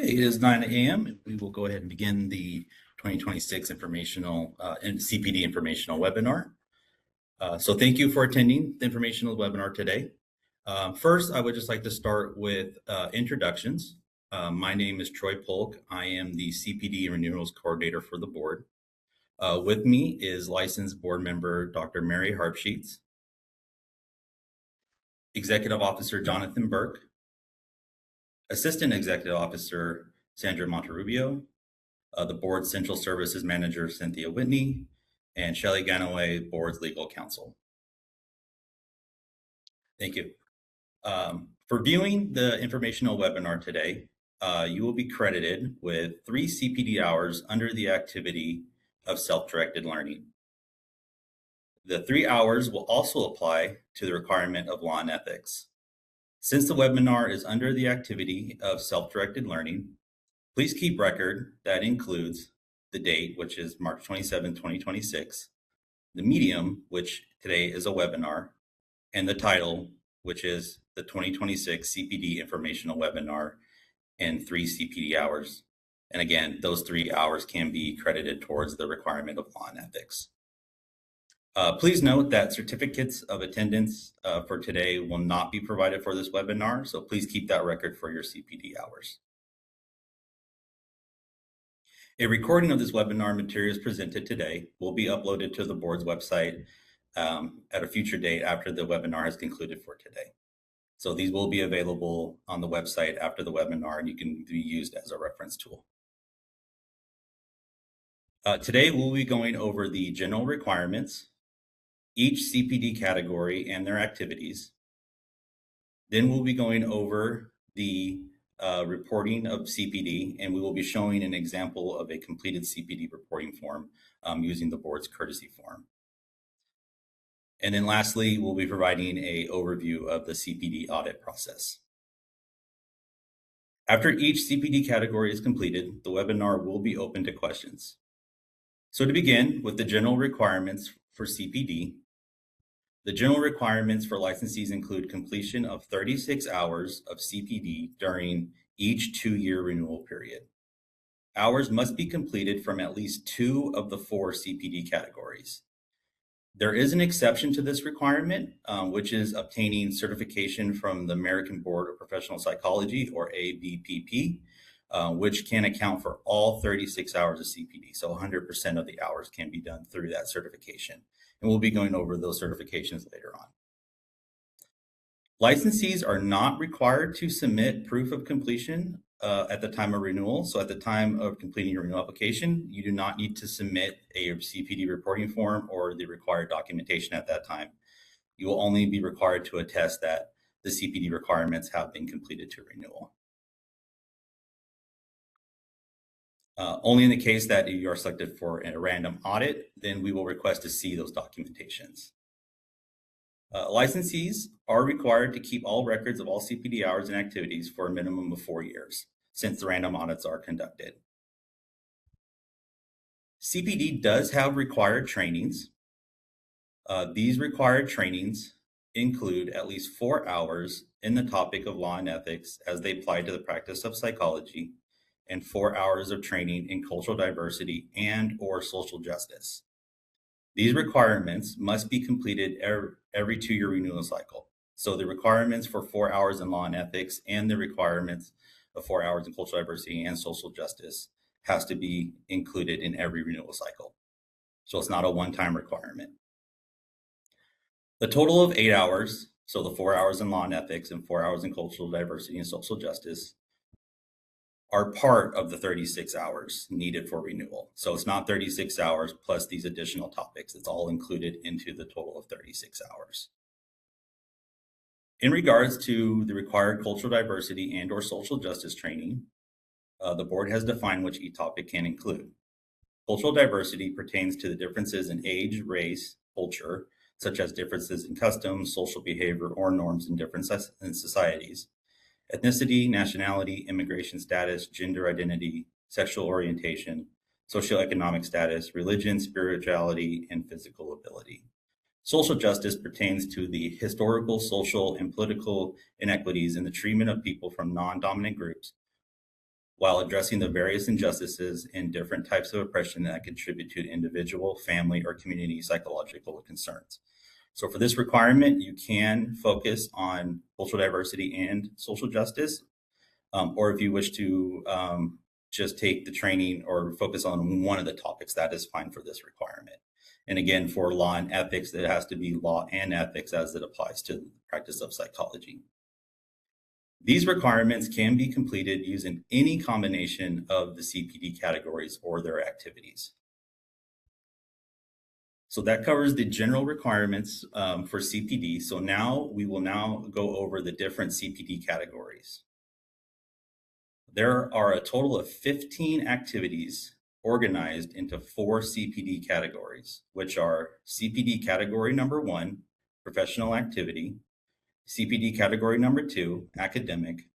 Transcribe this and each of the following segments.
It is 9 a.m. and we will go ahead and begin the 2026 informational and CPD informational webinar. So thank you for attending the informational webinar today. First, I would just like to start with introductions. My name is Troy Polk. I am the CPD renewals coordinator for the board. With me is licensed board member Dr. Mary Harpsheets, Executive Officer Jonathan Burke, Assistant Executive Officer Sandra Monterrubio, the board's Central Services Manager Cynthia Whitney, and Shelley Ganaway, board's legal counsel. Thank you. For viewing the informational webinar today, you will be credited with 3 CPD hours under the activity of self-directed learning. The 3 hours will also apply to the requirement of law and ethics. Since the webinar is under the activity of self-directed learning, please keep record that includes the date, which is March 27, 2026, the medium, which today is a webinar, and the title, which is the 2026 CPD informational webinar and 3 CPD hours. And again, those 3 hours can be credited towards the requirement of law and ethics. Please note that certificates of attendance for today will not be provided for this webinar, so please keep that record for your CPD hours. A recording of this webinar materials presented today will be uploaded to the board's website at a future date after the webinar has concluded for today. So these will be available on the website after the webinar, and you can be used as a reference tool. Today, we'll be going over the general requirements, each CPD category and their activities. Then we'll be going over the reporting of CPD, and we will be showing an example of a completed CPD reporting form using the board's courtesy form. And then lastly, we'll be providing an overview of the CPD audit process. After each CPD category is completed, the webinar will be open to questions. So to begin with the general requirements for CPD, the general requirements for licensees include completion of 36 hours of CPD during each 2-year renewal period. Hours must be completed from at least 2 of the 4 CPD categories. There is an exception to this requirement, which is obtaining certification from the American Board of Professional Psychology, or ABPP, which can account for all 36 hours of CPD. So 100% of the hours can be done through that certification. And we'll be going over those certifications later on. Licensees are not required to submit proof of completion at the time of renewal. So at the time of completing your renewal application, you do not need to submit a CPD reporting form or the required documentation at that time. You will only be required to attest that the CPD requirements have been completed to renewal. Only in the case that you are selected for a random audit, then we will request to see those documentations. Licensees are required to keep all records of all CPD hours and activities for a minimum of 4 years, since the random audits are conducted. CPD does have required trainings. These required trainings include at least 4 hours in the topic of law and ethics as they apply to the practice of psychology, and 4 hours of training in cultural diversity and/or social justice. These requirements must be completed every 2-year renewal cycle. So the requirements for 4 hours in law and ethics and the requirements of 4 hours in cultural diversity and social justice has to be included in every renewal cycle. So it's not a one-time requirement. The total of 8 hours, so the 4 hours in law and ethics and 4 hours in cultural diversity and social justice, are part of the 36 hours needed for renewal. So it's not 36 hours plus these additional topics. It's all included into the total of 36 hours. In regards to the required cultural diversity and/or social justice training, the board has defined which each topic can include. Cultural diversity pertains to the differences in age, race, culture, such as differences in customs, social behavior, or norms in different societies. Ethnicity, nationality, immigration status, gender identity, sexual orientation, socioeconomic status, religion, spirituality, and physical ability. Social justice pertains to the historical, social, and political inequities in the treatment of people from non-dominant groups while addressing the various injustices and different types of oppression that contribute to individual, family, or community psychological concerns. So for this requirement, you can focus on cultural diversity and social justice, or if you wish to just take the training or focus on one of the topics, that is fine for this requirement. And again, for law and ethics, it has to be law and ethics as it applies to the practice of psychology. These requirements can be completed using any combination of the CPD categories or their activities. So that covers the general requirements for CPD. So now we will go over the different CPD categories. There are a total of 15 activities organized into 4 CPD categories, which are CPD category number 1, professional activity, CPD category number 2, academic,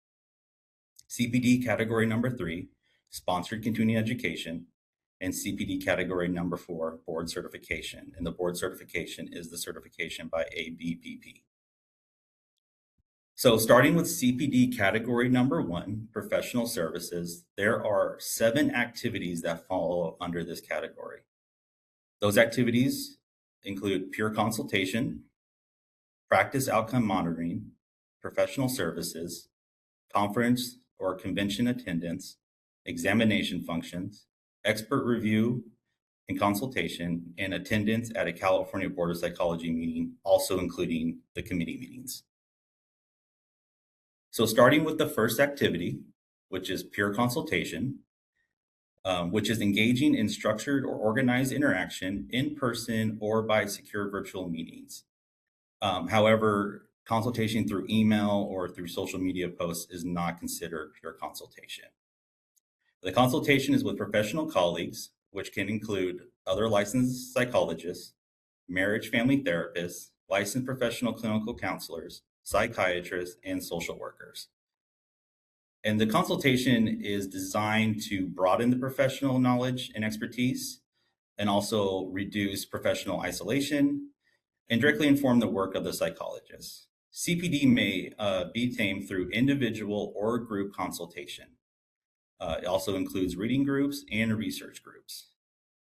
CPD category number 3, sponsored continuing education, and CPD category number 4, board certification. And the board certification is the certification by ABPP. So starting with CPD category number 1, professional services, there are 7 activities that fall under this category. Those activities include peer consultation, practice outcome monitoring, professional services, conference or convention attendance, examination functions, expert review and consultation, and attendance at a California Board of Psychology meeting, also including the committee meetings. So starting with the first activity, which is peer consultation, which is engaging in structured or organized interaction in person or by secure virtual meetings. However, consultation through email or through social media posts is not considered peer consultation. The consultation is with professional colleagues, which can include other licensed psychologists, marriage family therapists, licensed professional clinical counselors, psychiatrists, and social workers. And the consultation is designed to broaden the professional knowledge and expertise and also reduce professional isolation and directly inform the work of the psychologist. CPD may be tamed through individual or group consultation. It also includes reading groups and research groups.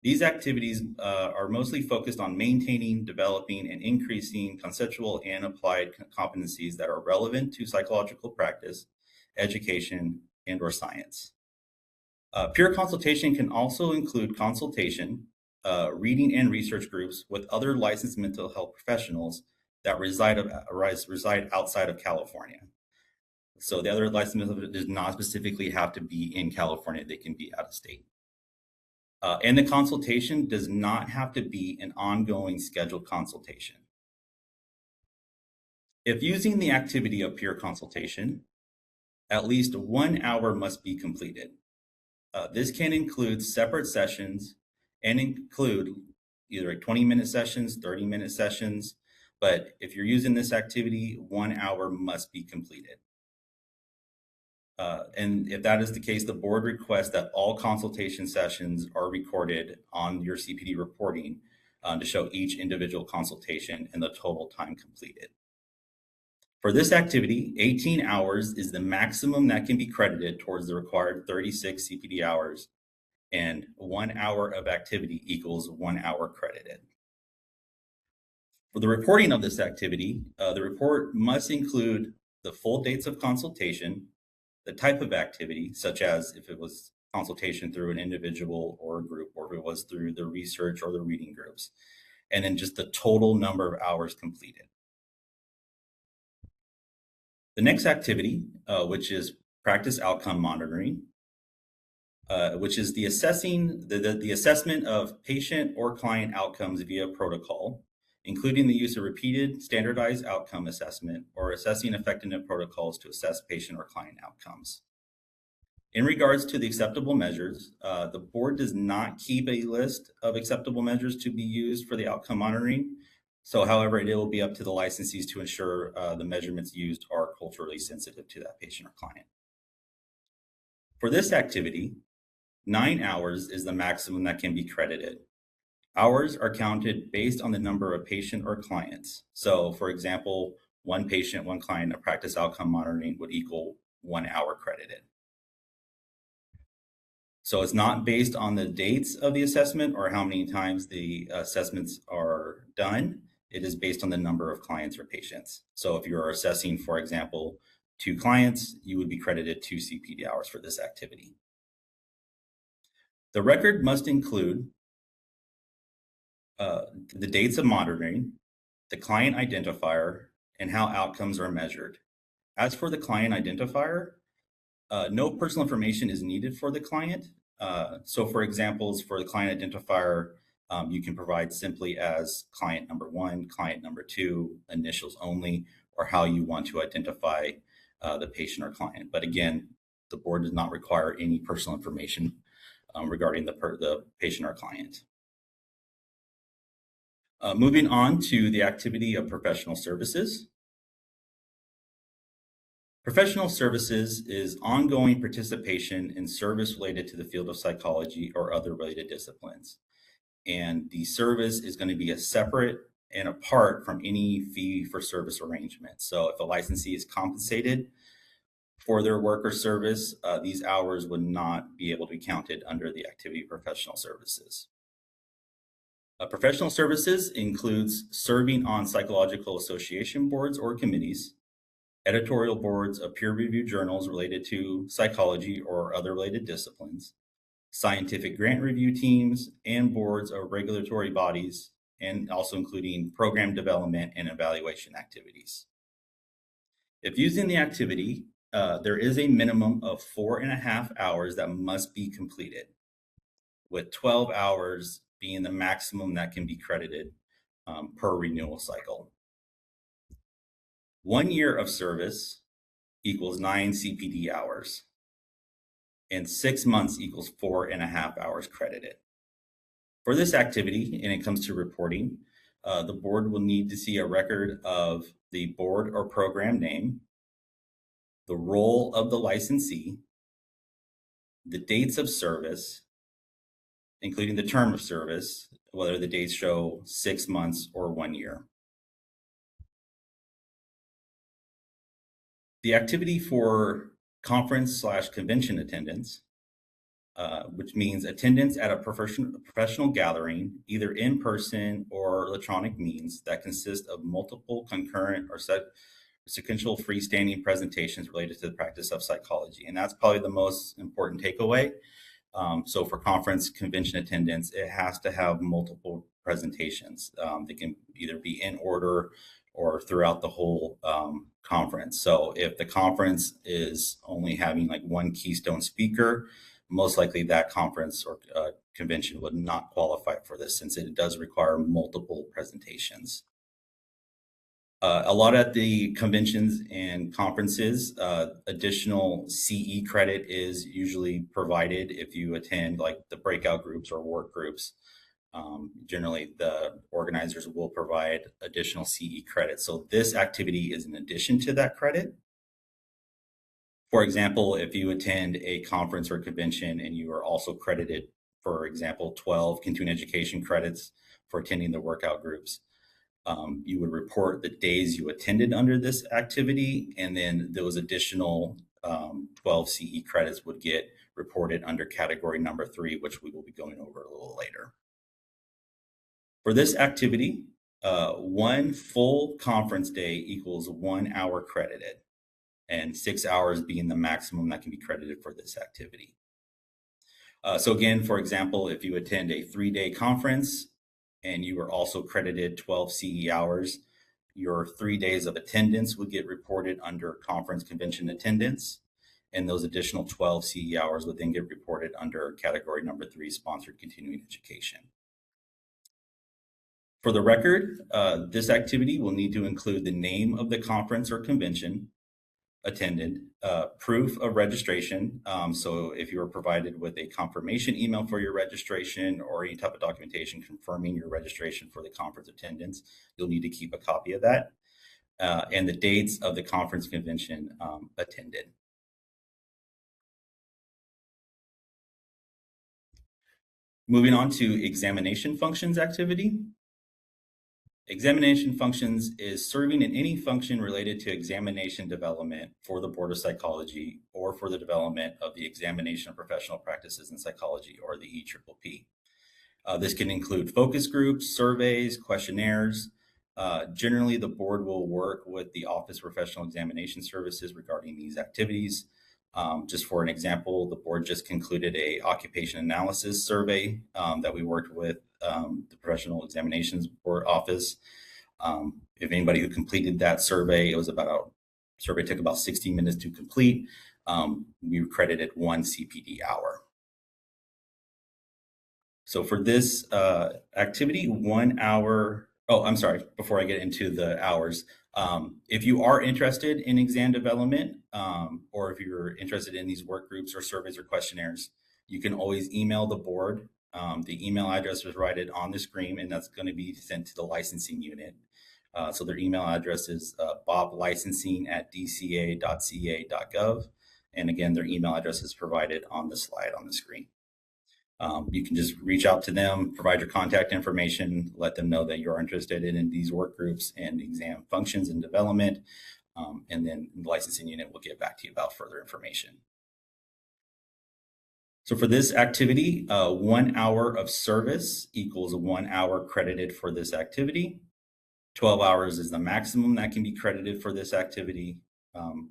These activities are mostly focused on maintaining, developing, and increasing conceptual and applied competencies that are relevant to psychological practice, education, and/or science. Peer consultation can also include consultation, reading and research groups with other licensed mental health professionals that reside outside of California. So the other licensed mental health does not specifically have to be in California, they can be out of state. And the consultation does not have to be an ongoing scheduled consultation. If using the activity of peer consultation, at least 1 hour must be completed. This can include separate sessions and include either 20-minute sessions, 30-minute sessions, but if you're using this activity, 1 hour must be completed. And if that is the case, the board requests that all consultation sessions are recorded on your CPD reporting to show each individual consultation and the total time completed. For this activity, 18 hours is the maximum that can be credited towards the required 36 CPD hours, and 1 hour of activity equals 1 hour credited. For the reporting of this activity, the report must include the full dates of consultation, the type of activity, such as if it was consultation through an individual or a group, or if it was through the research or the reading groups, and then just the total number of hours completed. The next activity, which is practice outcome monitoring, which is the assessment of patient or client outcomes via protocol, including the use of repeated standardized outcome assessment or assessing effectiveness protocols to assess patient or client outcomes. In regards to the acceptable measures, the board does not keep a list of acceptable measures to be used for the outcome monitoring. So, however, it will be up to the licensees to ensure the measurements used are culturally sensitive to that patient or client. For this activity, 9 hours is the maximum that can be credited. Hours are counted based on the number of patient or clients. So, for example, 1 patient, 1 client of practice outcome monitoring would equal 1 hour credited. So it's not based on the dates of the assessment or how many times the assessments are done. It is based on the number of clients or patients. So if you're assessing, for example, 2 clients, you would be credited 2 CPD hours for this activity. The record must include the dates of monitoring, the client identifier, and how outcomes are measured. As for the client identifier, no personal information is needed for the client. So for examples, for the client identifier, you can provide simply as client number 1, client number 2, initials only, or how you want to identify the patient or client. But again, the board does not require any personal information regarding the patient or client. Moving on to the activity of professional services. Professional services is ongoing participation in service related to the field of psychology or other related disciplines. And the service is going to be a separate and apart from any fee for service arrangement. So if a licensee is compensated for their work or service, these hours would not be able to be counted under the activity of professional services. Professional services includes serving on psychological association boards or committees, editorial boards of peer-reviewed journals related to psychology or other related disciplines, scientific grant review teams, and boards of regulatory bodies, and also including program development and evaluation activities. If using the activity, there is a minimum of 4.5 hours that must be completed, with 12 hours being the maximum that can be credited per renewal cycle. 1 year of service equals 9 CPD hours, and 6 months equals 4.5 hours credited. For this activity, and it comes to reporting, the board will need to see a record of the board or program name, the role of the licensee, the dates of service, including the term of service, whether the dates show 6 months or 1 year. The activity for conference/convention attendance, which means attendance at a professional gathering, either in person or electronic means, that consist of multiple concurrent or sequential freestanding presentations related to the practice of psychology. And that's probably the most important takeaway. So for conference convention attendance, it has to have multiple presentations. They can either be in order or throughout the whole conference. So if the conference is only having like one keystone speaker, most likely that conference or convention would not qualify for this, since it does require multiple presentations. A lot at the conventions and conferences, additional CE credit is usually provided if you attend like the breakout groups or work groups. Generally, the organizers will provide additional CE credit. So this activity is in addition to that credit. For example, if you attend a conference or convention and you are also credited, for example, 12 continuing education credits for attending the workout groups, you would report the days you attended under this activity, and then those additional 12 CE credits would get reported under category number 3, which we will be going over a little later. For this activity, 1 full conference day equals 1 hour credited, and 6 hours being the maximum that can be credited for this activity. So again, for example, if you attend a 3-day conference and you are also credited 12 CE hours, your 3 days of attendance would get reported under conference convention attendance, and those additional 12 CE hours would then get reported under category number 3, sponsored continuing education. For the record, this activity will need to include the name of the conference or convention attended, proof of registration. So if you are provided with a confirmation email for your registration or any type of documentation confirming your registration for the conference attendance, you'll need to keep a copy of that, and the dates of the conference convention attended. Moving on to examination functions activity. Examination functions is serving in any function related to examination development for the Board of Psychology or for the development of the Examination of Professional Practices in Psychology, or the EPPP. This can include focus groups, surveys, questionnaires. Generally, the board will work with the Office of Professional Examination Services regarding these activities. Just for an example, the board just concluded a occupation analysis survey that we worked with the Professional Examinations Board office. If anybody who completed that survey, survey took about 60 minutes to complete. We credited 1 CPD hour. So for this activity, 1 hour, I'm sorry, before I get into the hours, if you are interested in exam development, or if you're interested in these work groups or surveys or questionnaires, you can always email the board. The email address is provided on the screen, and that's going to be sent to the licensing unit. So their email address is boblicensing@dca.ca.gov. And again, their email address is provided on the slide on the screen. You can just reach out to them, provide your contact information, let them know that you're interested in these work groups and exam functions and development, and then the licensing unit will get back to you about further information. So for this activity, 1 hour of service equals 1 hour credited for this activity. 12 hours is the maximum that can be credited for this activity.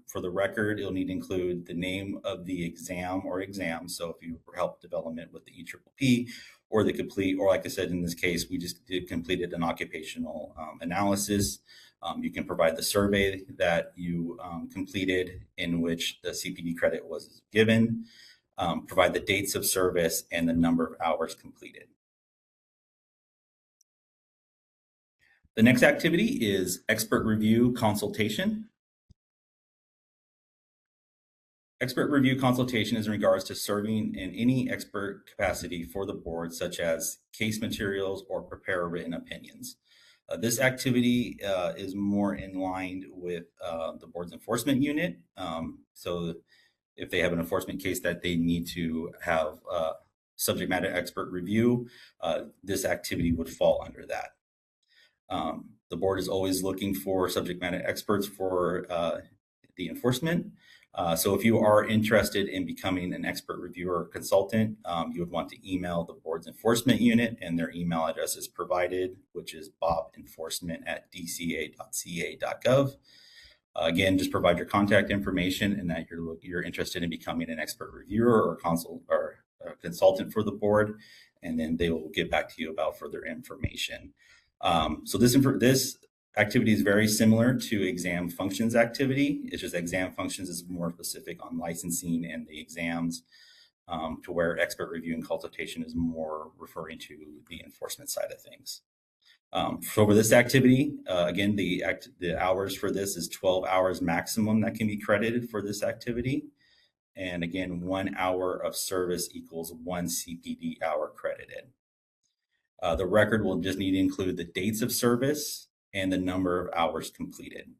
For the record, it'll need to include the name of the exam or exams. So if you help development with the EPPP or the complete, or like I said, in this case, we just completed an occupational analysis. You can provide the survey that you completed in which the CPD credit was given, provide the dates of service and the number of hours completed. The next activity is expert review consultation. Expert review consultation is in regards to serving in any expert capacity for the board, such as case materials or prepare written opinions. This activity is more in line with the board's enforcement unit. So if they have an enforcement case that they need to have subject matter expert review, this activity would fall under that. The board is always looking for subject matter experts for the enforcement. So if you are interested in becoming an expert reviewer or consultant, you would want to email the board's enforcement unit, and their email address is provided, which is bobenforcement@dca.ca.gov. Again, just provide your contact information and that you're interested in becoming an expert reviewer or consultant for the board, and then they will get back to you about further information. So this activity is very similar to exam functions activity. It's just exam functions is more specific on licensing and the exams, to where expert review and consultation is more referring to the enforcement side of things. For this activity, again, the hours for this is 12 hours maximum that can be credited for this activity. And again, 1 hour of service equals 1 CPD hour credited. The record will just need to include the dates of service and the number of hours completed.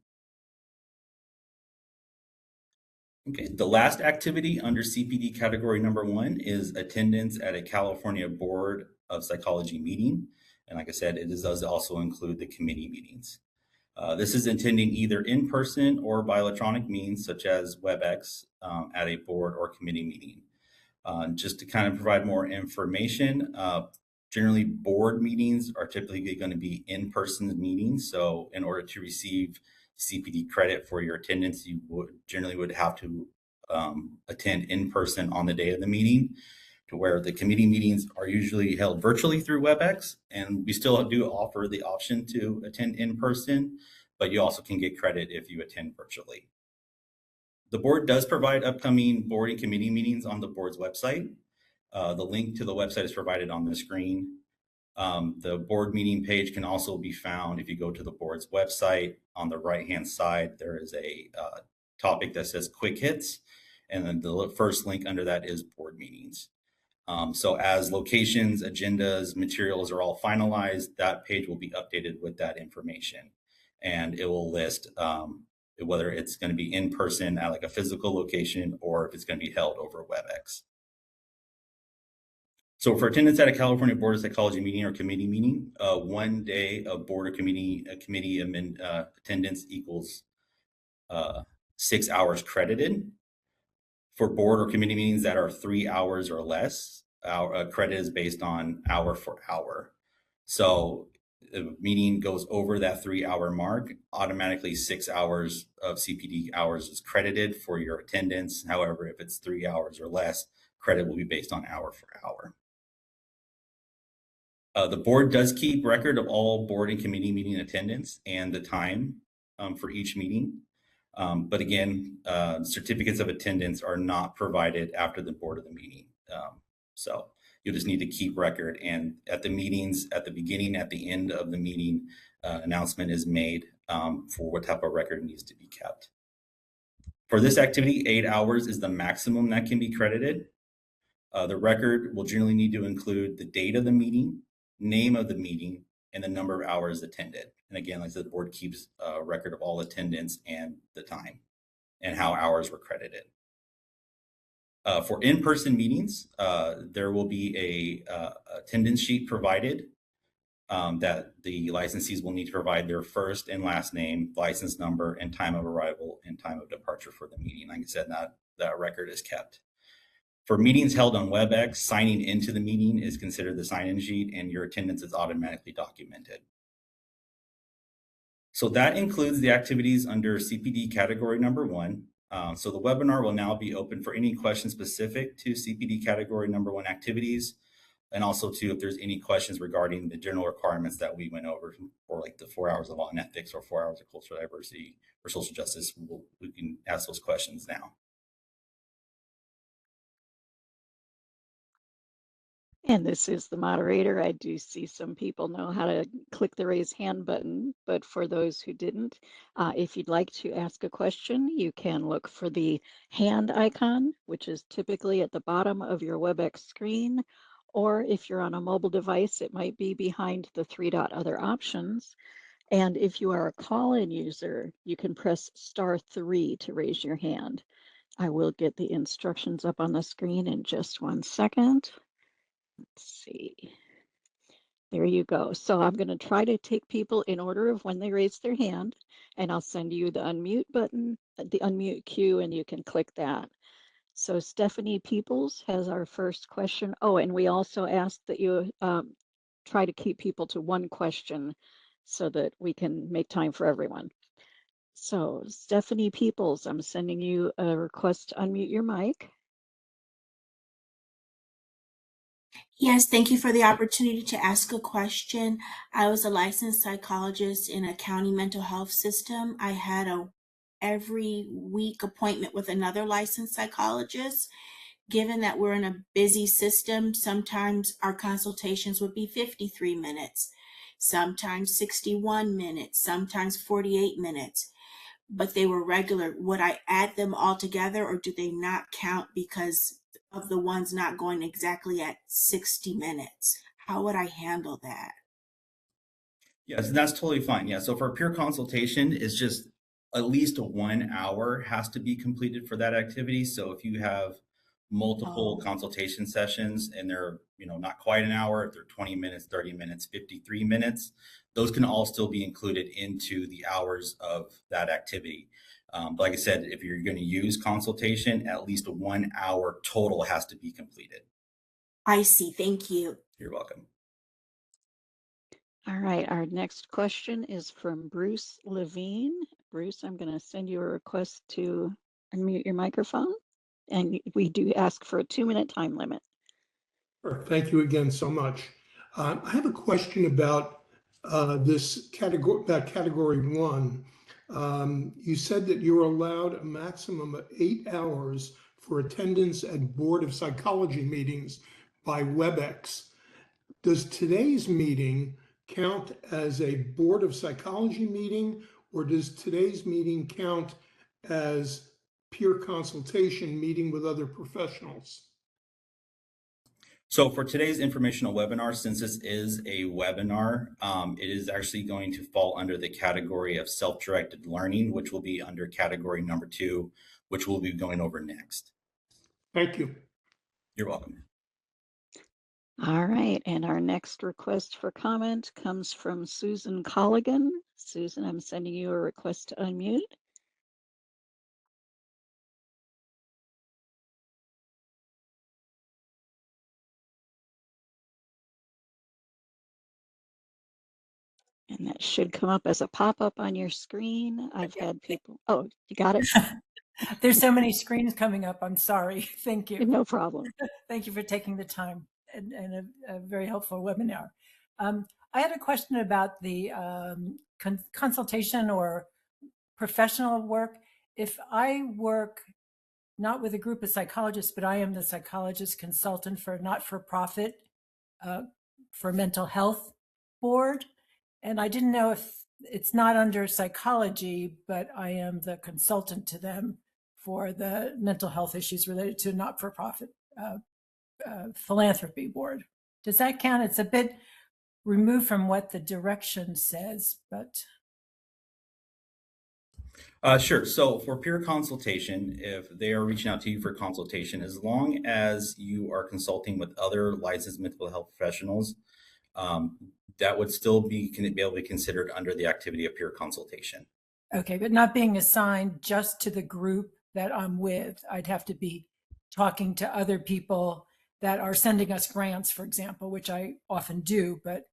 Okay, the last activity under CPD category number 1 is attendance at a California Board of Psychology meeting. And like I said, it does also include the committee meetings. This is attending either in person or by electronic means, such as WebEx, at a board or committee meeting. Just to kind of provide more information, generally board meetings are typically going to be in-person meetings. So in order to receive CPD credit for your attendance, you generally would have to attend in person on the day of the meeting, to where the committee meetings are usually held virtually through WebEx. And we still do offer the option to attend in person, but you also can get credit if you attend virtually. The board does provide upcoming board and committee meetings on the board's website. The link to the website is provided on the screen. The board meeting page can also be found if you go to the board's website. On the right-hand side, there is a topic that says Quick Hits, and then the first link under that is board meetings. So as locations, agendas, materials are all finalized, that page will be updated with that information. And it will list whether it's going to be in person at like a physical location or if it's going to be held over WebEx. So for attendance at a California Board of Psychology meeting or committee meeting, 1 day of board or committee attendance equals 6 hours credited. For board or committee meetings that are 3 hours or less, our credit is based on hour for hour. So if a meeting goes over that 3-hour mark, automatically 6 hours of CPD hours is credited for your attendance. However, if it's 3 hours or less, credit will be based on hour for hour. The board does keep record of all board and committee meeting attendance and the time for each meeting. But again, certificates of attendance are not provided after the board of the meeting. So you'll just need to keep record. And at the meetings, at the beginning, at the end of the meeting, announcement is made for what type of record needs to be kept. For this activity, 8 hours is the maximum that can be credited. The record will generally need to include the date of the meeting, name of the meeting, and the number of hours attended. And again, like I said, the board keeps a record of all attendance and the time and how hours were credited. For in-person meetings, there will be a attendance sheet provided that the licensees will need to provide their first and last name, license number, and time of arrival and time of departure for the meeting. Like I said, that record is kept. For meetings held on WebEx, signing into the meeting is considered the sign-in sheet, and your attendance is automatically documented. So that includes the activities under CPD category number 1. So the webinar will now be open for any questions specific to CPD category number 1 activities, and also if there's any questions regarding the general requirements that we went over for like the 4 hours of law and ethics or 4 hours of cultural diversity or social justice. We can ask those questions now. And this is the moderator. I do see some people know how to click the raise hand button, but for those who didn't, if you'd like to ask a question, you can look for the hand icon, which is typically at the bottom of your WebEx screen, or if you're on a mobile device, it might be behind the 3-dot other options. And if you are a call-in user, you can press *3 to raise your hand. I will get the instructions up on the screen in just 1 second. Let's see. There you go. So I'm going to try to take people in order of when they raise their hand, and I'll send you the unmute button, the unmute cue, and you can click that. So Stephanie Peoples has our first question. Oh, and we also ask that you try to keep people to 1 question so that we can make time for everyone. So Stephanie Peoples, I'm sending you a request to unmute your mic. Yes, thank you for the opportunity to ask a question. I was a licensed psychologist in a county mental health system. I had a every week appointment with another licensed psychologist. Given that we're in a busy system, sometimes our consultations would be 53 minutes, sometimes 61 minutes, sometimes 48 minutes, but they were regular. Would I add them all together, or do they not count because of the ones not going exactly at 60 minutes? How would I handle that? Yes, that's totally fine. Yeah, so for a pure consultation, it's just at least 1 hour has to be completed for that activity. So if you have multiple Oh, consultation sessions and they're, not quite an hour, if they're 20 minutes, 30 minutes, 53 minutes, those can all still be included into the hours of that activity. But like I said, if you're going to use consultation, at least 1 hour total has to be completed. I see. Thank you. You're welcome. All right, our next question is from Bruce Levine. Bruce, I'm going to send you a request to unmute your microphone, and we do ask for a 2-minute time limit. Sure. Thank you again so much. I have a question about this category, category 1. You said that you're allowed a maximum of 8 hours for attendance at Board of Psychology meetings by WebEx. Does today's meeting count as a Board of Psychology meeting, or does today's meeting count as pure consultation meeting with other professionals? So for today's informational webinar, since this is a webinar, it is actually going to fall under the category of self-directed learning, which will be under category number 2, which we'll be going over next. Thank you. You're welcome. All right, and our next request for comment comes from Susan Colligan. Susan, I'm sending you a request to unmute. And that should come up as a pop-up on your screen. I've had people, oh, you got it? There's so many screens coming up. I'm sorry. Thank you. No problem. Thank you for taking the time and a very helpful webinar. I had a question about the consultation or professional work. If I work not with a group of psychologists, but I am the psychologist consultant for a not-for-profit for mental health board, and I didn't know if it's not under psychology, but I am the consultant to them for the mental health issues related to not-for-profit philanthropy board. Does that count? It's a bit removed from what the direction says, but. Sure. So for peer consultation, if they are reaching out to you for consultation, as long as you are consulting with other licensed mental health professionals, that would still be able to be considered under the activity of peer consultation. Okay, but not being assigned just to the group that I'm with. I'd have to be talking to other people that are sending us grants, for example, which I often do, but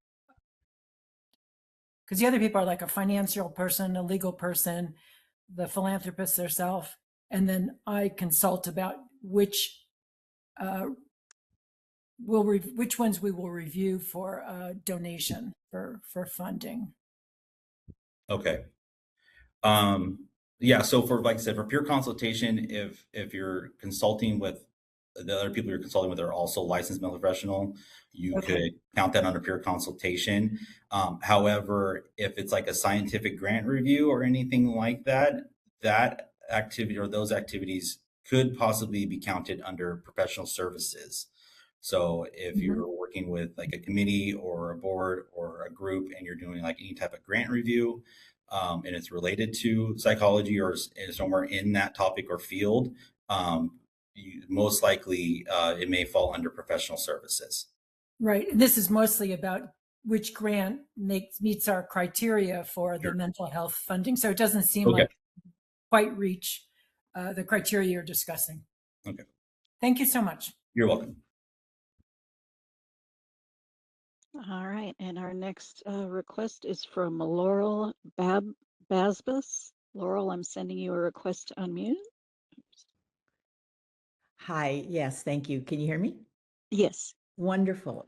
because the other people are like a financial person, a legal person, the philanthropist herself, and then I consult about which ones we will review for donation for funding. Okay. Yeah. So for, like I said, for peer consultation, if you're consulting with the other people you're consulting with are also licensed mental professional, you could count that under peer consultation. However, if it's like a scientific grant review or anything like that, that activity or those activities could possibly be counted under professional services. So if you're working with like a committee or a board or a group and you're doing like any type of grant review, and it's related to psychology or somewhere in that topic or field, most likely it may fall under professional services. Right. This is mostly about which grant meets our criteria for the mental health funding. So it doesn't seem like quite reach the criteria you're discussing. Okay. Thank you so much. You're welcome. All right, and our next request is from Laurel Basbus. Laurel, I'm sending you a request to unmute. Hi, yes, thank you. Can you hear me? Yes. Wonderful.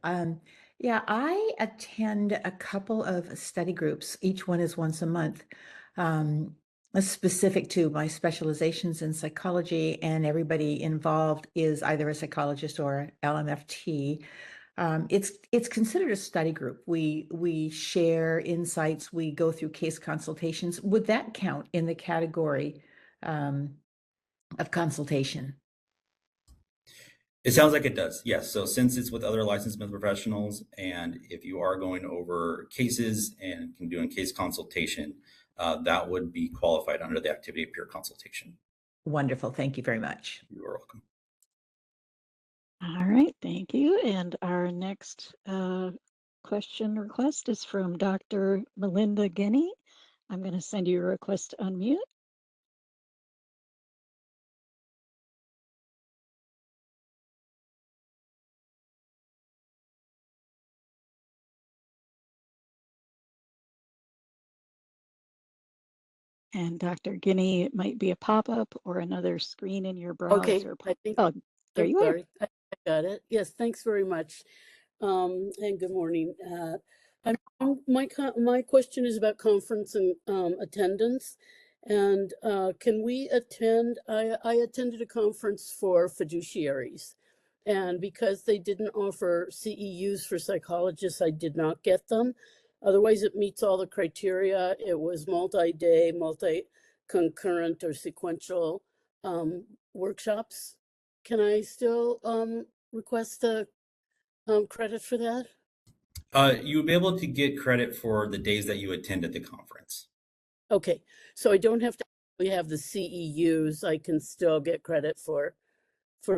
Yeah, I attend a couple of study groups. Each one is once a month, specific to my specializations in psychology, and everybody involved is either a psychologist or LMFT. It's considered a study group. We share insights. We go through case consultations. Would that count in the category of consultation? It sounds like it does, yes. So since it's with other licensed mental professionals, and if you are going over cases and doing case consultation, that would be qualified under the activity of peer consultation. Wonderful. Thank you very much. You are welcome. All right, thank you. And our next question request is from Dr. Melinda Guinea. I'm going to send you a request to unmute. And Dr. Guinea, it might be a pop-up or another screen in your browser. Okay, I think. Oh, there you are. Sorry, I got it. Yes, thanks very much, and good morning. My question is about conference and attendance, and can we attend? I attended a conference for fiduciaries, and because they didn't offer CEUs for psychologists, I did not get them. Otherwise, it meets all the criteria. It was multi-day, multi-concurrent or sequential workshops. Can I still request the credit for that? You would be able to get credit for the days that you attended the conference. Okay, so I don't have to have the CEUs. I can still get credit for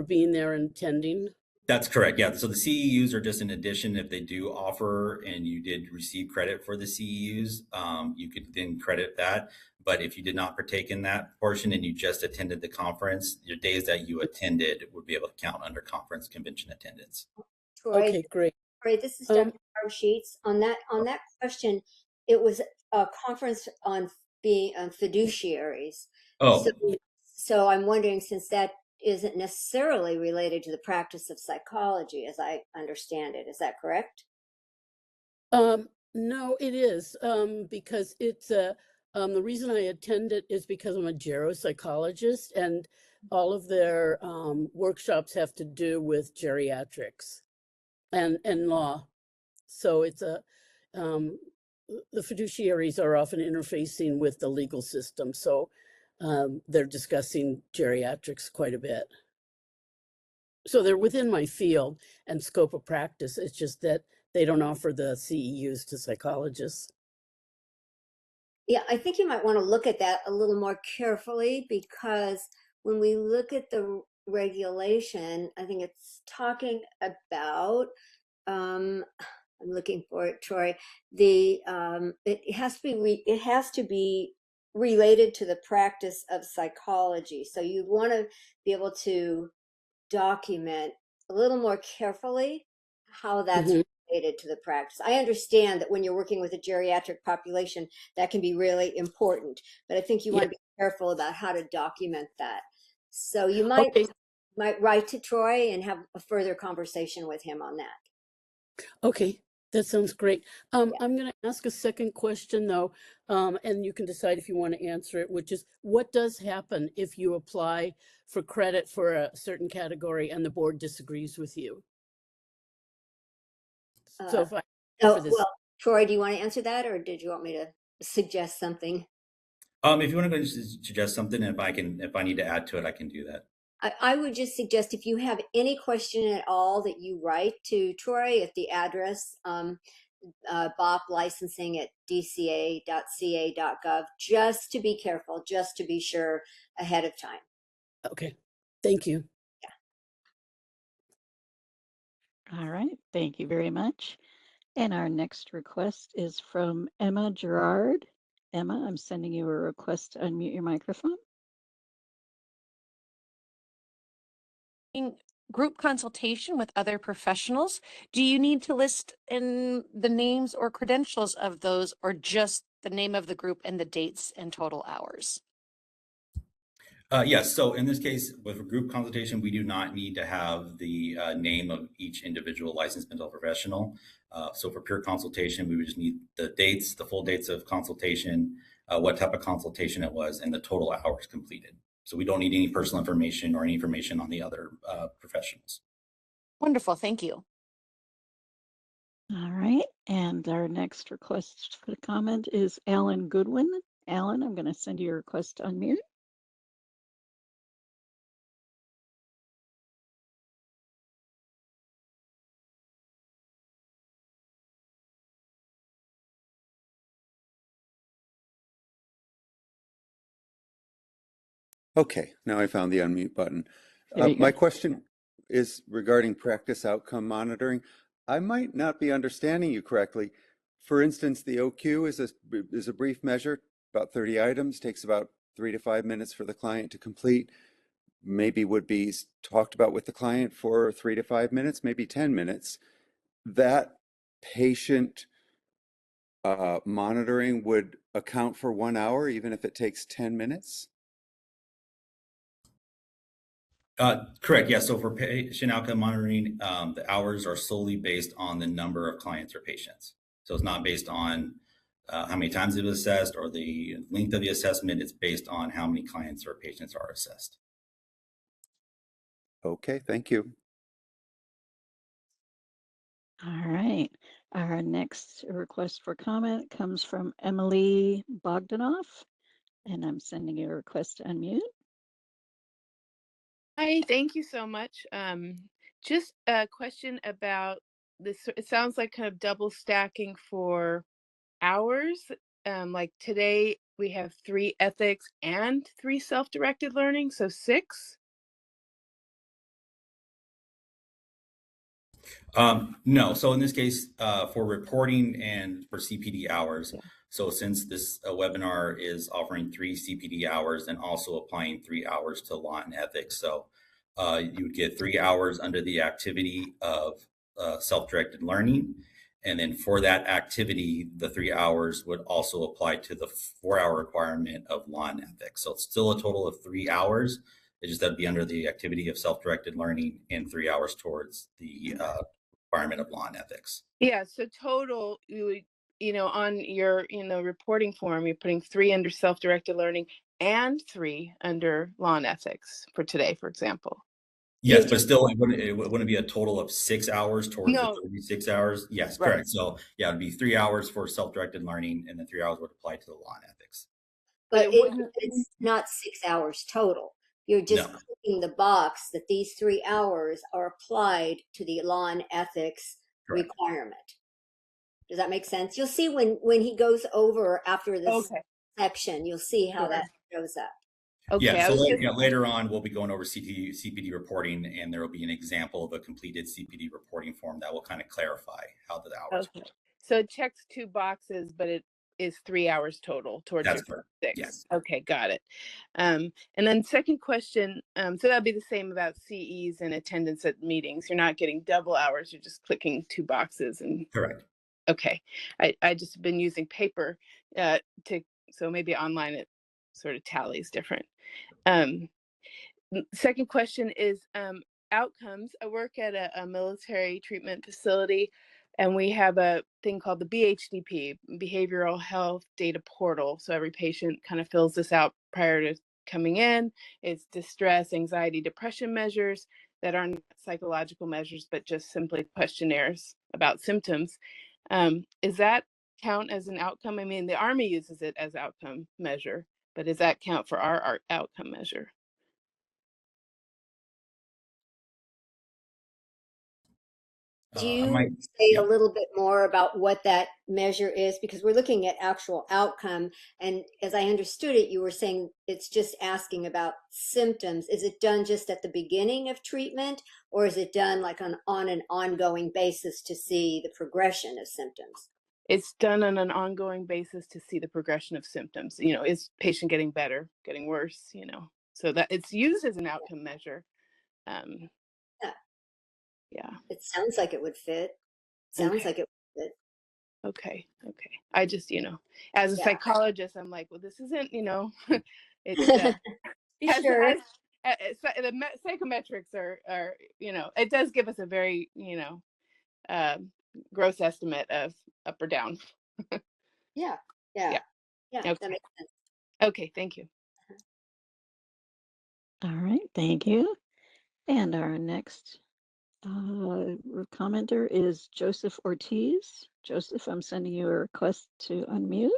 being there and attending. That's correct. Yeah. So the CEUs are just an addition. If they do offer and you did receive credit for the CEUs, you could then credit that. But if you did not partake in that portion and you just attended the conference, your days that you attended would be able to count under conference convention attendance. Troy, Okay, great. this is Dr. Um, Barb Sheets. On that question, it was a conference on being on fiduciaries. Oh, So I'm wondering, since that isn't necessarily related to the practice of psychology, as I understand it, is that correct? no, it is, because it's the reason I attend it is because I'm a geropsychologist, and all of their workshops have to do with geriatrics and law. So it's um, the fiduciaries are often interfacing with the legal system, so they're discussing geriatrics quite a bit. So they're within my field and scope of practice. It's just that they don't offer the CEUs to psychologists. Yeah, I think you might want to look at that a little more carefully, because when we look at the regulation, I think it's talking about, I'm looking for it, Troy. It has to be related to the practice of psychology. So you want to be able to document a little more carefully how that's Mhm. related to the practice. I understand that when you're working with a geriatric population, that can be really important, but I think you want Yeah. to be careful about how to document that. So you Okay. might write to Troy and have a further conversation with him on that. Okay. That sounds great. Yeah. I'm going to ask a second question though, and you can decide if you want to answer it, which is what does happen if you apply for credit for a certain category and the board disagrees with you? So Uh, if I oh, for this, well, Troy, do you want to answer that, or did you want me to suggest something? if you want to go and suggest something, if I need to add to it, I can do that. I would just suggest, if you have any question at all, that you write to Troy at the address BOP licensing at dca.ca.gov, just to be careful, just to be sure ahead of time. okay. Thank you. All right, thank you very much. And our next request is from Emma Gerard. Emma, I'm sending you a request to unmute your microphone. In group consultation with other professionals, do you need to list in the names or credentials of those, or just the name of the group and the dates and total hours? Yes. So in this case, with a group consultation, we do not need to have the name of each individual licensed mental health professional. So for pure consultation, we would just need the dates, the full dates of consultation, what type of consultation it was, and the total hours completed. So we don't need any personal information or any information on the other professionals. Wonderful, thank you. All right, and our next request for comment is Alan Goodwin. Alan, I'm going to send you a request to unmute. Okay, now I found the unmute button. There you My go. question is regarding practice outcome monitoring. I might not be understanding you correctly. For instance, the OQ is a brief measure, about 30 items, takes about 3 to 5 minutes for the client to complete. Maybe would be talked about with the client for 3 to 5 minutes, maybe 10 minutes. That patient monitoring would account for 1 hour, even if it takes 10 minutes? Correct. Yeah. So for patient outcome monitoring, the hours are solely based on the number of clients or patients. So it's not based on how many times it was assessed or the length of the assessment. It's based on how many clients or patients are assessed. Okay, thank you. All right, our next request for comment comes from Emily Bogdanoff, and I'm sending you a request to unmute. Hi, thank you so much. Just a question about this. It sounds like kind of double stacking for hours. Like today we have 3 ethics and 3 self-directed learning, so 6. No. So in this case, for reporting and for CPD hours, so since this webinar is offering 3 CPD hours and also applying 3 hours to law and ethics, so you would get 3 hours under the activity of self-directed learning. And then for that activity, the 3 hours would also apply to the 4-hour requirement of law and ethics. So it's still a total of 3 hours. It just that'd be under the activity of self-directed learning and 3 hours towards the requirement of law and ethics. Yeah, so total, you would, on your, reporting form, you're putting 3 under self-directed learning and 3 under law and ethics for today, for example. Yes, but still, it wouldn't be a total of 6 hours towards No. the 36 hours. Yes, Right. correct. So yeah, it'd be 3 hours for self-directed learning, and then 3 hours would apply to the law and ethics. But it wouldn't- it's not 6 hours total. You're just No. clicking the box that these 3 hours are applied to the law and ethics Correct. requirement. Does that make sense? You'll see when he goes over after this Okay. section, you'll see how that shows up. Okay. Yeah, I so was just- later on, we'll be going over CPD reporting, and there will be an example of a completed CPD reporting form that will kind of clarify how the hours Okay. So it checks 2 boxes, but it is 3 hours total towards That's your correct. 6. Yes. Okay, got it. And then second question, so that'd be the same about CEs and attendance at meetings. You're not getting double hours, you're just clicking 2 boxes and Correct. okay. I just been using paper so maybe online it sort of tallies different. Second question is outcomes. I work at a military treatment facility, and we have a thing called the BHDP, Behavioral Health Data Portal. So every patient kind of fills this out prior to coming in. It's distress, anxiety, depression measures that aren't psychological measures, but just simply questionnaires about symptoms. Is that count as an outcome? I mean, the Army uses it as outcome measure, but does that count for our outcome measure? Do I you might- say yeah. a little bit more about what that measure is? Because we're looking at actual outcome. And as I understood it, you were saying it's just asking about symptoms. Is it done just at the beginning of treatment, or is it done like on an ongoing basis to see the progression of symptoms? It's done on an ongoing basis to see the progression of symptoms. Is patient getting better, getting worse, so that it's used as an outcome measure. Yeah. It sounds like it would fit. Sounds Okay. like it would fit. Okay. I just, as a Yeah. psychologist, I'm like, well, this isn't, it's Be sure. the psychometrics are, it does give us a very, gross estimate of up or down. Yeah. Okay. That makes sense. Okay. Thank you. All right, thank you. And our next commenter is Joseph Ortiz. Joseph, I'm sending you a request to unmute.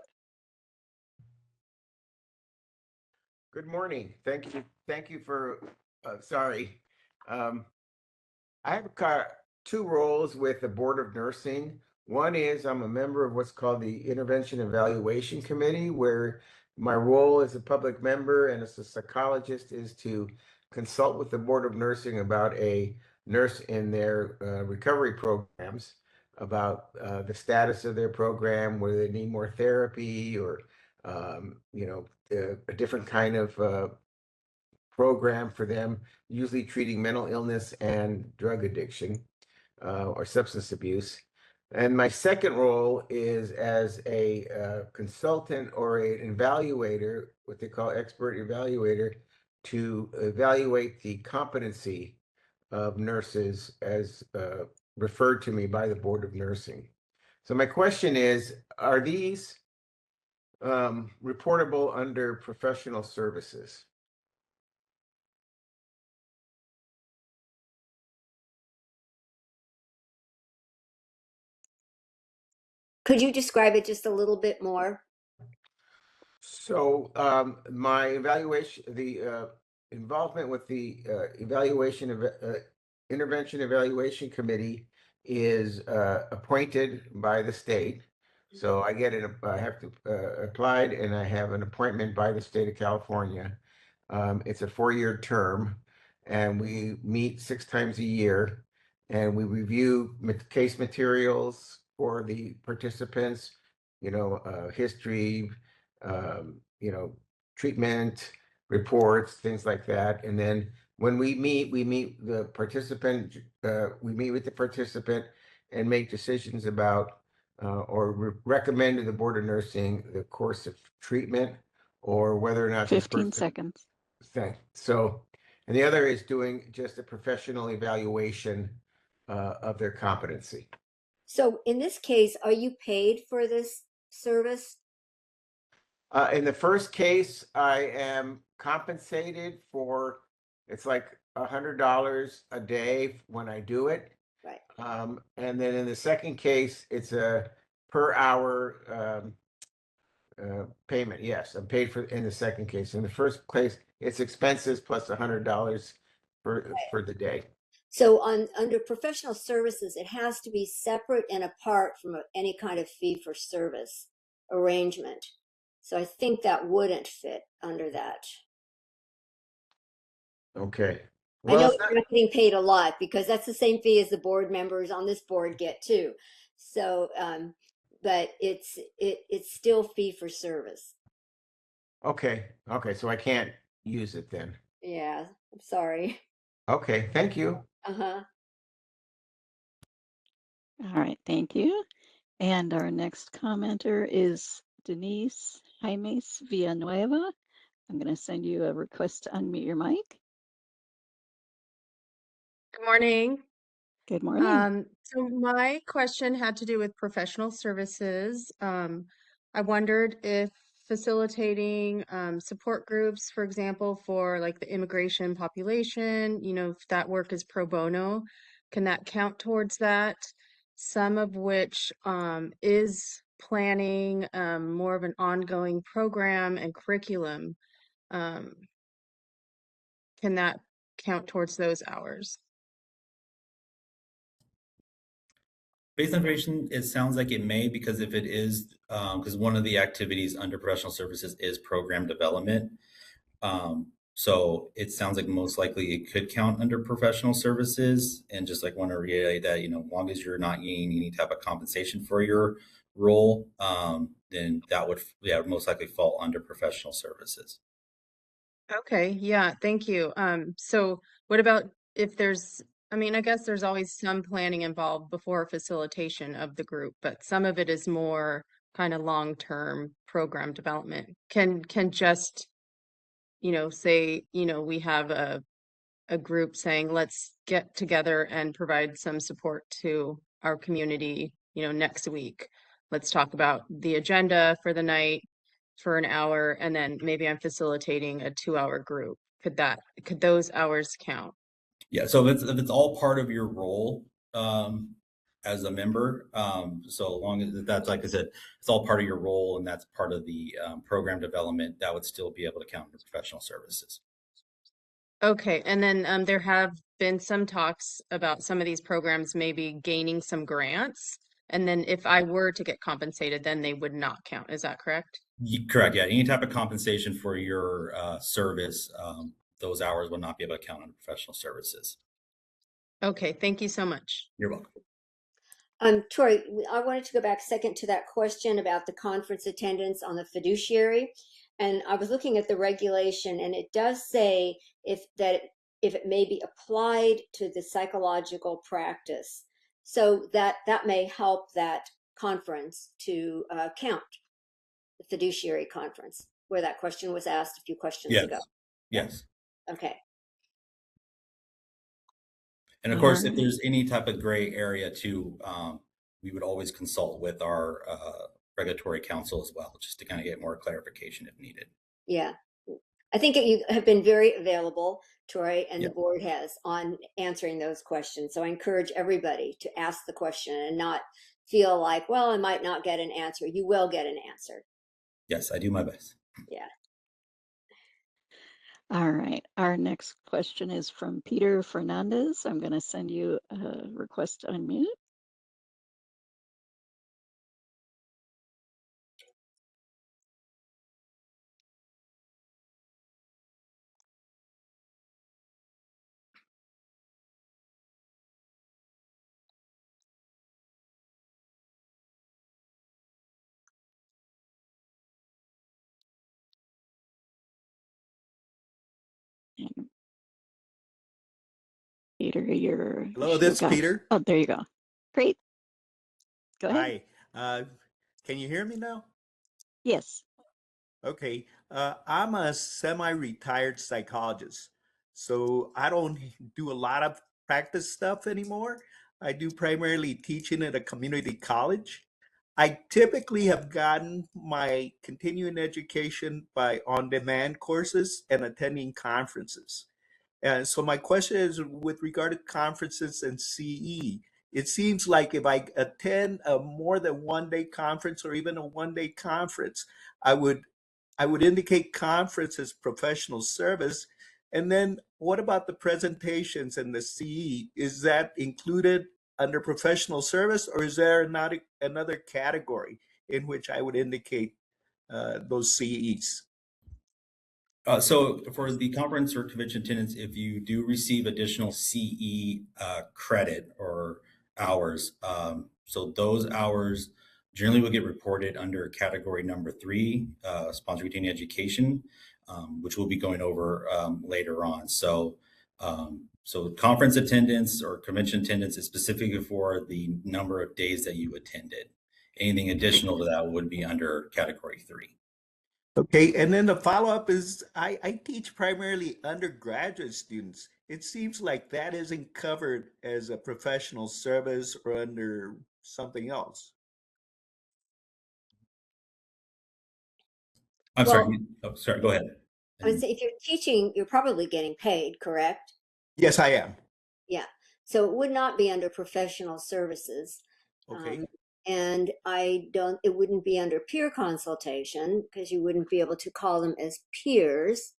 Good morning. Thank you. Thank you for, sorry. I have 2 roles with the Board of Nursing. One is I'm a member of what's called the Intervention Evaluation Committee, where my role as a public member and as a psychologist is to consult with the Board of Nursing about a nurse in their recovery programs, about the status of their program, whether they need more therapy or, a different kind of program for them, usually treating mental illness and drug addiction or substance abuse. And my second role is as a consultant or an evaluator, what they call expert evaluator, to evaluate the competency of nurses as referred to me by the Board of Nursing. So my question is, are these reportable under professional services? Could you describe it just a little bit more? So my evaluation, the involvement with the intervention evaluation committee is appointed by the state. So I have to applied, and I have an appointment by the state of California. It's a 4-year term, and we meet 6 times a year. and we review case materials for the participants, history, treatment reports, things like that. And then when we meet the participant, we meet with the participant and make decisions about or recommend to the Board of Nursing the course of treatment or whether or not this 15 person. seconds. Thanks. So, and the other is doing just a professional evaluation of their competency. So in this case, are you paid for this service? In the first case, I am compensated for, it's like $100 a day when I do it. Right. And then in the second case, it's a per hour payment. Yes, I'm paid for in the second case. In the first case, it's expenses plus $100 for the day. So under professional services, it has to be separate and apart from any kind of fee for service arrangement. So I think that wouldn't fit under that. Okay. I Well, know it's you're not- not getting paid a lot because that's the same fee as the board members on this board get too. So, but it's still fee for service. okay. Okay. So I can't use it then. Yeah, I'm sorry. Okay. Thank you. Uh-huh. All right, thank you. And our next commenter is Denise Jaimes Villanueva. I'm going to send you a request to unmute your mic. Good morning. Good morning. So my question had to do with professional services. I wondered if facilitating support groups, for example, for like the immigration population, if that work is pro bono, can that count towards that? Some of which is planning more of an ongoing program and curriculum. Can that count towards those hours? Based on information, it sounds like it may, because if it is, because one of the activities under professional services is program development. So it sounds like most likely it could count under professional services. And just like want to reiterate that, as long as you're not getting any type of compensation for your role, then that would most likely fall under professional services. Okay, yeah, thank you. So what about if I guess there's always some planning involved before facilitation of the group, but some of it is more kind of long-term program development. Can just, say, we have a group saying, let's get together and provide some support to our community, next week. Let's talk about the agenda for the night for an hour, and then maybe I'm facilitating a 2-hour group. Could those hours count? Yeah, so if it's all part of your role as a member, so long as that's, like I said, it's all part of your role and that's part of the program development, that would still be able to count as professional services. Okay, and then there have been some talks about some of these programs maybe gaining some grants, and then if I were to get compensated, then they would not count. Is that correct? Correct. Yeah, any type of compensation for your service, those hours will not be able to count on professional services. Okay, thank you so much. You're welcome. Tori, I wanted to go back a second to that question about the conference attendance on the fiduciary. And I was looking at the regulation, and it does say if it may be applied to the psychological practice. So that may help that conference to count, the fiduciary conference, where that question was asked a few questions ago. Yes. Okay. And of course, if there's any type of gray area too, we would always consult with our regulatory counsel as well, just to kind of get more clarification if needed. Yeah. I think you have been very available, Troy, and the board has, on answering those questions. So I encourage everybody to ask the question and not feel like, well, I might not get an answer. You will get an answer. Yes, I do my best. Yeah. All right. Our next question is from Peter Fernandez. I'm going to send you a request to unmute. Peter, you're Hello, show this is guy. Peter. Oh, there you go. Great. Go ahead. Hi. Can you hear me now? Yes. Okay. I'm a semi-retired psychologist, so I don't do a lot of practice stuff anymore. I do primarily teaching at a community college. I typically have gotten my continuing education by on-demand courses and attending conferences. And so my question is with regard to conferences and CE, it seems like if I attend a more than 1 day conference or even a 1 day conference, I would I would indicate conference as professional service. And then what about the presentations and the CE? Is that included under professional service, or is there not another category in which I would indicate those CEs? So for the conference or convention attendance, if you do receive additional CE credit or hours, so those hours generally will get reported under category number 3, sponsor retaining education, which we'll be going over later on. So conference attendance or convention attendance is specifically for the number of days that you attended. Anything additional to that would be under category 3. Okay, and then the follow-up is I teach primarily undergraduate students. It seems like that isn't covered as a professional service or under something else. I'm Well, sorry. Oh, sorry. Go ahead. I would say if you're teaching, you're probably getting paid, correct? Yes, I am. Yeah. So it would not be under professional services. Okay. And it wouldn't be under peer consultation because you wouldn't be able to call them as peers.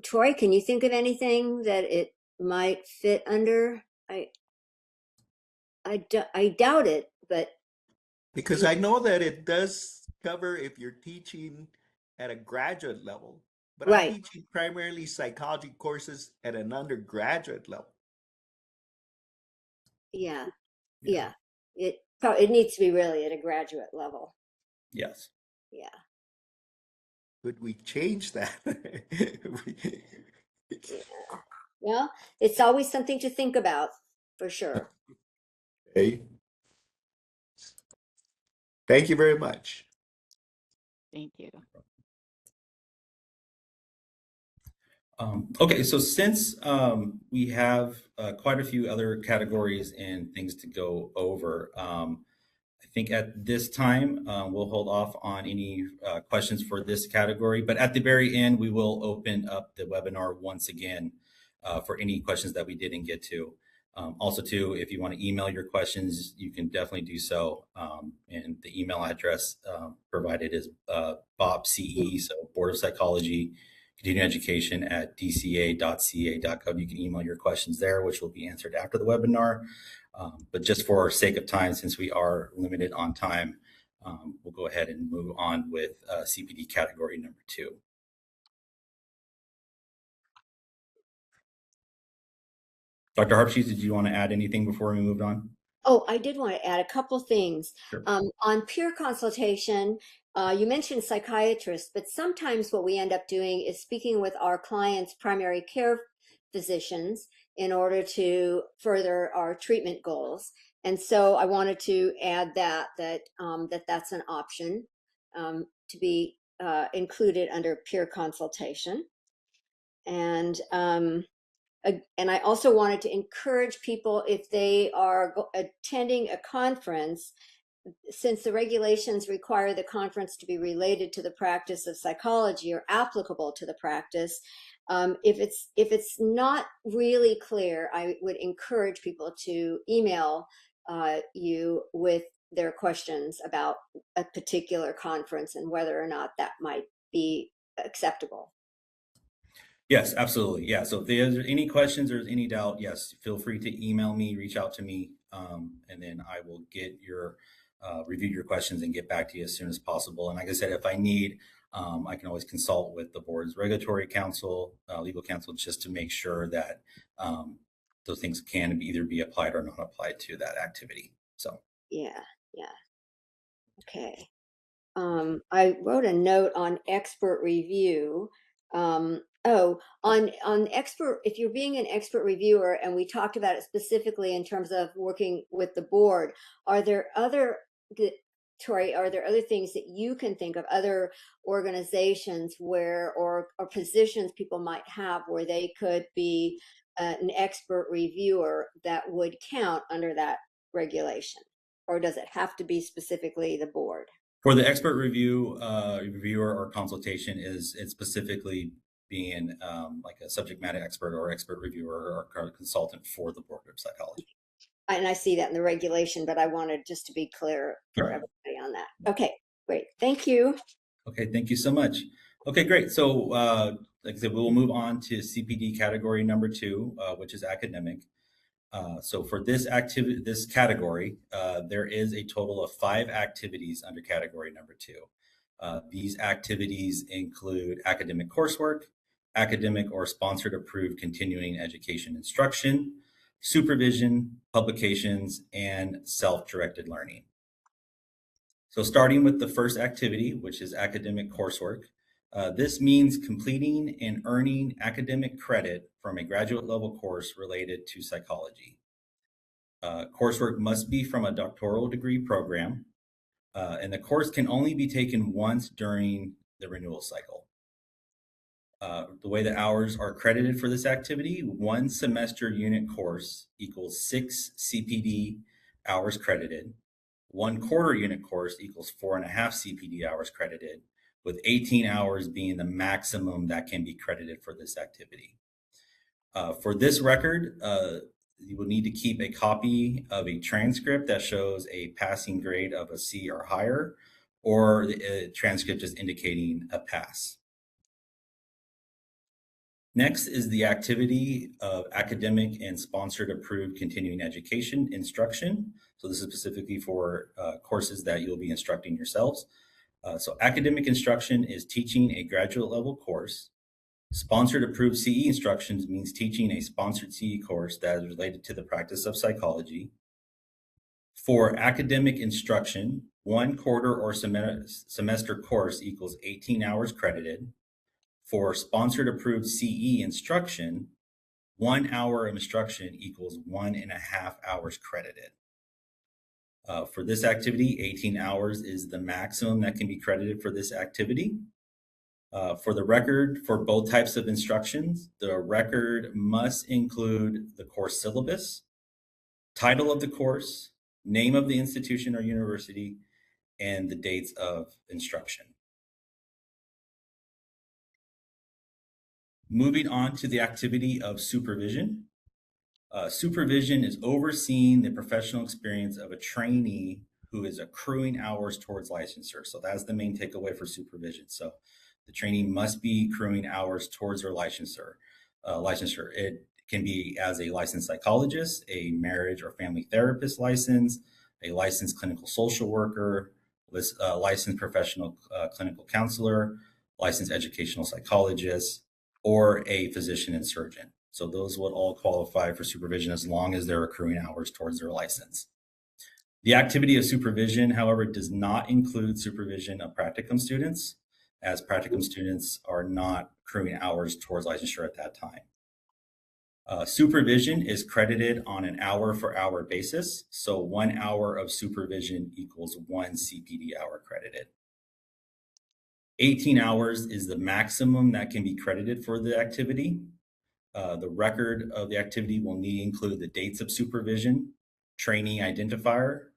Troy, can you think of anything that it might fit under? I doubt it, but Because I know that it does cover if you're teaching at a graduate level, but I'm right. teaching primarily psychology courses at an undergraduate level. Yeah. Yeah. Yeah. It needs to be really at a graduate level. Yes. Yeah. Could we change that? Yeah. Well, it's always something to think about for sure. Okay. Thank you very much. Thank you. Okay, so since we have quite a few other categories and things to go over, I think at this time we'll hold off on any questions for this category, but at the very end, we will open up the webinar once again for any questions that we didn't get to. Also, too, if you want to email your questions, you can definitely do so. And the email address provided is BOPCE, so Board of Psychology, Continuing Education at dca.ca.gov. You can email your questions there, which will be answered after the webinar. But just for sake of time, since we are limited on time, we'll go ahead and move on with CPD category number 2. Dr. Harpsheet, did you want to add anything before we moved on? Oh, I did want to add a couple things. Sure. On peer consultation, you mentioned psychiatrists, but sometimes what we end up doing is speaking with our clients' primary care physicians in order to further our treatment goals. And so I wanted to add that's an option to be included under peer consultation. And I also wanted to encourage people, if they are attending a conference, since the regulations require the conference to be related to the practice of psychology or applicable to the practice, if it's not really clear, I would encourage people to email you with their questions about a particular conference and whether or not that might be acceptable. Yes, absolutely. Yeah. So if there's any questions or any doubt, yes, feel free to email me, reach out to me, and then I will get review your questions and get back to you as soon as possible. And like I said, if I need, I can always consult with the board's regulatory counsel, legal counsel, just to make sure that those things can either be applied or not applied to that activity. So Yeah. Okay. I wrote a note on expert review. On expert, if you're being an expert reviewer, and we talked about it specifically in terms of working with the board, are there other, Tori, are there other things that you can think of, other organizations where, or positions people might have where they could be an expert reviewer that would count under that regulation? Or does it have to be specifically the board? For the expert reviewer or consultation, it's specifically being like a subject matter expert or expert reviewer or consultant for the Board of Psychology. And I see that in the regulation, but I wanted just to be clear for everybody on that. Okay, great. Thank you. Okay, thank you so much. Okay, great. So like I said, we will move on to CPD category number 2, which is academic. So for this category, there is a total of 5 activities under category number 2. These activities include academic coursework, academic or sponsored approved continuing education instruction, supervision, publications, and self-directed learning. So starting with the first activity, which is academic coursework, this means completing and earning academic credit from a graduate level course related to psychology. Coursework must be from a doctoral degree program, and the course can only be taken once during the renewal cycle. The way the hours are credited for this activity, 1 semester unit course equals 6 CPD hours credited. 1 quarter unit course equals 4.5 CPD hours credited, with 18 hours being the maximum that can be credited for this activity. For this record, you will need to keep a copy of a transcript that shows a passing grade of a C or higher, or a transcript just indicating a pass. Next is the activity of academic and sponsored approved continuing education instruction. So this is specifically for courses that you'll be instructing yourselves. So academic instruction is teaching a graduate level course. Sponsored approved CE instructions means teaching a sponsored CE course that is related to the practice of psychology. For academic instruction, 1 quarter or semester course equals 18 hours credited. For sponsored approved CE instruction, 1 hour of instruction equals 1.5 hours credited. For this activity, 18 hours is the maximum that can be credited for this activity. For the record, for both types of instructions, the record must include the course syllabus, title of the course, name of the institution or university, and the dates of instruction. Moving on to the activity of supervision. Supervision is overseeing the professional experience of a trainee who is accruing hours towards licensure. So that's the main takeaway for supervision. So the trainee must be accruing hours towards their licensure. It can be as a licensed psychologist, a marriage or family therapist license, a licensed clinical social worker, licensed professional clinical counselor, licensed educational psychologist, or a physician and surgeon. So those would all qualify for supervision as long as they're accruing hours towards their license. The activity of supervision, however, does not include supervision of practicum students, as practicum students are not accruing hours towards licensure at that time. Supervision is credited on an hour-for-hour basis, so 1 hour of supervision equals 1 CPD hour credited. 18 hours is the maximum that can be credited for the activity. The record of the activity will need to include the dates of supervision, trainee identifier.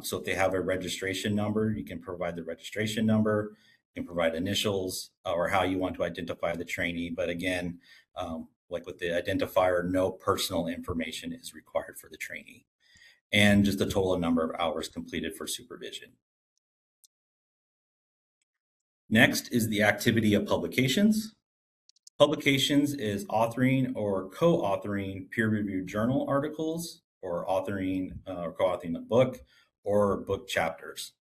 So if they have a registration number, you can provide the registration number, you can provide initials, or how you want to identify the trainee. But again, like with the identifier, no personal information is required for the trainee. And just the total number of hours completed for supervision. Next is the activity of publications. Publications is authoring or co-authoring peer-reviewed journal articles, or authoring or co-authoring a book or book chapters.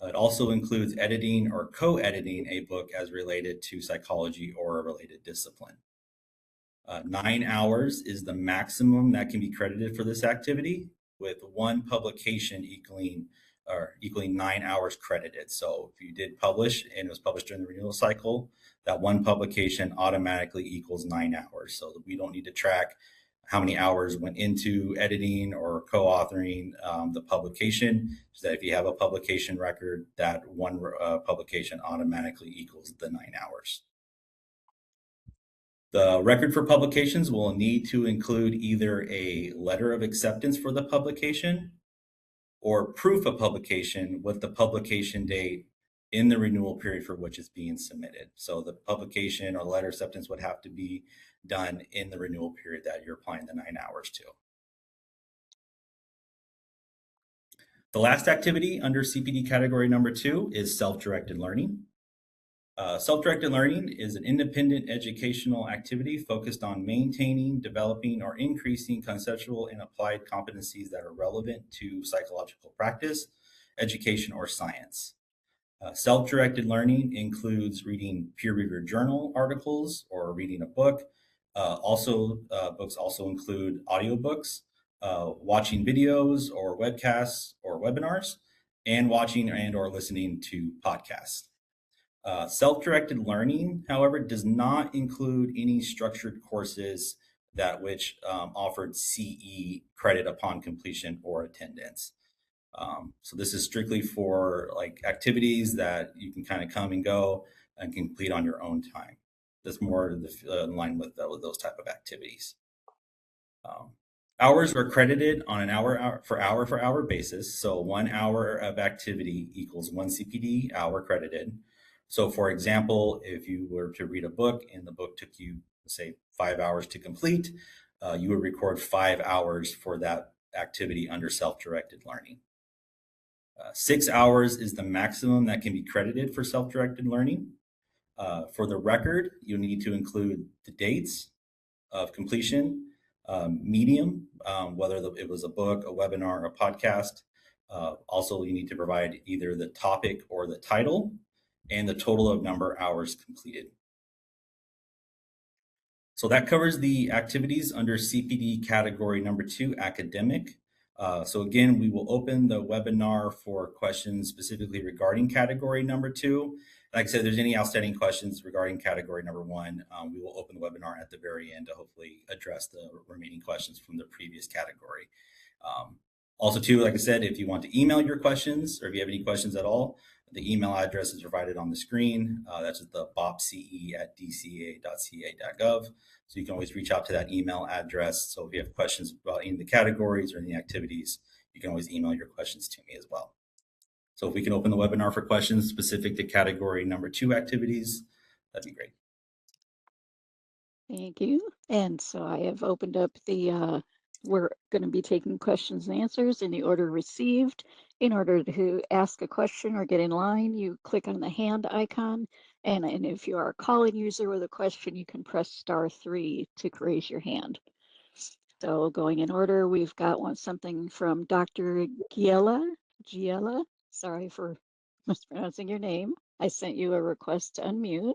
It also includes editing or co-editing a book as related to psychology or a related discipline. 9 hours is the maximum that can be credited for this activity, with 1 publication equaling 9 hours credited. So if you did publish and it was published during the renewal cycle, that one publication automatically equals 9 hours. So that we don't need to track how many hours went into editing or co-authoring the publication, so that if you have a publication record, that one publication automatically equals the 9 hours. The record for publications will need to include either a letter of acceptance for the publication or proof of publication with the publication date in the renewal period for which it's being submitted. So the publication or letter of acceptance would have to be done in the renewal period that you're applying the 9 hours to. The last activity under CPD category number 2 is self-directed learning. Self-directed learning is an independent educational activity focused on maintaining, developing, or increasing conceptual and applied competencies that are relevant to psychological practice, education, or science. Self-directed learning includes reading peer-reviewed journal articles or reading a book. Books also include audiobooks, watching videos or webcasts or webinars, and watching and or listening to podcasts. Self-directed learning, however, does not include any structured courses that which offered CE credit upon completion or attendance. So this is strictly for like activities that you can kind of come and go and complete on your own time. That's more in line with those type of activities. Hours are credited on an hour for hour basis. So 1 hour of activity equals 1 CPD hour credited. So for example, if you were to read a book and the book took you, say, 5 hours to complete, you would record 5 hours for that activity under self-directed learning. 6 hours is the maximum that can be credited for self-directed learning. For the record, you need to include the dates of completion, medium, whether it was a book, a webinar, a podcast. Also, you need to provide either the topic or the title and the total of number of hours completed. So that covers the activities under CPD category number 2, academic. So again, we will open the webinar for questions specifically regarding category number 2. Like I said, if there's any outstanding questions regarding category number 1, we will open the webinar at the very end to hopefully address the remaining questions from the previous category. Also too, like I said, if you want to email your questions or if you have any questions at all, the email address is provided on the screen. That's the bopce@dca.ca.gov. So you can always reach out to that email address. So if you have questions about any of the categories or any activities, you can always email your questions to me as well. So if we can open the webinar for questions specific to category number 2 activities, that'd be great. Thank you. And so I have opened up the, we're going to be taking questions and answers in the order received. In order to ask a question or get in line, you click on the hand icon. And if you are a calling user with a question, you can press *3 to raise your hand. So going in order, we've got something from Dr. Giella. Sorry for mispronouncing your name. I sent you a request to unmute.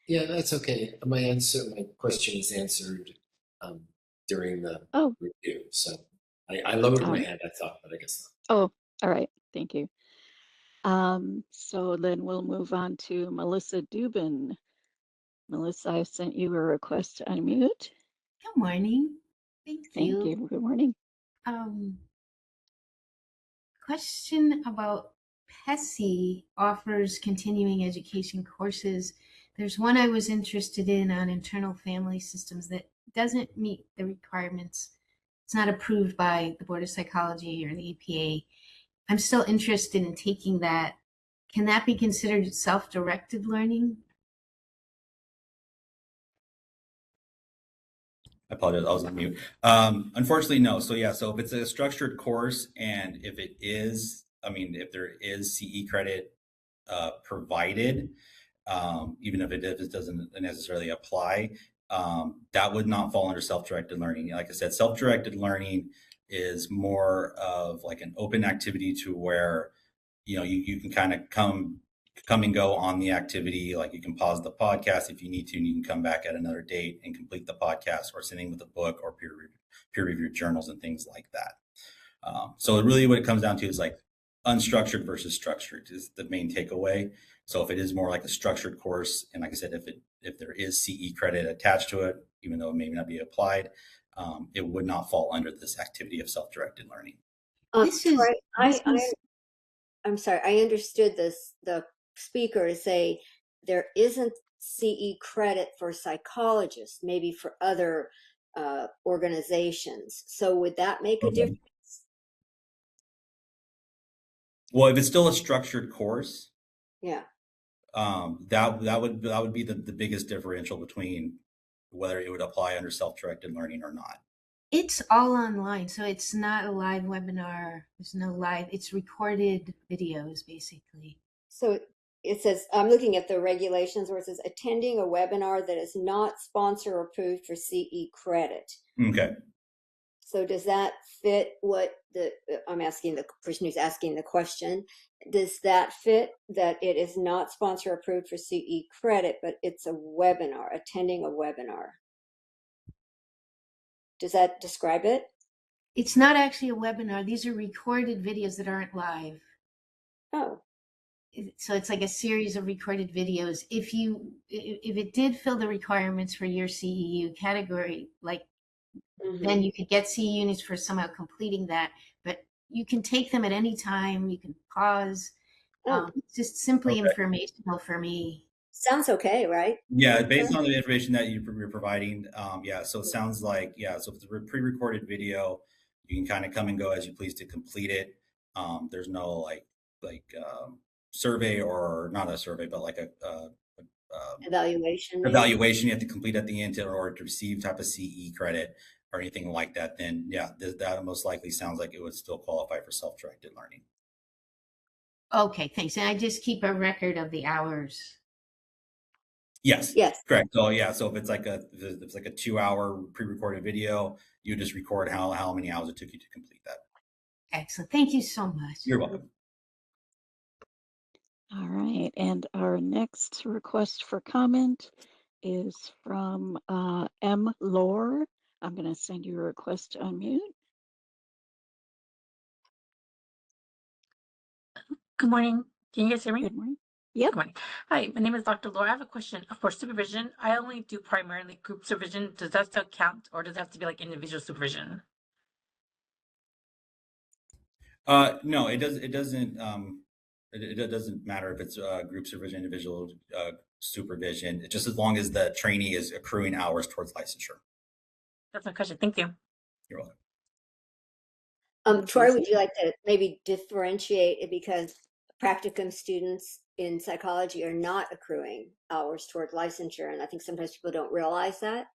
Yeah, that's okay. My question is answered during the review. So I lowered my hand, I thought, but I guess not. Oh, all right. Thank you. So then we'll move on to Melissa Dubin. Melissa, I sent you a request to unmute. Good morning. Thank you. Good morning. Question about PESI offers continuing education courses. There's one I was interested in on internal family systems that doesn't meet the requirements. It's not approved by the Board of Psychology or the APA. I'm still interested in taking that. Can that be considered self-directed learning? I apologize, I was on mute. Unfortunately, no. So yeah, so if it's a structured course and if it is, if there is CE credit provided, even if it doesn't necessarily apply, that would not fall under self-directed learning. Like I said, self-directed learning is more of like an open activity to where, you can kind of come and go on the activity. Like you can pause the podcast if you need to, and you can come back at another date and complete the podcast, or sitting with a book or peer-reviewed journals and things like that. So really what it comes down to is like unstructured versus structured is the main takeaway. So if it is more like a structured course, and like I said, if there is CE credit attached to it, even though it may not be applied, it would not fall under this activity of self-directed learning. Troy, I'm sorry, I understood the speaker say there isn't CE credit for psychologists, maybe for other organizations. So would that make a difference? Well, if it's still a structured course, yeah, that would be the biggest differential between whether it would apply under self-directed learning or not. It's all online, so it's not a live webinar. There's no live, it's recorded videos basically. So it says, I'm looking at the regulations where it says attending a webinar that is not sponsor approved for CE credit. Okay. So does that fit what I'm asking the person who's asking the question, does that fit that it is not sponsor approved for CE credit, but it's a webinar, attending a webinar? Does that describe it? It's not actually a webinar. These are recorded videos that aren't live. Oh. So it's like a series of recorded videos. If it did fill the requirements for your CEU category, like then you could get CE units for somehow completing that, but you can take them at any time. You can pause. Just simply informational for me. Sounds okay, right? Yeah, based on the information that you're providing, yeah, so it sounds like, yeah, so if it's a pre-recorded video, you can kind of come and go as you please to complete it. There's no like survey, or not a survey, but like a evaluation you have to complete at the end in order to receive type of CE credit or anything like that. Then yeah, that most likely sounds like it would still qualify for self-directed learning. Okay, thanks. And I just keep a record of the hours. Yes. Yes. Correct. So yeah, so if it's like a 2-hour pre-recorded video, you just record how many hours it took you to complete that. Excellent. Thank you so much. You're welcome. All right, and our next request for comment is from M. Lore. I'm going to send you a request to unmute. Good morning. Can you guys hear me? Good morning. Yep. Good morning. Hi, my name is Dr. Laura. I have a question. For supervision, I only do primarily group supervision. Does that still count, or does it have to be like individual supervision? No, it does. It doesn't. It doesn't matter if it's group supervision, individual supervision. Just as long as the trainee is accruing hours towards licensure. That's my question. Thank you. You're welcome. Troy, would you like to maybe differentiate it, because practicum students in psychology are not accruing hours toward licensure, and I think sometimes people don't realize that.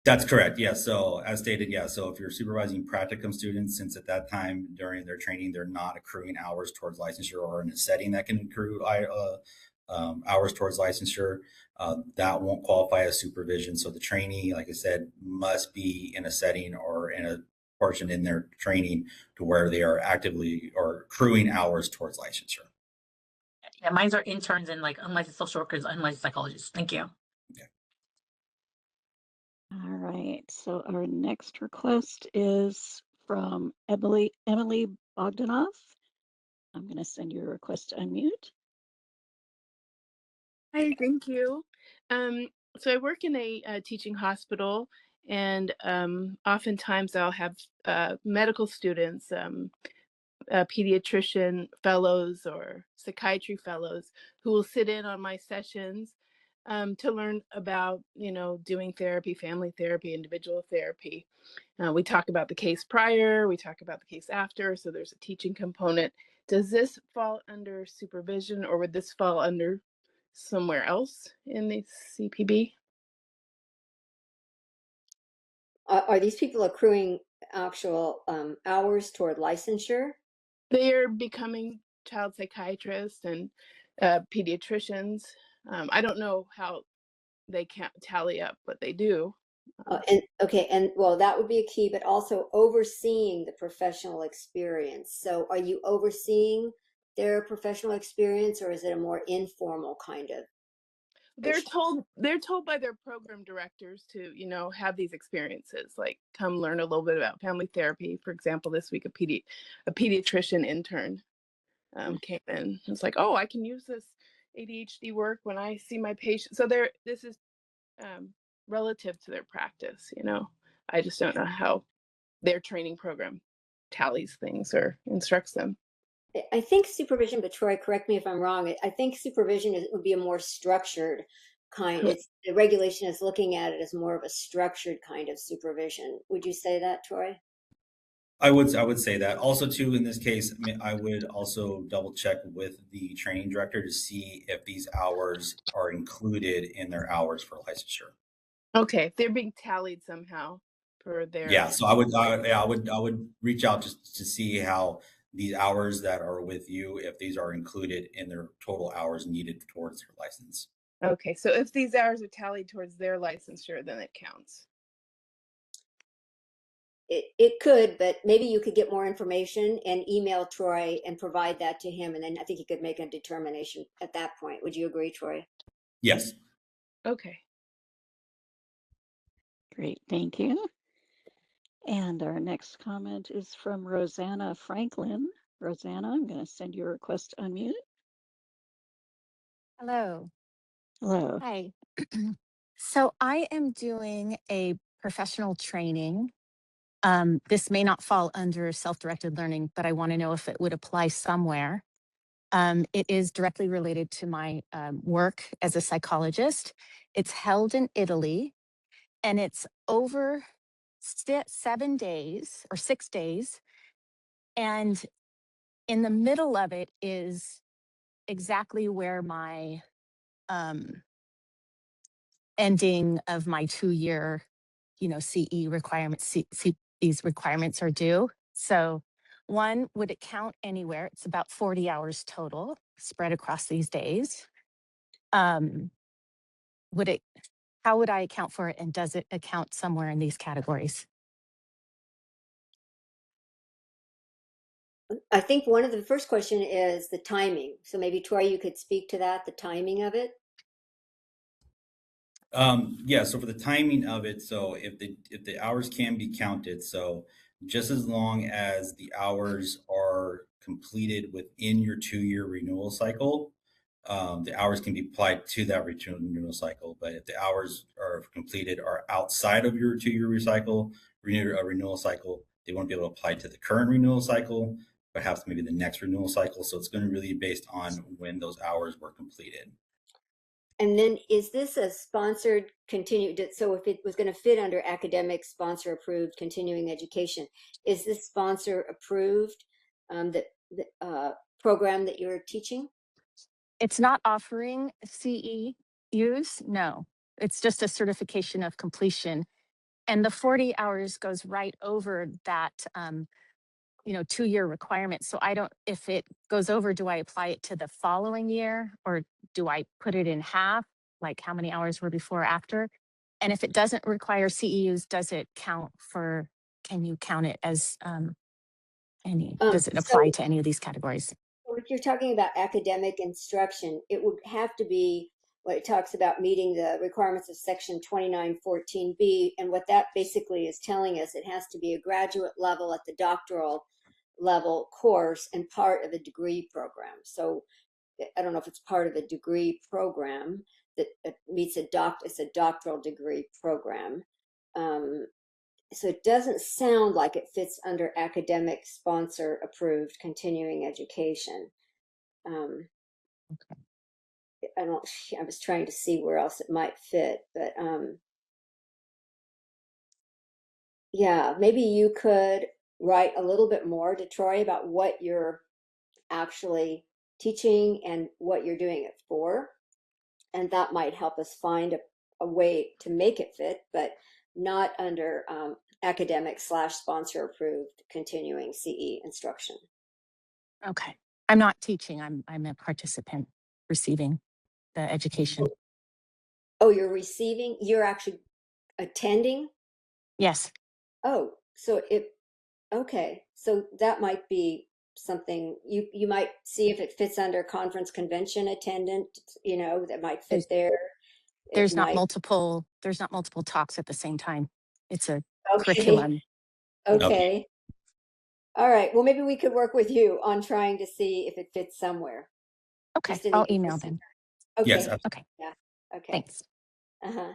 That's correct. Yeah. So as stated, yeah. So if you're supervising practicum students, since at that time during their training, they're not accruing hours towards licensure, or in a setting that can accrue hours towards licensure, that won't qualify as supervision. So the trainee, like I said, must be in a setting or in a portion in their training to where they are actively or accruing hours towards licensure. Yeah, mine are interns and like unlicensed social workers, unlicensed psychologists. Thank you. Okay. All right, so our next request is from Emily Bogdanoff. I'm going to send you a request to unmute. Hi, thank you. So I work in a teaching hospital, and oftentimes I'll have medical students, pediatrician fellows or psychiatry fellows who will sit in on my sessions to learn about, doing therapy, family therapy, individual therapy. We talk about the case prior, we talk about the case after, so there's a teaching component. Does this fall under supervision, or would this fall under somewhere else in the CPB? Are these people accruing actual hours toward licensure? They're becoming child psychiatrists and pediatricians. I don't know how they can't tally up, but they do. And well, that would be a key, but also overseeing the professional experience. So are you overseeing their professional experience, or is it a more informal kind of? They're told by their program directors to, have these experiences, like come learn a little bit about family therapy. For example, this week a pediatrician intern came in. It's like, oh, I can use this ADHD work when I see my patient. So this is relative to their practice, you know. I just don't know how their training program tallies things or instructs them. I think supervision, but Troy, correct me if I'm wrong. I think supervision would be a more structured kind. It's the regulation is looking at it as more of a structured kind of supervision. Would you say that, Troy? I would say that. Also, too, in this case, I mean, I would also double check with the training director to see if these hours are included in their hours for licensure. Okay, they're being tallied somehow for their. Yeah, so I would reach out just to see how these hours that are with you, if these are included in their total hours needed towards their license. Okay, so if these hours are tallied towards their licensure, then it counts. It could, but maybe you could get more information and email Troy and provide that to him, and then I think he could make a determination at that point. Would you agree, Troy? Yes. Okay. Great, thank you. And our next comment is from Rosanna Franklin. Rosanna, I'm going to send you a request to unmute. Hello. Hello. Hi. So I am doing a professional training. This may not fall under self-directed learning, but I want to know if it would apply somewhere. It is directly related to my work as a psychologist. It's held in Italy, and it's over 7 days or 6 days. And in the middle of it is exactly where my ending of my 2-year, CE requirements, these requirements are due. So one, would it count anywhere? It's about 40 hours total spread across these days. How would I account for it? And does it account somewhere in these categories? I think one of the first question is the timing. So maybe Troy, you could speak to that, the timing of it. Yeah, so for the timing of it, so if the hours can be counted, so just as long as the hours are completed within your 2-year renewal cycle, the hours can be applied to that renewal cycle. But if the hours are completed are outside of your 2-year renewal cycle, they won't be able to apply to the current renewal cycle, perhaps maybe the next renewal cycle. So it's going to really be based on when those hours were completed. And then is this a sponsored so if it was going to fit under academic sponsor approved continuing education, is this sponsor approved, the program that you're teaching? It's not offering CE use, no. It's just a certification of completion. And the 40 hours goes right over that 2-year requirement. So if it goes over, do I apply it to the following year, or do I put it in half? Like how many hours were before or after? And if it doesn't require CEUs, can you count it as does it apply to any of these categories? If you're talking about academic instruction, it would have to be what it talks about meeting the requirements of section 2914B. And what that basically is telling us, it has to be a graduate level at the doctoral level course and part of a degree program. So I don't know if it's part of a degree program that meets it's a doctoral degree program. So it doesn't sound like it fits under academic sponsor approved continuing education. Okay. I was trying to see where else it might fit, but yeah, maybe you could write a little bit more to Troy about what you're actually teaching and what you're doing it for. And that might help us find a way to make it fit, but not under academic / sponsor approved continuing CE instruction. Okay. I'm not teaching. I'm a participant receiving the education. Oh, you're receiving? You're actually attending? Yes. Oh, so okay. So that might be something you might see if it fits under conference convention attendant, that might fit there. There's not multiple talks at the same time. It's a curriculum. Okay. All right. Well, maybe we could work with you on trying to see if it fits somewhere. Okay, Just in the I'll email interest of- them. Okay. Yes, Okay, Yeah. Okay. thanks. Uh-huh.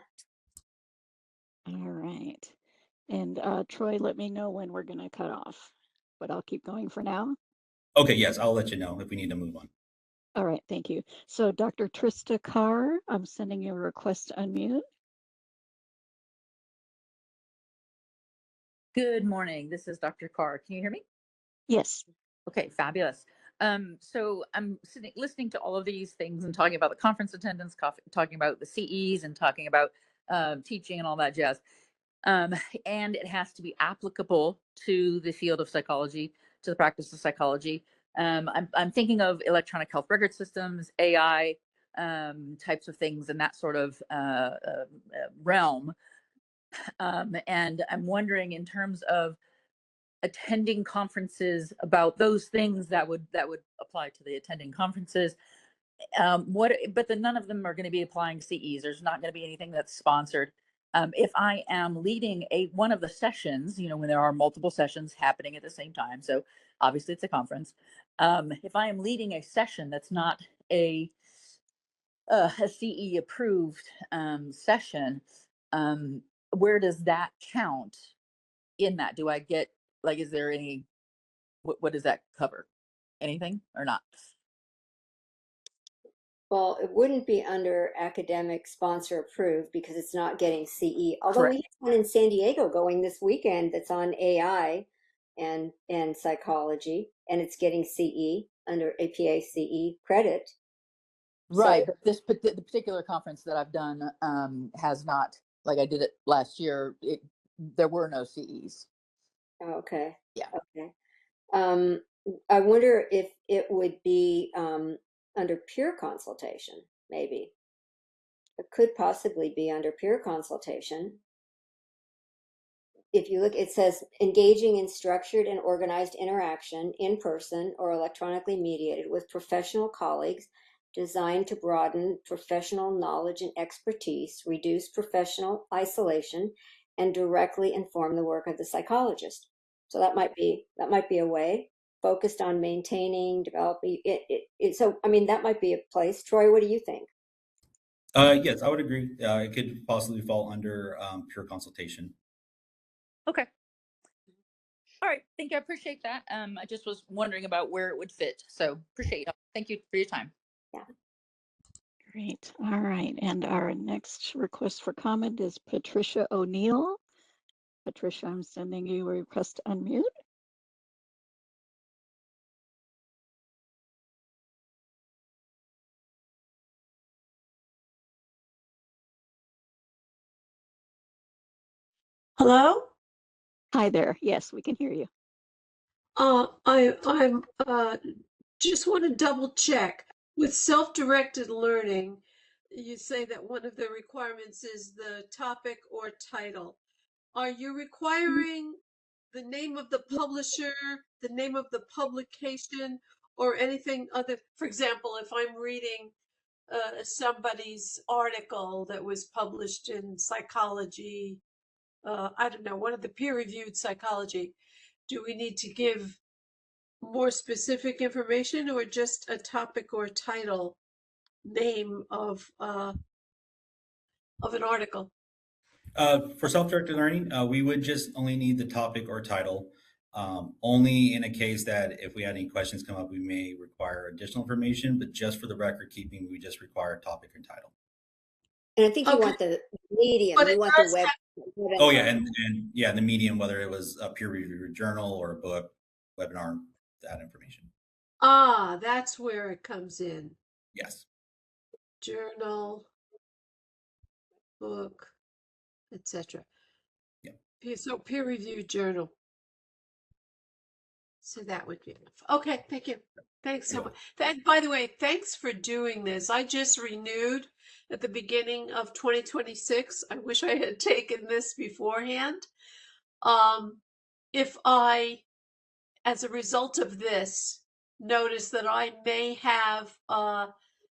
All right. And Troy, let me know when we're going to cut off, but I'll keep going for now. Okay, yes, I'll let you know if we need to move on. All right, thank you. So Dr. Trista Carr, I'm sending you a request to unmute. Good morning. This is Dr. Carr. Can you hear me? Yes. Okay, fabulous. So I'm listening to all of these things and talking about the conference attendance, talking about the CEs, and talking about teaching and all that jazz. And it has to be applicable to the field of psychology, to the practice of psychology. I'm thinking of electronic health record systems, AI types of things, and that sort of realm. And I'm wondering, in terms of attending conferences about those things that would apply to the attending conferences, but then none of them are going to be applying CEs. There's not going to be anything that's sponsored. If I am leading one of the sessions, when there are multiple sessions happening at the same time, so obviously it's a conference. If I am leading a session that's not a CE approved session, where does that count in that? Do I get, is there any, what does that cover? Anything or not? Well, it wouldn't be under academic sponsor approved because it's not getting CE. Although Correct. we have one in San Diego going this weekend that's on AI and psychology, and it's getting CE under APA CE credit. Right, but the particular conference that I've done has not, like I did it last year. There were no CEs. Oh, okay. Yeah. Okay. I wonder if it would be under peer consultation, maybe. It could possibly be under peer consultation. If you look, it says engaging in structured and organized interaction in person or electronically mediated with professional colleagues, designed to broaden professional knowledge and expertise, reduce professional isolation, and directly inform the work of the psychologist. So that might be a way, focused on maintaining, developing it. So I mean, that might be a place. Troy, what do you think? Yes, I would agree. It could possibly fall under pure consultation. Okay. All right. Thank you. I appreciate that. I just was wondering about where it would fit. So appreciate it. Thank you for your time. Yeah. Great. All right. And our next request for comment is Patricia O'Neill. Patricia, I'm sending you a request to unmute. Hello? Hi there. Yes, we can hear you. I'm just want to double check. With self-directed learning, you say that one of the requirements is the topic or title. Are you requiring the name of the publisher, the name of the publication, or anything other? For example, if I'm reading somebody's article that was published in Psychology, I don't know, one of the peer-reviewed Psychology, do we need to give more specific information or just a topic or title name of an article? For self-directed learning, we would just only need the topic or title. Only in a case that if we had any questions come up, we may require additional information, but just for the record keeping, we just require topic and title. And I think you want the medium, you want the web. Oh yeah, and yeah, the medium, whether it was a peer-reviewed journal or a book, webinar, that information. Ah, that's where it comes in. Yes. Journal, book, etc. Yeah. So peer-reviewed journal. So that would be enough. Okay, thank you. Thanks so much. By the way, thanks for doing this. I just renewed at the beginning of 2026. I wish I had taken this beforehand. If I, as a result of this, notice that I may have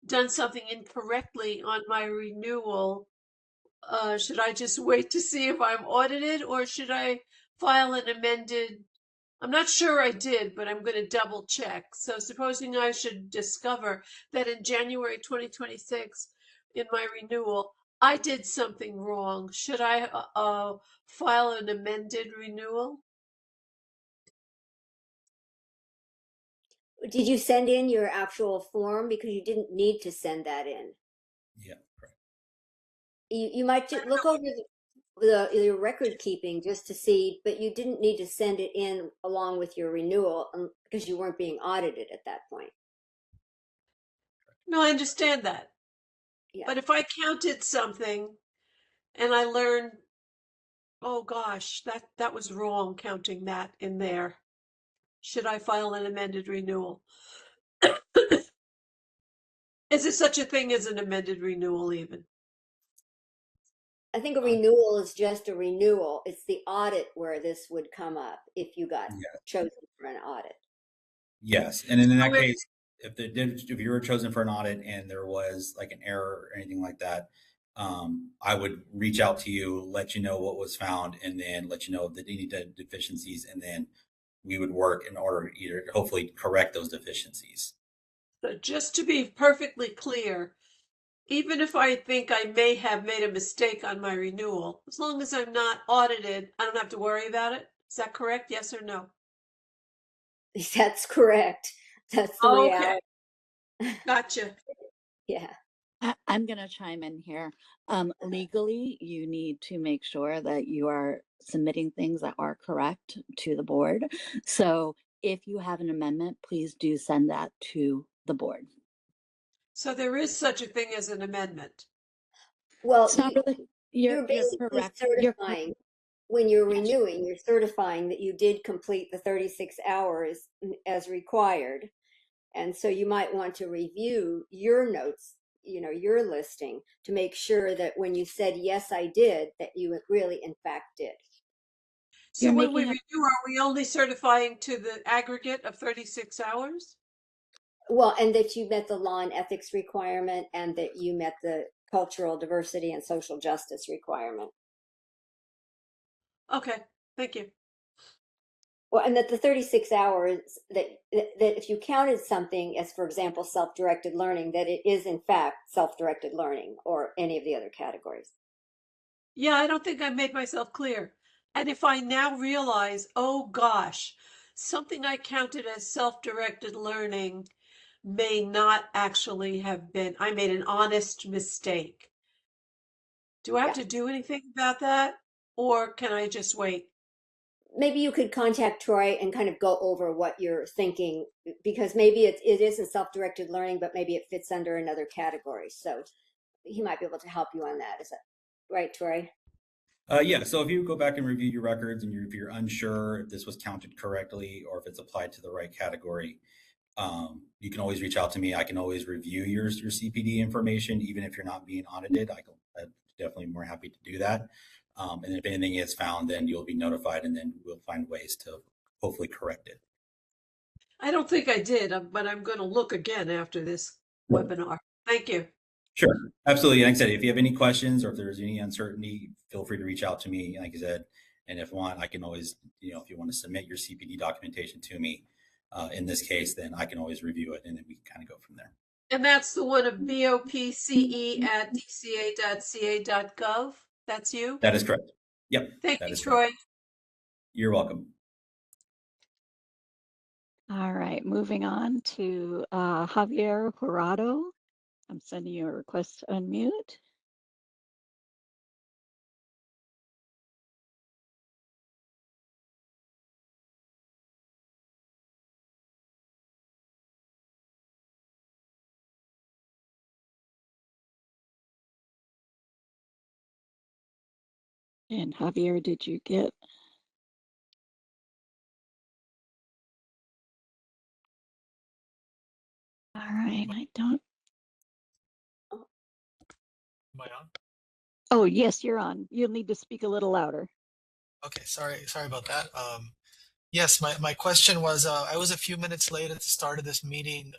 done something incorrectly on my renewal, should I just wait to see if I'm audited, or should I file an amended I'm not sure I did, but I'm going to double check. So supposing I should discover that in January 2026, in my renewal, I did something wrong, should I file an amended renewal? Did you send in your actual form? Because you didn't need to send that in. Yeah, correct. You might look over the record keeping just to see, but you didn't need to send it in along with your renewal because you weren't being audited at that point. No, I understand that. Yeah. But if I counted something and I learned, oh gosh, that was wrong counting that in there, should I file an amended renewal? Is there such a thing as an amended renewal even? I think a renewal is just a renewal. It's the audit where this would come up if you got chosen for an audit. Yes, and in that case, if you were chosen for an audit and there was like an error or anything like that, I would reach out to you, let you know what was found, and then let you know of any deficiencies, and then we would work in order to either hopefully correct those deficiencies. So just to be perfectly clear, even if I think I may have made a mistake on my renewal, as long as I'm not audited, I don't have to worry about it. Is that correct? Yes or no? That's correct. That's the reality. Okay. Gotcha. Yeah. I'm going to chime in here. Legally, you need to make sure that you are submitting things that are correct to the board. So if you have an amendment, please do send that to the board. So there is such a thing as an amendment. Well, it's not really, you're basically certifying when you're renewing, you're certifying that you did complete the 36 hours as required. And so you might want to review your notes, your listing, to make sure that when you said, yes, I did, that you really, in fact, did. So when we renew, are we only certifying to the aggregate of 36 hours? Well, and that you met the law and ethics requirement and that you met the cultural diversity and social justice requirement. Okay, thank you. Well, and that the 36 hours, that if you counted something as, for example, self-directed learning, that it is in fact self-directed learning or any of the other categories. Yeah, I don't think I made myself clear. And if I now realize, oh gosh, something I counted as self-directed learning may not actually have been, I made an honest mistake. Do I have to do anything about that? Or can I just wait? Maybe you could contact Troy and kind of go over what you're thinking, because maybe it isn't self-directed learning, but maybe it fits under another category. So he might be able to help you on that. Is that right, Troy? Yeah, so if you go back and review your records and if you're unsure if this was counted correctly or if it's applied to the right category, you can always reach out to me. I can always review your CPD information, even if you're not being audited. I'm definitely more happy to do that. And if anything is found, then you'll be notified, and then we'll find ways to hopefully correct it. I don't think I did, but I'm going to look again after this webinar. Thank you. Sure, absolutely. Like I said, if you have any questions or if there's any uncertainty, feel free to reach out to me, like I said. And if want, I can always, if you want to submit your CPD documentation to me, in this case, then I can always review it, and then we can kind of go from there. And that's the one of bopce@dca.ca.gov. That's you? That is correct. Yep. Thank you, Troy. You're welcome. All right, moving on to Javier Jurado. I'm sending you a request to unmute. And Javier, did you get? All right, I don't. Am I on? Oh, yes, you're on. You'll need to speak a little louder. Okay, sorry about that. Yes, my question was, I was a few minutes late at the start of this meeting,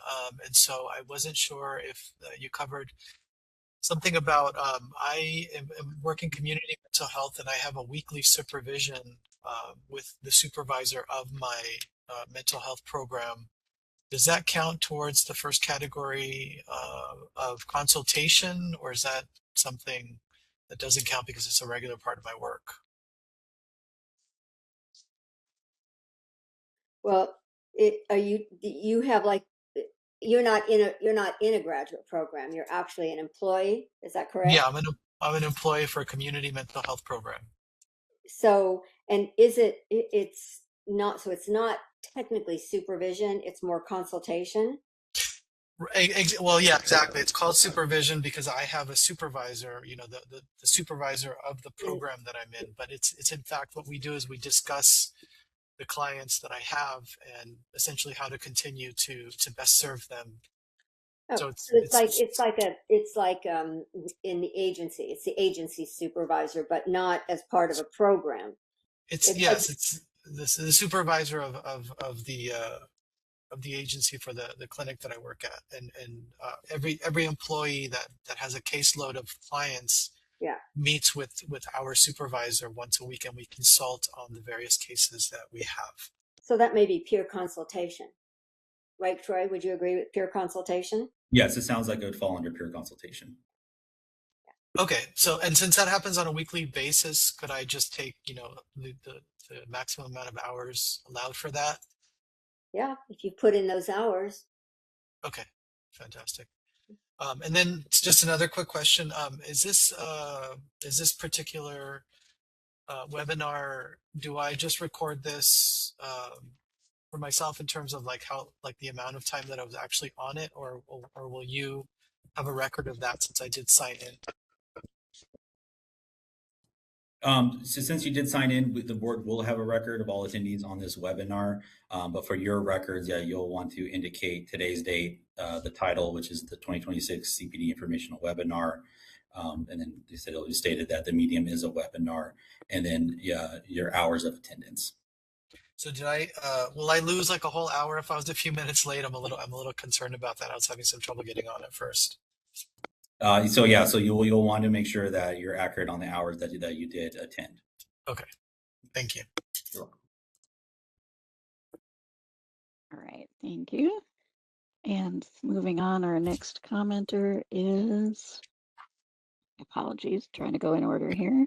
and so I wasn't sure if you covered something about, I am working community mental health, and I have a weekly supervision with the supervisor of my mental health program, does that count towards the first category of consultation, or is that something that doesn't count because it's a regular part of my work? Well, you have like, you're not in a graduate program. You're actually an employee. Is that correct? Yeah, I'm an employee for a community mental health program. So, and it's not, so it's not technically supervision, it's more consultation. Well, yeah, exactly. It's called supervision because I have a supervisor, the supervisor of the program that I'm in. But it's in fact what we do is we discuss the clients that I have and essentially how to continue to best serve them. Oh, So it's like in the agency, it's the agency supervisor, but not as part of a program. It's the supervisor of the agency for the clinic that I work at, and every employee that has a caseload of clients meets with our supervisor once a week, and we consult on the various cases that we have. So that may be peer consultation, right, Troy? Would you agree with peer consultation? Yes, it sounds like it would fall under peer consultation. Okay, so and since that happens on a weekly basis, could I just take the maximum amount of hours allowed for that? Yeah, if you put in those hours. Okay, fantastic. And then just another quick question: is this particular webinar? Do I just record this for myself in terms of like the amount of time that I was actually on it, or will you have a record of that since I did sign in? So since you did sign in, the board will have a record of all attendees on this webinar. But for your records, yeah, you'll want to indicate today's date, the title, which is the 2026 CPD informational webinar. And then they said it stated that the medium is a webinar, and then your hours of attendance. So will I lose like a whole hour if I was a few minutes late? I'm a little concerned about that. I was having some trouble getting on at first. So you'll want to make sure that you're accurate on the hours that you did attend. Okay, thank you. You're welcome. All right, thank you. And moving on, our next commenter is, apologies, trying to go in order here.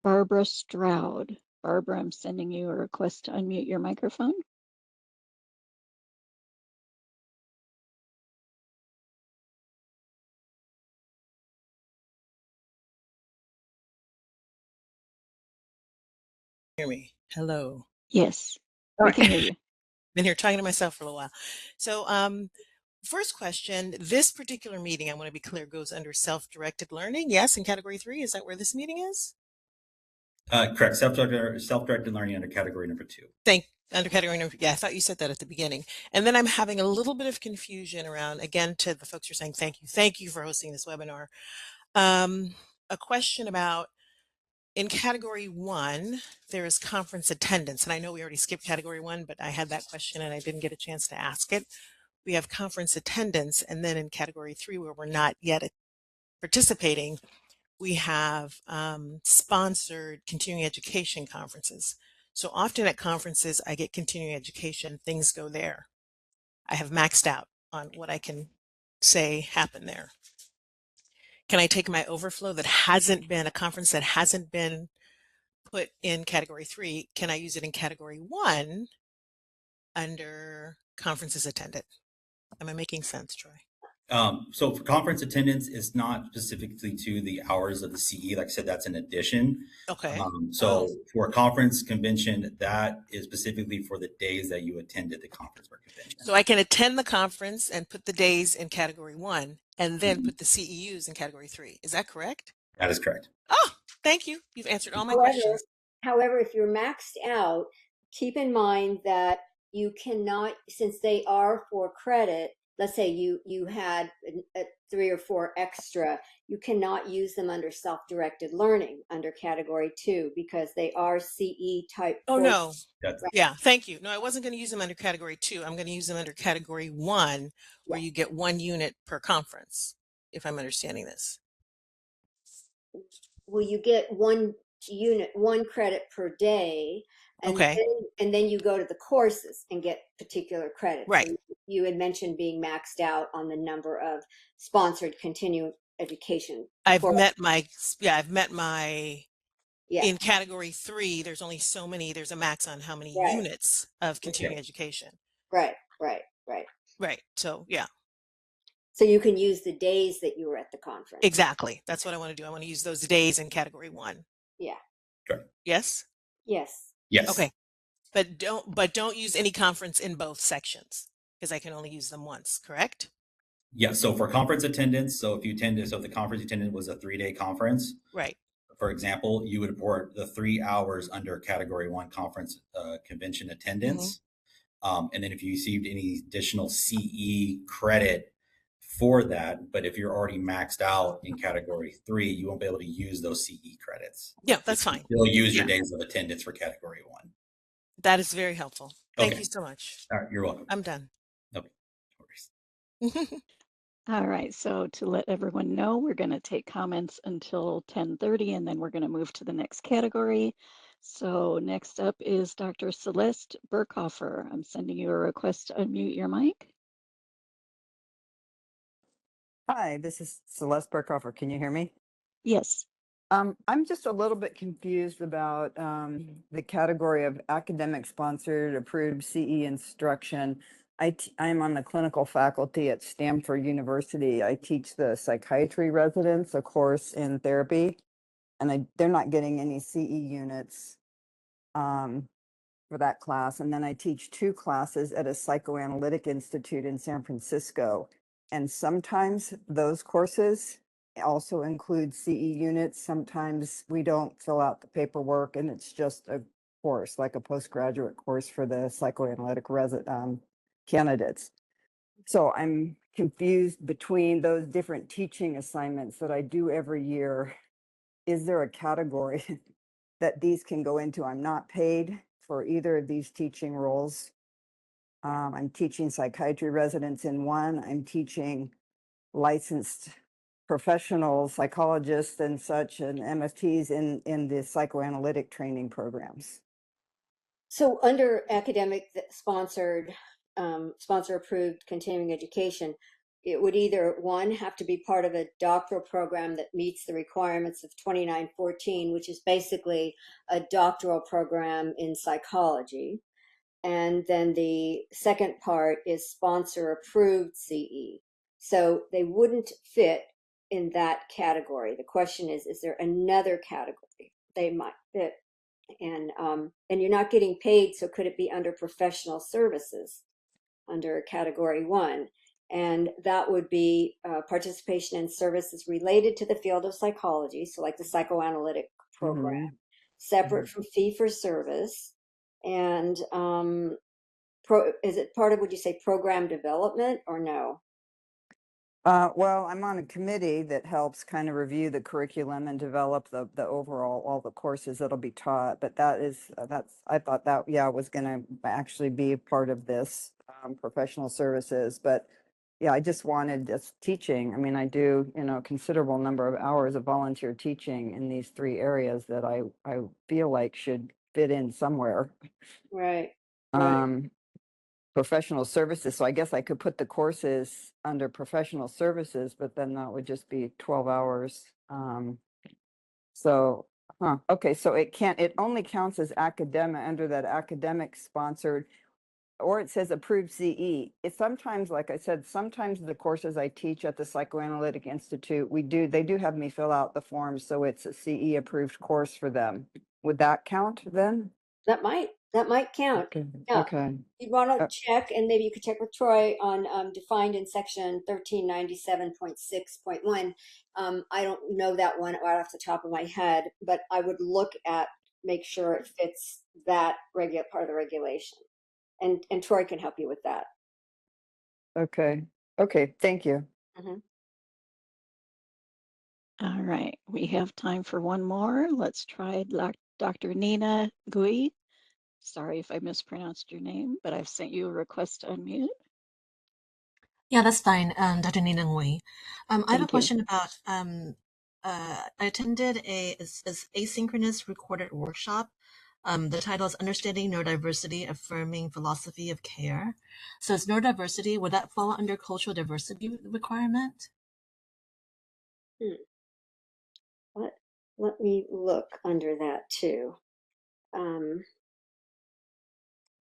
Barbara Stroud. Barbara, I'm sending you a request to unmute your microphone. Hear me? Hello. Yes, All we can right. hear you. Been here talking to myself for a little while. So first question, this particular meeting, I want to be clear, goes under self-directed learning. Yes, in category 3. Is that where this meeting is? Correct. Self-directed learning under category number 2. Under category number, yeah, I thought you said that at the beginning. And then I'm having a little bit of confusion around, again, to the folks who are saying, thank you for hosting this webinar. A question about, in category 1, there is conference attendance. And I know we already skipped category 1, but I had that question and I didn't get a chance to ask it. We have conference attendance. And then in category 3, where we're not yet participating, we have sponsored continuing education conferences. So often at conferences, I get continuing education, things go there. I have maxed out on what I can say happened there. Can I take my overflow that hasn't been a conference that hasn't been put in category 3? Can I use it in category 1 under conferences attended? Am I making sense, Troy? So for conference attendance, it's not specifically to the hours of the CE. Like I said, that's an addition. Okay. For a conference convention, that is specifically for the days that you attended the conference or convention. So I can attend the conference and put the days in category 1 and then put the CEUs in category 3. Is that correct? That is correct. Oh, thank you. You've answered all my questions. However, if you're maxed out, keep in mind that you cannot, since they are for credit, let's say you had 3 or 4 extra, you cannot use them under self-directed learning under category 2 because they are CE type. Oh, no. Right. Yeah, thank you. No, I wasn't going to use them under category 2. I'm going to use them under category 1, where you get 1 unit per conference, if I'm understanding this. well, you get one credit per day, Okay. and then you go to the courses and get particular credits. Right. So you had mentioned being maxed out on the number of sponsored continuing education. I've courses. met my Yeah. in category 3, there's only so many, there's a max on how many Right. units of continuing education. Right. Right. So yeah, So you can use the days that you were at the conference. exactly. That's what I want to do. I want to use those days in category 1. Yeah. Yes? Yes. Yes. Okay. But don't use any conference in both sections, because I can only use them once, correct? Yeah. So for conference attendance, so if the conference attendance was a 3-day conference, Right. for example, you would report the 3 hours under category 1 conference convention attendance. And then if you received any additional CE credit for that, but if you're already maxed out in category 3, you won't be able to use those CE credits. Yeah, that's fine. You'll use your days of attendance for category 1. That is very helpful. Thank Okay. you so much. All right, you're welcome. I'm done. Okay. No worries. All right, so to let everyone know, we're going to take comments until 10:30, and then we're going to move to the next category. So next up is Dr. Celeste Burkhofer. I'm sending you a request to unmute your mic. Hi, this is Celeste Burkhofer. Can you hear me? Yes. I'm just a little bit confused about the category of academic sponsored approved CE instruction. I'm on the clinical faculty at Stanford University. I teach the psychiatry residents a course in therapy, and they're not getting any CE units for that class. And then I teach 2 classes at a psychoanalytic institute in San Francisco. And sometimes those courses also include CE units. Sometimes we don't fill out the paperwork and it's just a course, like a postgraduate course for the psychoanalytic candidates. So I'm confused between those different teaching assignments that I do every year. Is there a category that these can go into? I'm not paid for either of these teaching roles. I'm teaching psychiatry residents in one. I'm teaching licensed professional psychologists and such and MFTs in the psychoanalytic training programs. So under academic sponsored, sponsor approved continuing education, it would either one have to be part of a doctoral program that meets the requirements of 2914, which is basically a doctoral program in psychology. And then the second part is sponsor approved CE. So they wouldn't fit in that category. The question is there another category they might fit? And you're not getting paid, so could it be under professional services under category 1? And that would be participation in services related to the field of psychology, so like the psychoanalytic program, separate from fee for service. And is it part of, would you say, program development or no? Well, I'm on a committee that helps kind of review the curriculum and develop the overall, all the courses that'll be taught. But I thought that, was going to actually be part of this professional services. But yeah, I just wanted this teaching. I mean, I do, a considerable number of hours of volunteer teaching in these 3 areas that I feel like should fit in somewhere. Right. Professional services. So I guess I could put the courses under professional services, but then that would just be 12 hours. Okay. So it only counts as academic under that academic sponsored, or it says approved CE. It's sometimes, like I said, sometimes the courses I teach at the Psychoanalytic Institute, they do have me fill out the forms. So it's a CE approved course for them. Would that count then? That might count. Okay. Yeah. Okay. You want to check, and maybe you could check with Troy on defined in section 1397.6.1. I don't know that one right off the top of my head, but I would make sure it fits that part of the regulation. And Troy can help you with that. Okay. Thank you. All right, we have time for one more. Let's try Dr. Nina Gui. Sorry if I mispronounced your name, but I've sent you a request to unmute. Yeah, that's fine, Dr. Nina Ngui. I have a question about I attended a asynchronous recorded workshop. The title is Understanding Neurodiversity, Affirming Philosophy of Care. So it's neurodiversity. Would that fall under cultural diversity requirement? Let me look under that too. I'm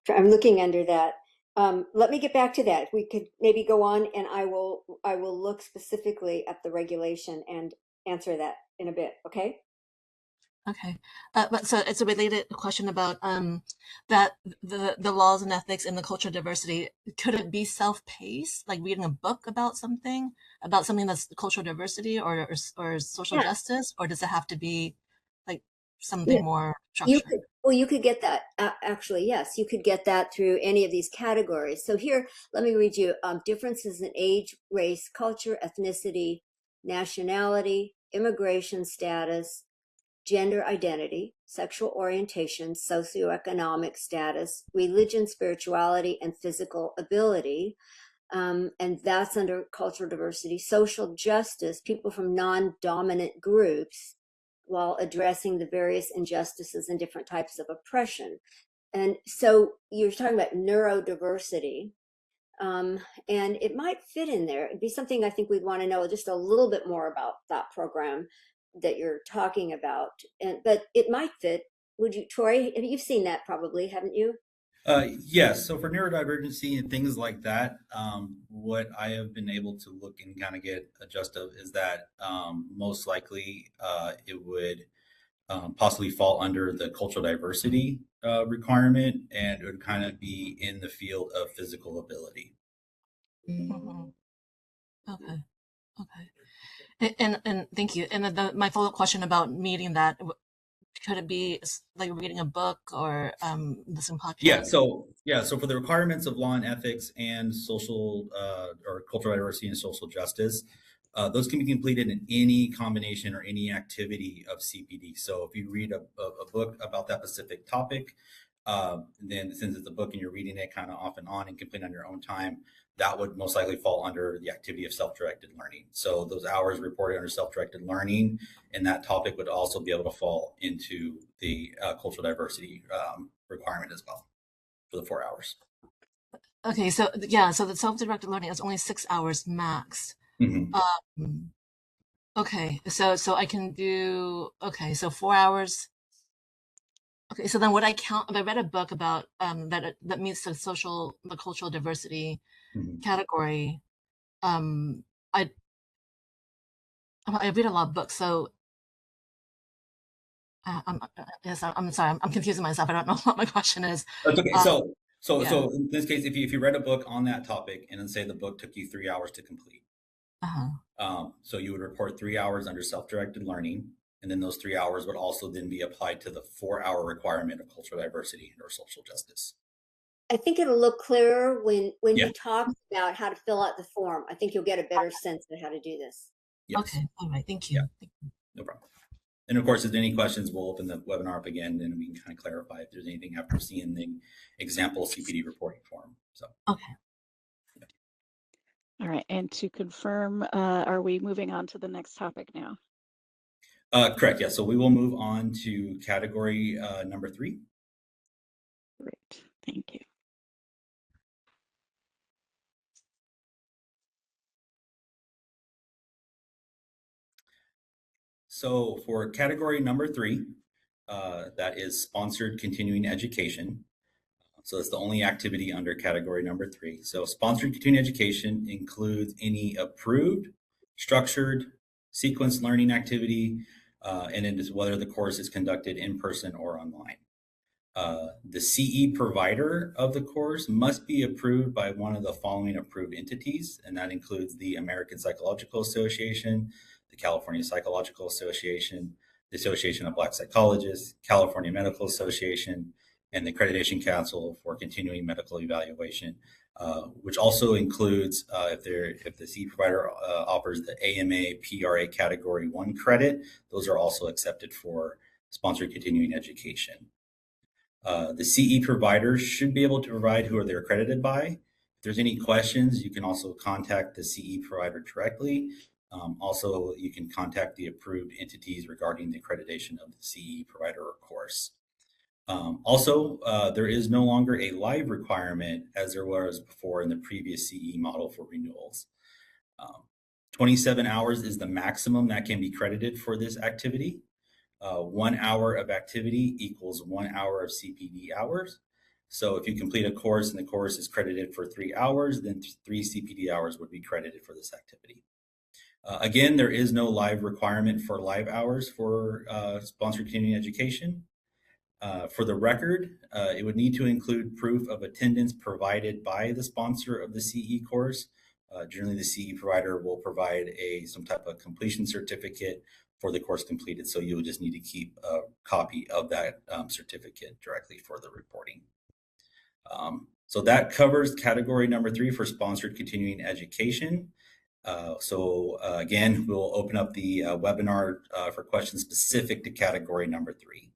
looking under that. Let me get back to that. We could maybe go on, and I will look specifically at the regulation and answer that in a bit. Okay. Okay, but so it's a related question about that the laws and ethics and the cultural diversity. Could it be self-paced, like reading a book about something that's cultural diversity or social justice, or does it have to be like something more structured? You could get that actually. Yes, you could get that through any of these categories. So here, let me read you differences in age, race, culture, ethnicity, nationality, immigration status, gender identity, sexual orientation, socioeconomic status, religion, spirituality, and physical ability. And that's under cultural diversity. Social justice, people from non-dominant groups, while addressing the various injustices and different types of oppression. And so you're talking about neurodiversity. And it might fit in there. It'd be something I think we'd want to know just a little bit more about that program that you're talking about, but it might fit. Would you, Troy? You've seen that probably, haven't you? Yes. So for neurodivergency and things like that, what I have been able to look and kind of get a gist of is that most likely it would possibly fall under the cultural diversity requirement, and it would kind of be in the field of physical ability. Mm-hmm. Okay. And thank you. And my follow-up question about meeting that, could it be like reading a book or listening to podcasts? So for the requirements of law and ethics and social or cultural diversity and social justice, those can be completed in any combination or any activity of CPD. So if you read a book about that specific topic, then since it's a book and you're reading it kind of off and on and complete on your own time, that would most likely fall under the activity of self-directed learning. So those hours reported under self-directed learning and that topic would also be able to fall into the cultural diversity requirement as well for the 4 hours. Okay, so the self-directed learning is only 6 hours max. Mm-hmm. Okay, so I can do, so 4 hours. Okay, so then would I count, if I read a book about that meets the cultural diversity category, I read a lot of books, so I'm sorry, I'm confusing myself. I don't know what my question is. That's okay. So in this case, if you read a book on that topic and then say the book took you 3 hours to complete, so you would report 3 hours under self-directed learning. And then those 3 hours would also then be applied to the 4-hour requirement of cultural diversity or social justice. I think it'll look clearer when you talk about how to fill out the form. I think you'll get a better sense of how to do this. Yes. Okay. All right. Thank you. Yeah. No problem. And of course, if there's any questions, we'll open the webinar up again and we can kind of clarify if there's anything after seeing the example CPD reporting form. So. Okay. Yeah. All right. And to confirm, are we moving on to the next topic now? Correct. Yeah. So we will move on to category number 3. Great. Thank you. So for category number 3, that is sponsored continuing education. So that's the only activity under category number 3. So sponsored continuing education includes any approved, structured, sequenced learning activity, and it is whether the course is conducted in person or online. The CE provider of the course must be approved by one of the following approved entities, and that includes the American Psychological Association, the California Psychological Association, the Association of Black Psychologists, California Medical Association, and the Accreditation Council for Continuing Medical Evaluation, which also includes if the CE provider offers the AMA PRA Category 1 credit, those are also accepted for sponsored continuing education. The CE providers should be able to provide who they're accredited by. If there's any questions, you can also contact the CE provider directly. Also, you can contact the approved entities regarding the accreditation of the CE provider or course. Also, there is no longer a live requirement as there was before in the previous CE model for renewals. 27 hours is the maximum that can be credited for this activity. 1 hour of activity equals 1 hour of CPD hours. So if you complete a course and the course is credited for 3 hours, then 3 CPD hours would be credited for this activity. Again, there is no live requirement for live hours for sponsored continuing education. For the record, it would need to include proof of attendance provided by the sponsor of the CE course. Generally, the CE provider will provide some type of completion certificate for the course completed. So you'll just need to keep a copy of that certificate directly for the reporting. So that covers category number 3 for sponsored continuing education. Again, we'll open up the webinar for questions specific to category number 3.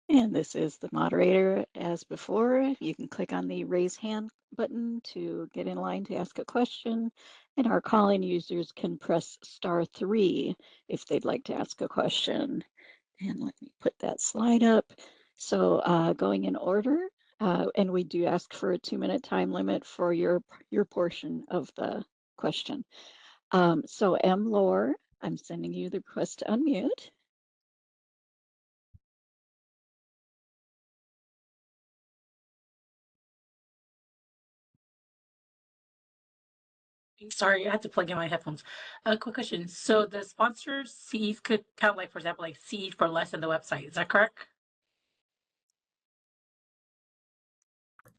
And this is the moderator. As before, you can click on the raise hand button to get in line to ask a question. And our call-in users can press *3 if they'd like to ask a question. And let me put that slide up. So going in order, and we do ask for a 2-minute time limit for your portion of the question. So M. Lore, I'm sending you the request to unmute. Sorry, I had to plug in my headphones. Quick question. So the sponsor CEs could count, like, for example, like CE for less in the website. Is that correct?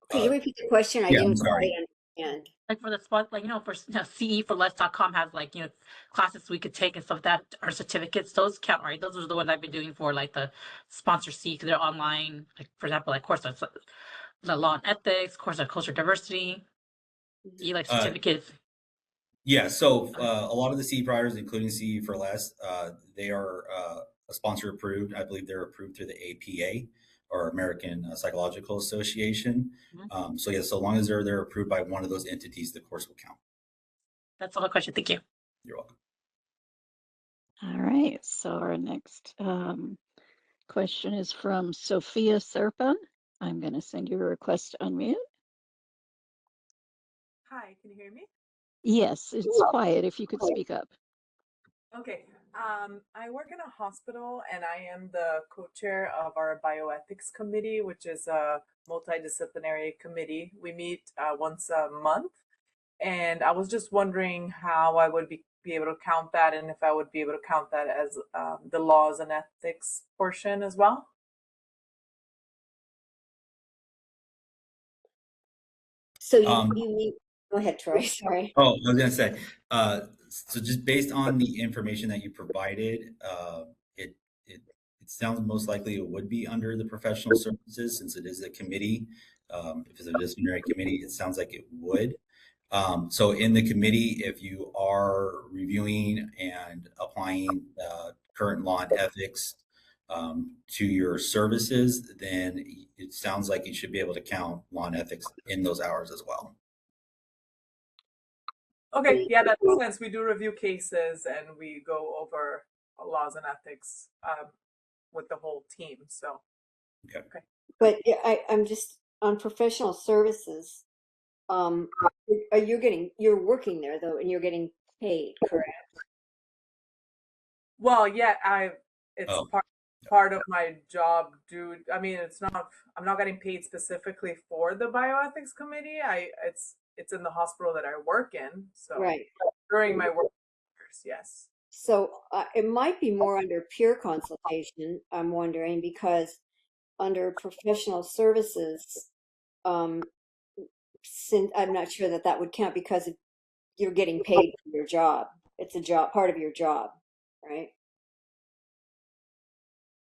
Could you repeat the question? I didn't quite understand. Like for the spot, like, for CE for less.com has, like, classes we could take and stuff that are certificates. Those count, right? Those are the ones I've been doing for, like, the sponsor CE, because they're online. Like, for example, like course of the law and ethics, course of cultural diversity, like certificates. Yeah, so a lot of the CE providers, including CE for Less, they are sponsor approved. I believe they're approved through the APA, or American Psychological Association. So yeah, so long as they're approved by one of those entities, the course will count. That's all the question. Thank you. You're welcome. All right, so our next question is from Sophia Serpa. I'm going to send you a request to unmute. Hi, can you hear me? Yes, it's quiet. If you could speak up. Okay. I work in a hospital and I am the co-chair of our bioethics committee, which is a multidisciplinary committee. We meet once a month, and I was just wondering how I would be able to count that, and if I would be able to count that as the laws and ethics portion as well. So you mean, go ahead, Troy, sorry. Oh, I was going to say, so just based on the information that you provided, it sounds most likely it would be under the professional services, since it is a committee. If it's a disciplinary committee, it sounds like it would. So in the committee, if you are reviewing and applying current law and ethics to your services, then it sounds like you should be able to count law and ethics in those hours as well. Okay, yeah, that makes sense. We do review cases and we go over laws and ethics with the whole team. So, okay. But I'm just on professional services. You're working there though, and you're getting paid, correct? Well, yeah, it's part of my job, dude. I mean, I'm not getting paid specifically for the bioethics committee. It's in the hospital that I work in. So right. During my work hours, yes. So it might be more under peer consultation, I'm wondering, because under professional services, since I'm not sure that would count, because you're getting paid for your job. It's a job, part of your job, right?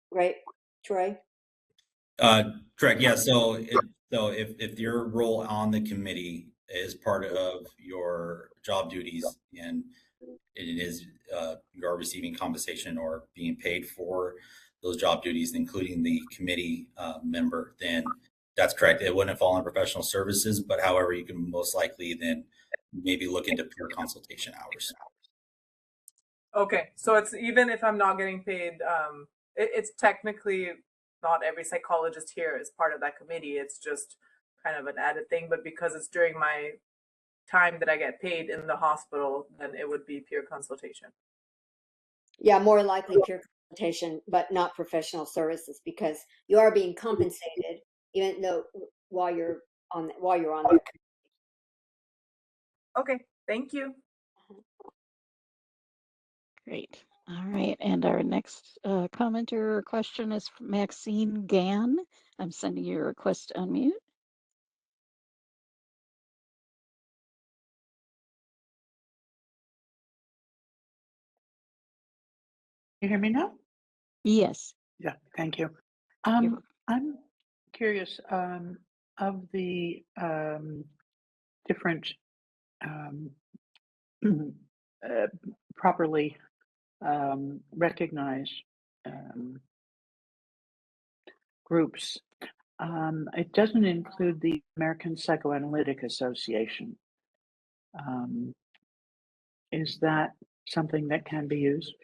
Right, Troy? Correct. Yeah. So if your role on the committee is part of your job duties and it is you are receiving compensation or being paid for those job duties, including the committee member, then that's correct. It wouldn't fall on professional services, but however, you can most likely then maybe look into peer consultation hours. Okay, so it's even if I'm not getting paid, it's technically not every psychologist here is part of that committee. It's just kind of an added thing, but because it's during my time that I get paid in the hospital, then it would be peer consultation. Yeah, more likely peer consultation, but not professional services, because you are being compensated even though while you're on there. Okay, thank you. Great. All right. And our next commenter or question is from Maxine Gann. I'm sending you a request to unmute. You hear me now? Yes. Yeah, thank you. I'm curious of the different properly recognized groups. It doesn't include the American Psychoanalytic Association. Is that something that can be used?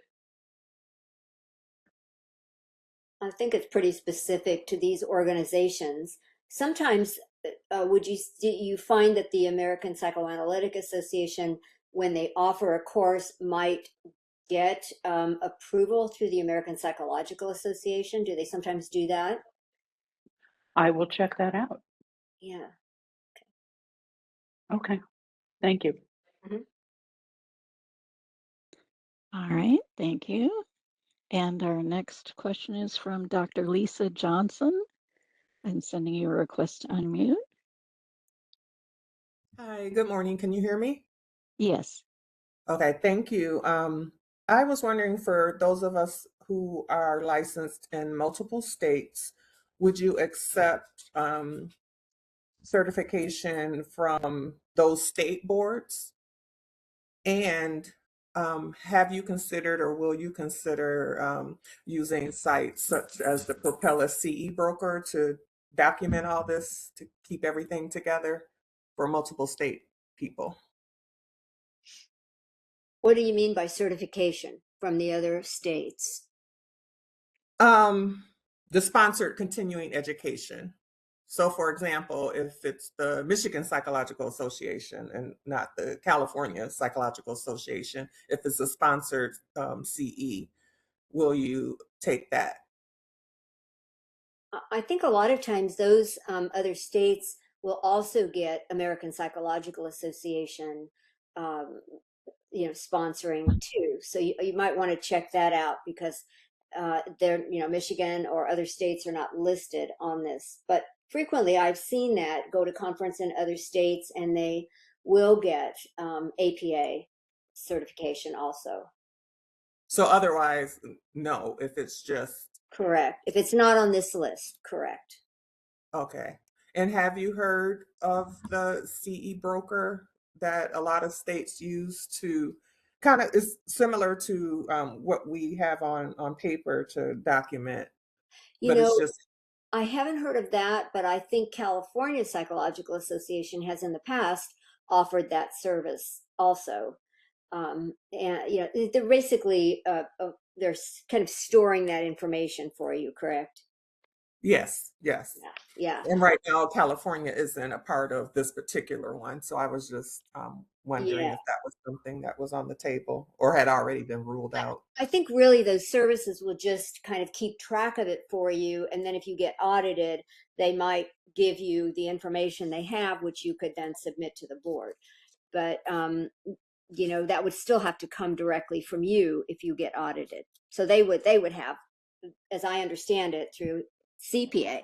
I think it's pretty specific to these organizations. Sometimes, do you find that the American Psychoanalytic Association, when they offer a course, might get approval through the American Psychological Association? Do they sometimes do that? I will check that out. Yeah. Okay. Thank you. Mhm. All right. Thank you. And our next question is from Dr. Lisa Johnson. I'm sending you a request to unmute. Hi, good morning. Can you hear me? Yes. Okay, thank you. I was wondering, for those of us who are licensed in multiple states, would you accept certification from those state boards? And have you considered, or will you consider using sites such as the Propeller CE broker to document all this, to keep everything together for multiple state people? What do you mean by certification from the other states? The sponsored continuing education. So for example, if it's the Michigan Psychological Association and not the California Psychological Association, if it's a sponsored CE, will you take that? I think a lot of times those other states will also get American Psychological Association, sponsoring too. So you might want to check that out, because Michigan or other states are not listed on this. But frequently I've seen that go to conference in other states and they will get APA certification also. So otherwise, no, if it's just. Correct. If it's not on this list, correct. Okay. And have you heard of the CE broker that a lot of states use to kind of, is similar to what we have on paper to document? It's just. I haven't heard of that, but I think California Psychological Association has in the past offered that service also. And they're basically they're kind of storing that information for you, correct? Yes, yes. Yeah. And right now, California isn't a part of this particular one. So I was just wondering if that was something that was on the table or had already been ruled out. I think really those services will just kind of keep track of it for you. And then if you get audited, they might give you the information they have, which you could then submit to the board. But, that would still have to come directly from you if you get audited. So they would have, as I understand it, through CPA,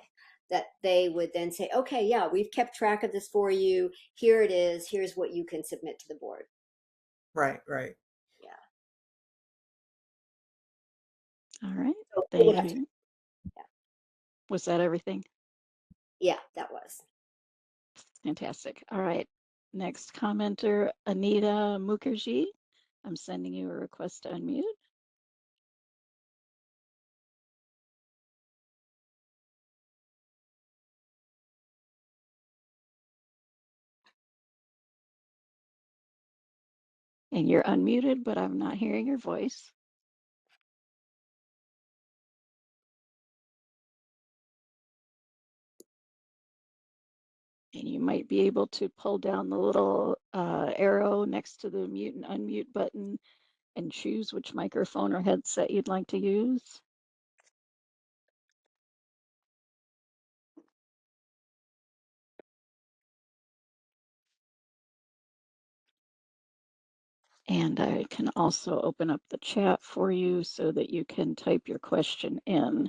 that they would then say, okay, yeah, we've kept track of this for you. Here it is. Here's what you can submit to the board. Right, right. Yeah. All right. So Thank you. Yeah. Was that everything? Yeah, that was. Fantastic. All right. Next commenter, Anita Mukherjee. I'm sending you a request to unmute. And you're unmuted, but I'm not hearing your voice. And you might be able to pull down the little arrow next to the mute and unmute button and choose which microphone or headset you'd like to use. And I can also open up the chat for you so that you can type your question in,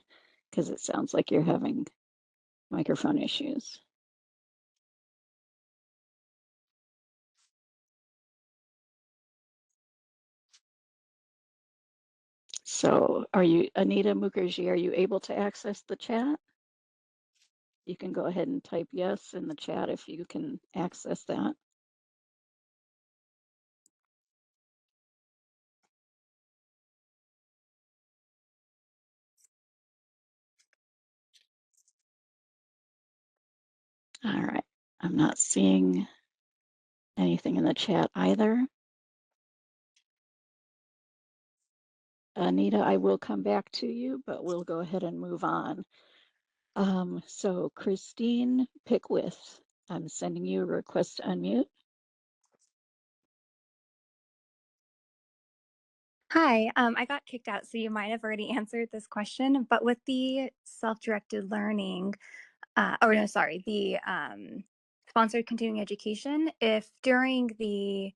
because it sounds like you're having microphone issues. So are you, Anita Mukherjee, are you able to access the chat? You can go ahead and type yes in the chat if you can access that. All right, I'm not seeing anything in the chat either. Anita, I will come back to you, but we'll go ahead and move on. So Christine Pickwith, I'm sending you a request to unmute. Hi, I got kicked out, so you might have already answered this question, but with the self-directed learning, the sponsored continuing education, if during the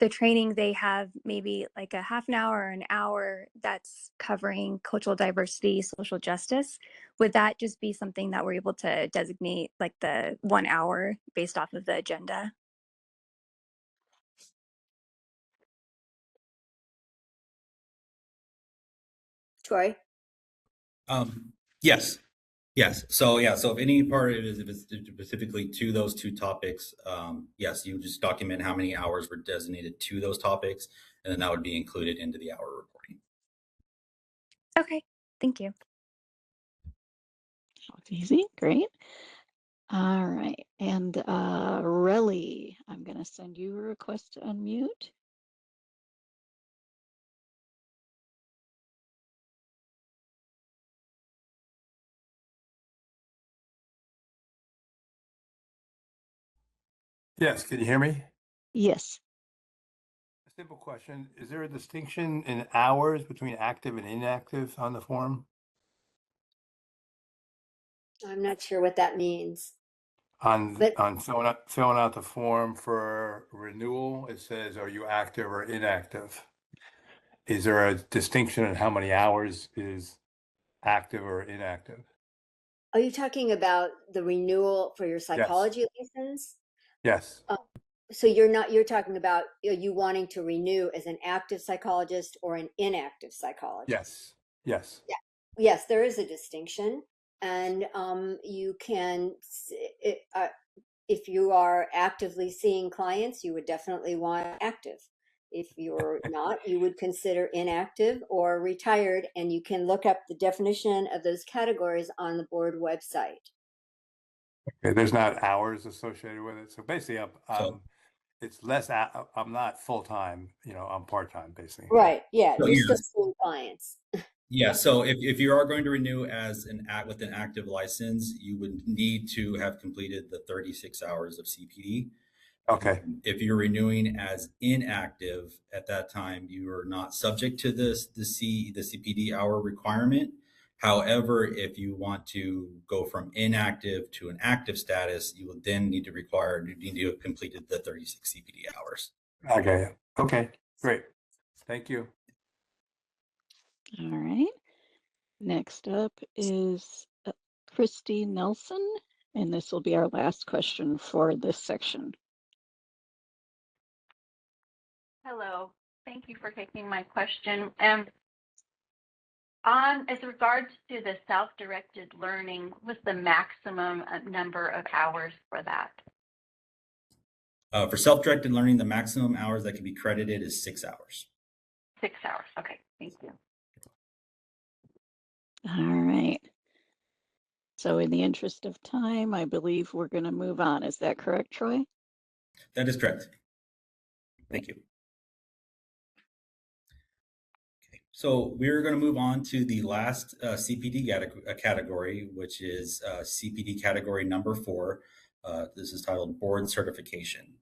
training they have maybe like a half an hour or an hour that's covering cultural diversity, social justice, would that just be something that we're able to designate like the 1 hour based off of the agenda? Troy? Yes. Yes. So yeah. So if any part of it is, if it's specifically to those two topics, yes, you just document how many hours were designated to those topics, and then that would be included into the hour reporting. Okay, thank you. That's easy, great. All right, and Relly, I'm gonna send you a request to unmute. Yes, can you hear me? Yes. A simple question. Is there a distinction in hours between active and inactive on the form? I'm not sure what that means. On But filling out the form for renewal, it says, are you active or inactive? Is there a distinction in how many hours is active or inactive? are you talking about the renewal for your Yes. psychology license? Yes. So you're talking about you wanting to renew as an active psychologist or an inactive psychologist? Yes. Yes. Yeah. Yes, there is a distinction, and you can, if you are actively seeing clients, you would definitely want active. If you're not, you would consider inactive or retired, and you can look up the definition of those categories on the board website. Okay, there's not hours associated with it. So basically, it's less. I'm not full time. I'm part time, basically. Right. Yeah. So, You're yes. still seeing clients. Yeah. So if you are going to renew as with an active license, you would need to have completed the 36 hours of CPD. Okay. If you're renewing as inactive at that time, you are not subject to the CPD hour requirement. However, if you want to go from inactive to an active status, you will then need to have completed the 36 CPD hours. Okay. Okay. Great. Thank you. All right. Next up is Christy Nelson, and this will be our last question for this section. Hello, thank you for taking my question. As regards to the self-directed learning, what's the maximum number of hours for that? For self-directed learning, the maximum hours that can be credited is 6 hours. 6 hours, okay, thank you. All right. So in the interest of time, I believe we're going to move on. Is that correct, Troy? That is correct. Thank you. Okay, so we're going to move on to the last CPD category, which is CPD category number 4. This is titled Board Certification.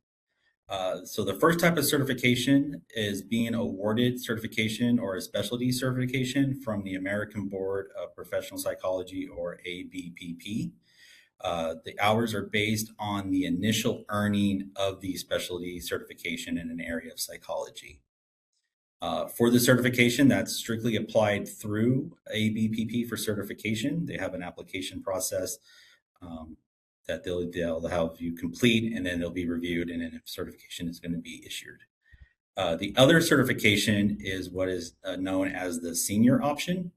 So the first type of certification is being awarded certification or a specialty certification from the American Board of Professional Psychology, or ABPP. The hours are based on the initial earning of the specialty certification in an area of psychology. For the certification, that's strictly applied through ABPP for certification. They have an application process that they'll have you complete, and then they'll be reviewed, and then if certification is going to be issued. The other certification is what is known as the senior option.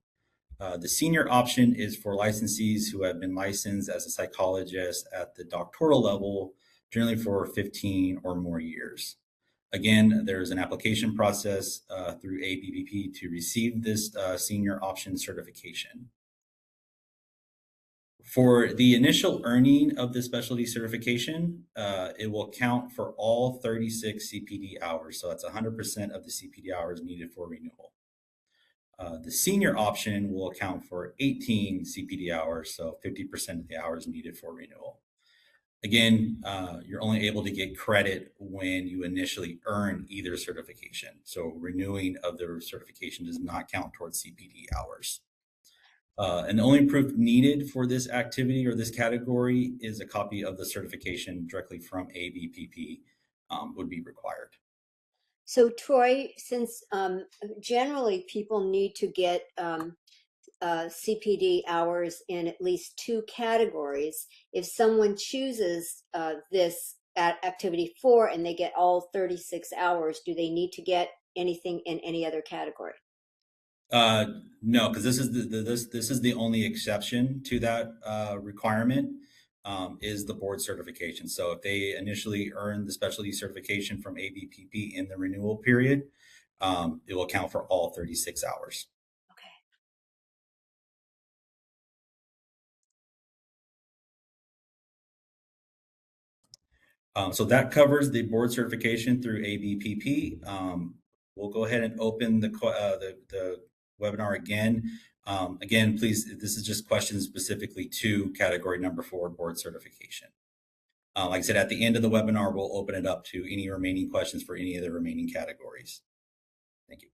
The senior option is for licensees who have been licensed as a psychologist at the doctoral level, generally for 15 or more years. Again, there's an application process through ABPP to receive this senior option certification. For the initial earning of the specialty certification, it will count for all 36 CPD hours. So that's 100% of the CPD hours needed for renewal. The senior option will account for 18 CPD hours, so 50% of the hours needed for renewal. Again, you're only able to get credit when you initially earn either certification. So renewing of the certification does not count towards CPD hours. And the only proof needed for this activity or this category is a copy of the certification directly from ABPP would be required. So Troy, since generally people need to get CPD hours in at least 2 categories, if someone chooses this activity 4 and they get all 36 hours, do they need to get anything in any other category? No, because this is the only exception to that requirement is the board certification. So if they initially earn the specialty certification from ABPP in the renewal period, it will count for all 36 hours. So that covers the board certification through ABPP. We'll go ahead and open the webinar again. Again, please, this is just questions specifically to category number 4, board certification. Like I said, at the end of the webinar, we'll open it up to any remaining questions for any of the remaining categories. Thank you.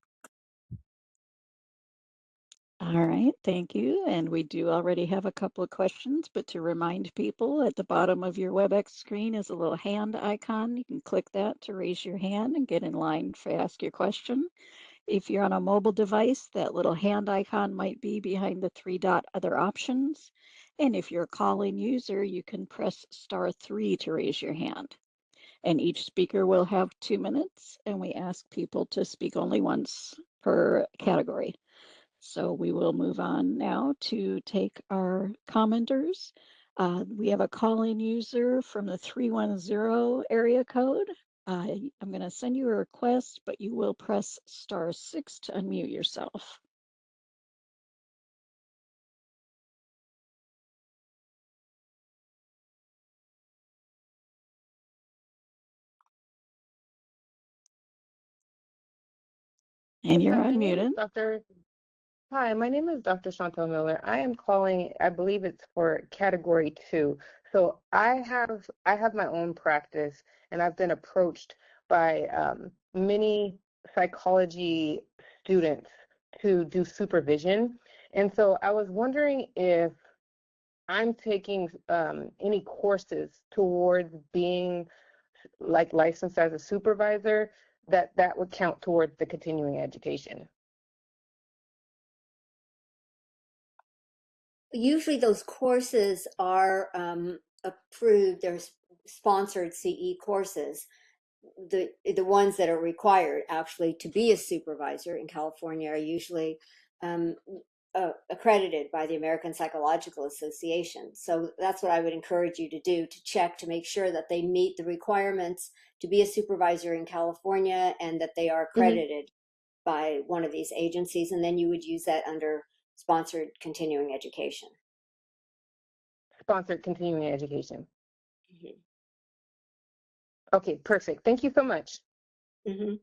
All right, thank you. And we do already have a couple of questions, but to remind people, at the bottom of your WebEx screen is a little hand icon. You can click that to raise your hand and get in line to ask your question. If you're on a mobile device, that little hand icon might be behind the 3-dot other options. And if you're a call-in user, you can press *3 to raise your hand. And each speaker will have 2 minutes, and we ask people to speak only once per category. So we will move on now to take our commenters. We have a call-in user from the 310 area code. I'm going to send you a request, but you will press *6 to unmute yourself. And you're unmuted. Hi, my name is Dr. Chantal Miller. I am calling, I believe it's for category 2. So I have my own practice, and I've been approached by many psychology students to do supervision. And so I was wondering if I'm taking any courses towards being like licensed as a supervisor, that would count towards the continuing education. Usually those courses are approved, they're sponsored CE courses. The ones that are required actually to be a supervisor in California are usually accredited by the American Psychological Association. So that's what I would encourage you to do, to check to make sure that they meet the requirements to be a supervisor in California and that they are accredited by one of these agencies. And then you would use that under sponsored continuing education. Sponsored continuing education. Okay, perfect. Thank you so much. All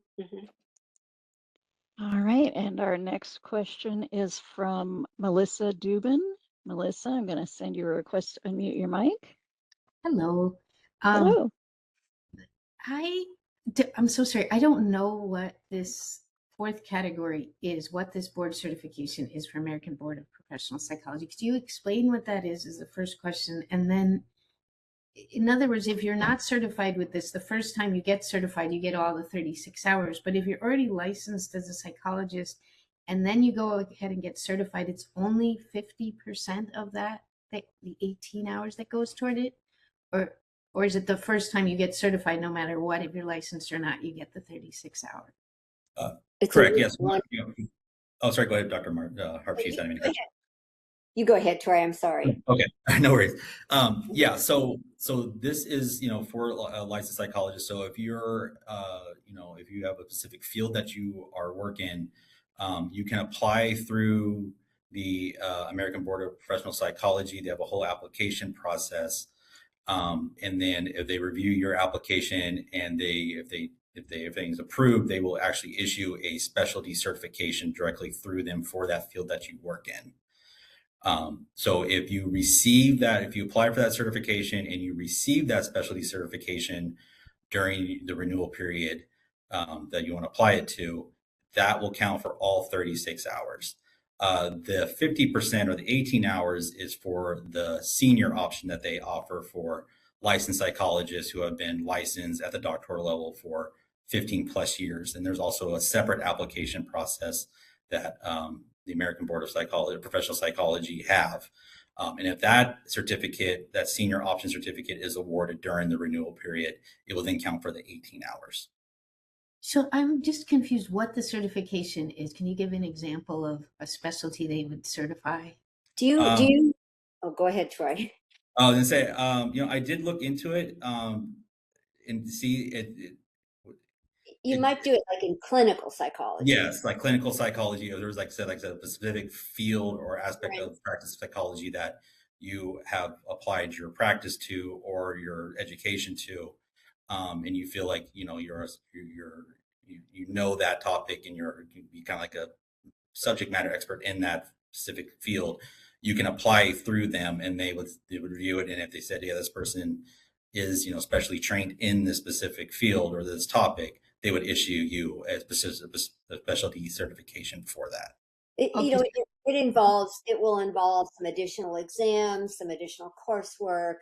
right, and our next question is from Melissa Dubin. Melissa, I'm going to send you a request to unmute your mic. Hello. Hello. I'm so sorry. I don't know what this fourth category is, what this board certification is for American Board of Professional Psychology. Could you explain what that is the first question? And then, in other words, if you're not certified with this, the first time you get certified, you get all the 36 hours. But if you're already licensed as a psychologist and then you go ahead and get certified, it's only 50% of that, the 18 hours that goes toward it? Or is it the first time you get certified, no matter what, if you're licensed or not, you get the 36 hours? Correct. Yes. Oh, sorry. Go ahead, Dr. Harp. You go ahead. You go ahead, Troy. I'm sorry. Okay, no worries. Yeah, so this is, for a licensed psychologist. So if you're, if you have a specific field that you are working, you can apply through the American Board of Professional Psychology. They have a whole application process, and then if they review your application and if everything's approved, they will actually issue a specialty certification directly through them for that field that you work in. So if you apply for that certification and you receive that specialty certification during the renewal period that you want to apply it to, that will count for all 36 hours. The 50% or the 18 hours is for the senior option that they offer for licensed psychologists who have been licensed at the doctoral level for 15 plus years. And there's also a separate application process that the American Board of Professional Psychology have. And if that certificate, that senior option certificate, is awarded during the renewal period, it will then count for the 18 hours. So I'm just confused what the certification is. Can you give an example of a specialty they would certify? Do you? Oh, go ahead, Troy. I was gonna say, I did look into it and see it. You might do it like in clinical psychology. Yes, like clinical psychology, or there's like I said, a specific field or aspect of practice of psychology that you have applied your practice to or your education to, and you feel like you know that topic and you kind of like a subject matter expert in that specific field. You can apply through them, and they would review it, and if they said, yeah, this person is specially trained in this specific field or this topic, they would issue you a specialty certification for that. It will involve some additional exams, some additional coursework.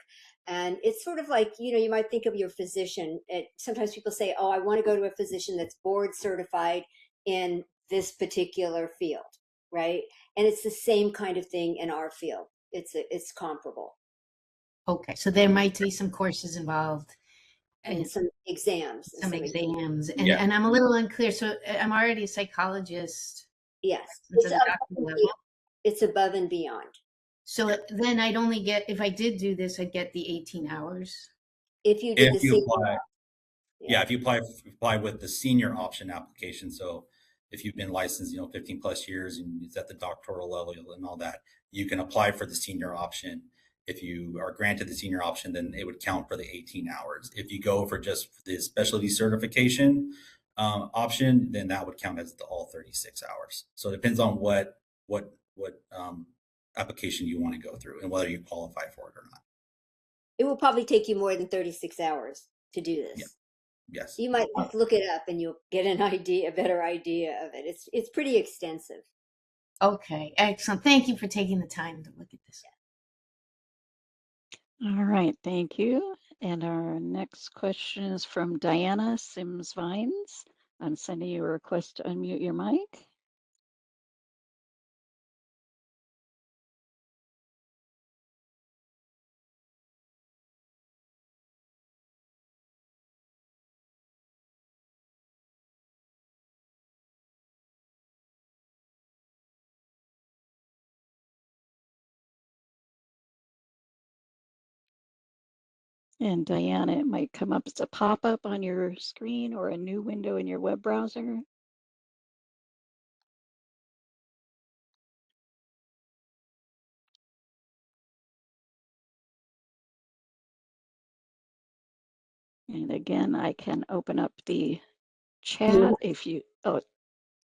And it's sort of like, you might think of your physician. Sometimes people say, oh, I want to go to a physician that's board certified in this particular field, right? And it's the same kind of thing in our field. It's comparable. Okay, so there might be some courses involved. And some exams. And I'm a little unclear. So I'm already a psychologist. Yes. It's above and beyond. So then I'd only get, if I did do this, I'd get the 18 hours. If you did apply, if you apply with the senior option application. So if you've been licensed, 15 plus years and it's at the doctoral level and all that, you can apply for the senior option. If you are granted the senior option, then it would count for the 18 hours. If you go for just the specialty certification option, then that would count as all 36 hours. So it depends on what application you want to go through and whether you qualify for it or not. It will probably take you more than 36 hours to do this. Yeah. Yes. You might look it up and you'll get a better idea of it. It's pretty extensive. Okay, excellent. Thank you for taking the time to look at this. All right, thank you. And our next question is from Diana Sims Vines. I'm sending you a request to unmute your mic. And Diana, it might come up as a pop-up on your screen or a new window in your web browser. And again, I can open up the chat if you, oh,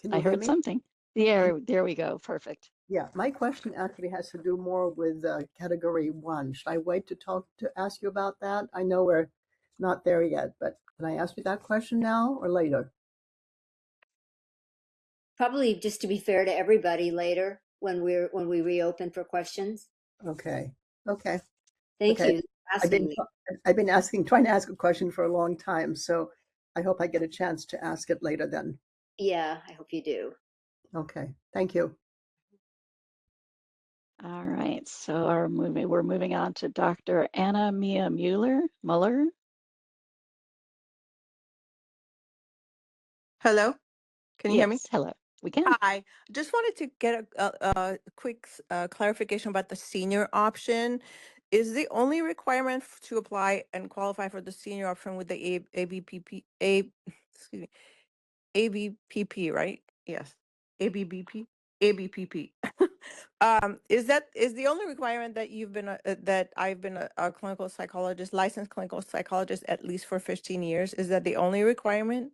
Can I you hear heard me? something. There we go. Perfect. Yeah, my question actually has to do more with category 1. Should I wait to ask you about that? I know we're not there yet, but can I ask you that question now or later? Probably just to be fair to everybody later when we reopen for questions. Okay. Okay. Thank Okay. you for asking me. I've been trying to ask a question for a long time, so I hope I get a chance to ask it later then. Yeah, I hope you do. Okay. Thank you. All right. So we're moving on to Dr. Anna Mia Muller. Hello, can you hear me? Yes. Hello. We can. Hi, just wanted to get a quick clarification about the senior option. Is the only requirement to apply and qualify for the senior option with the excuse me, ABPP, right? Yes, ABBP, ABPP. Is the only requirement that that I've been a clinical psychologist, licensed clinical psychologist at least for 15 years? Is that the only requirement?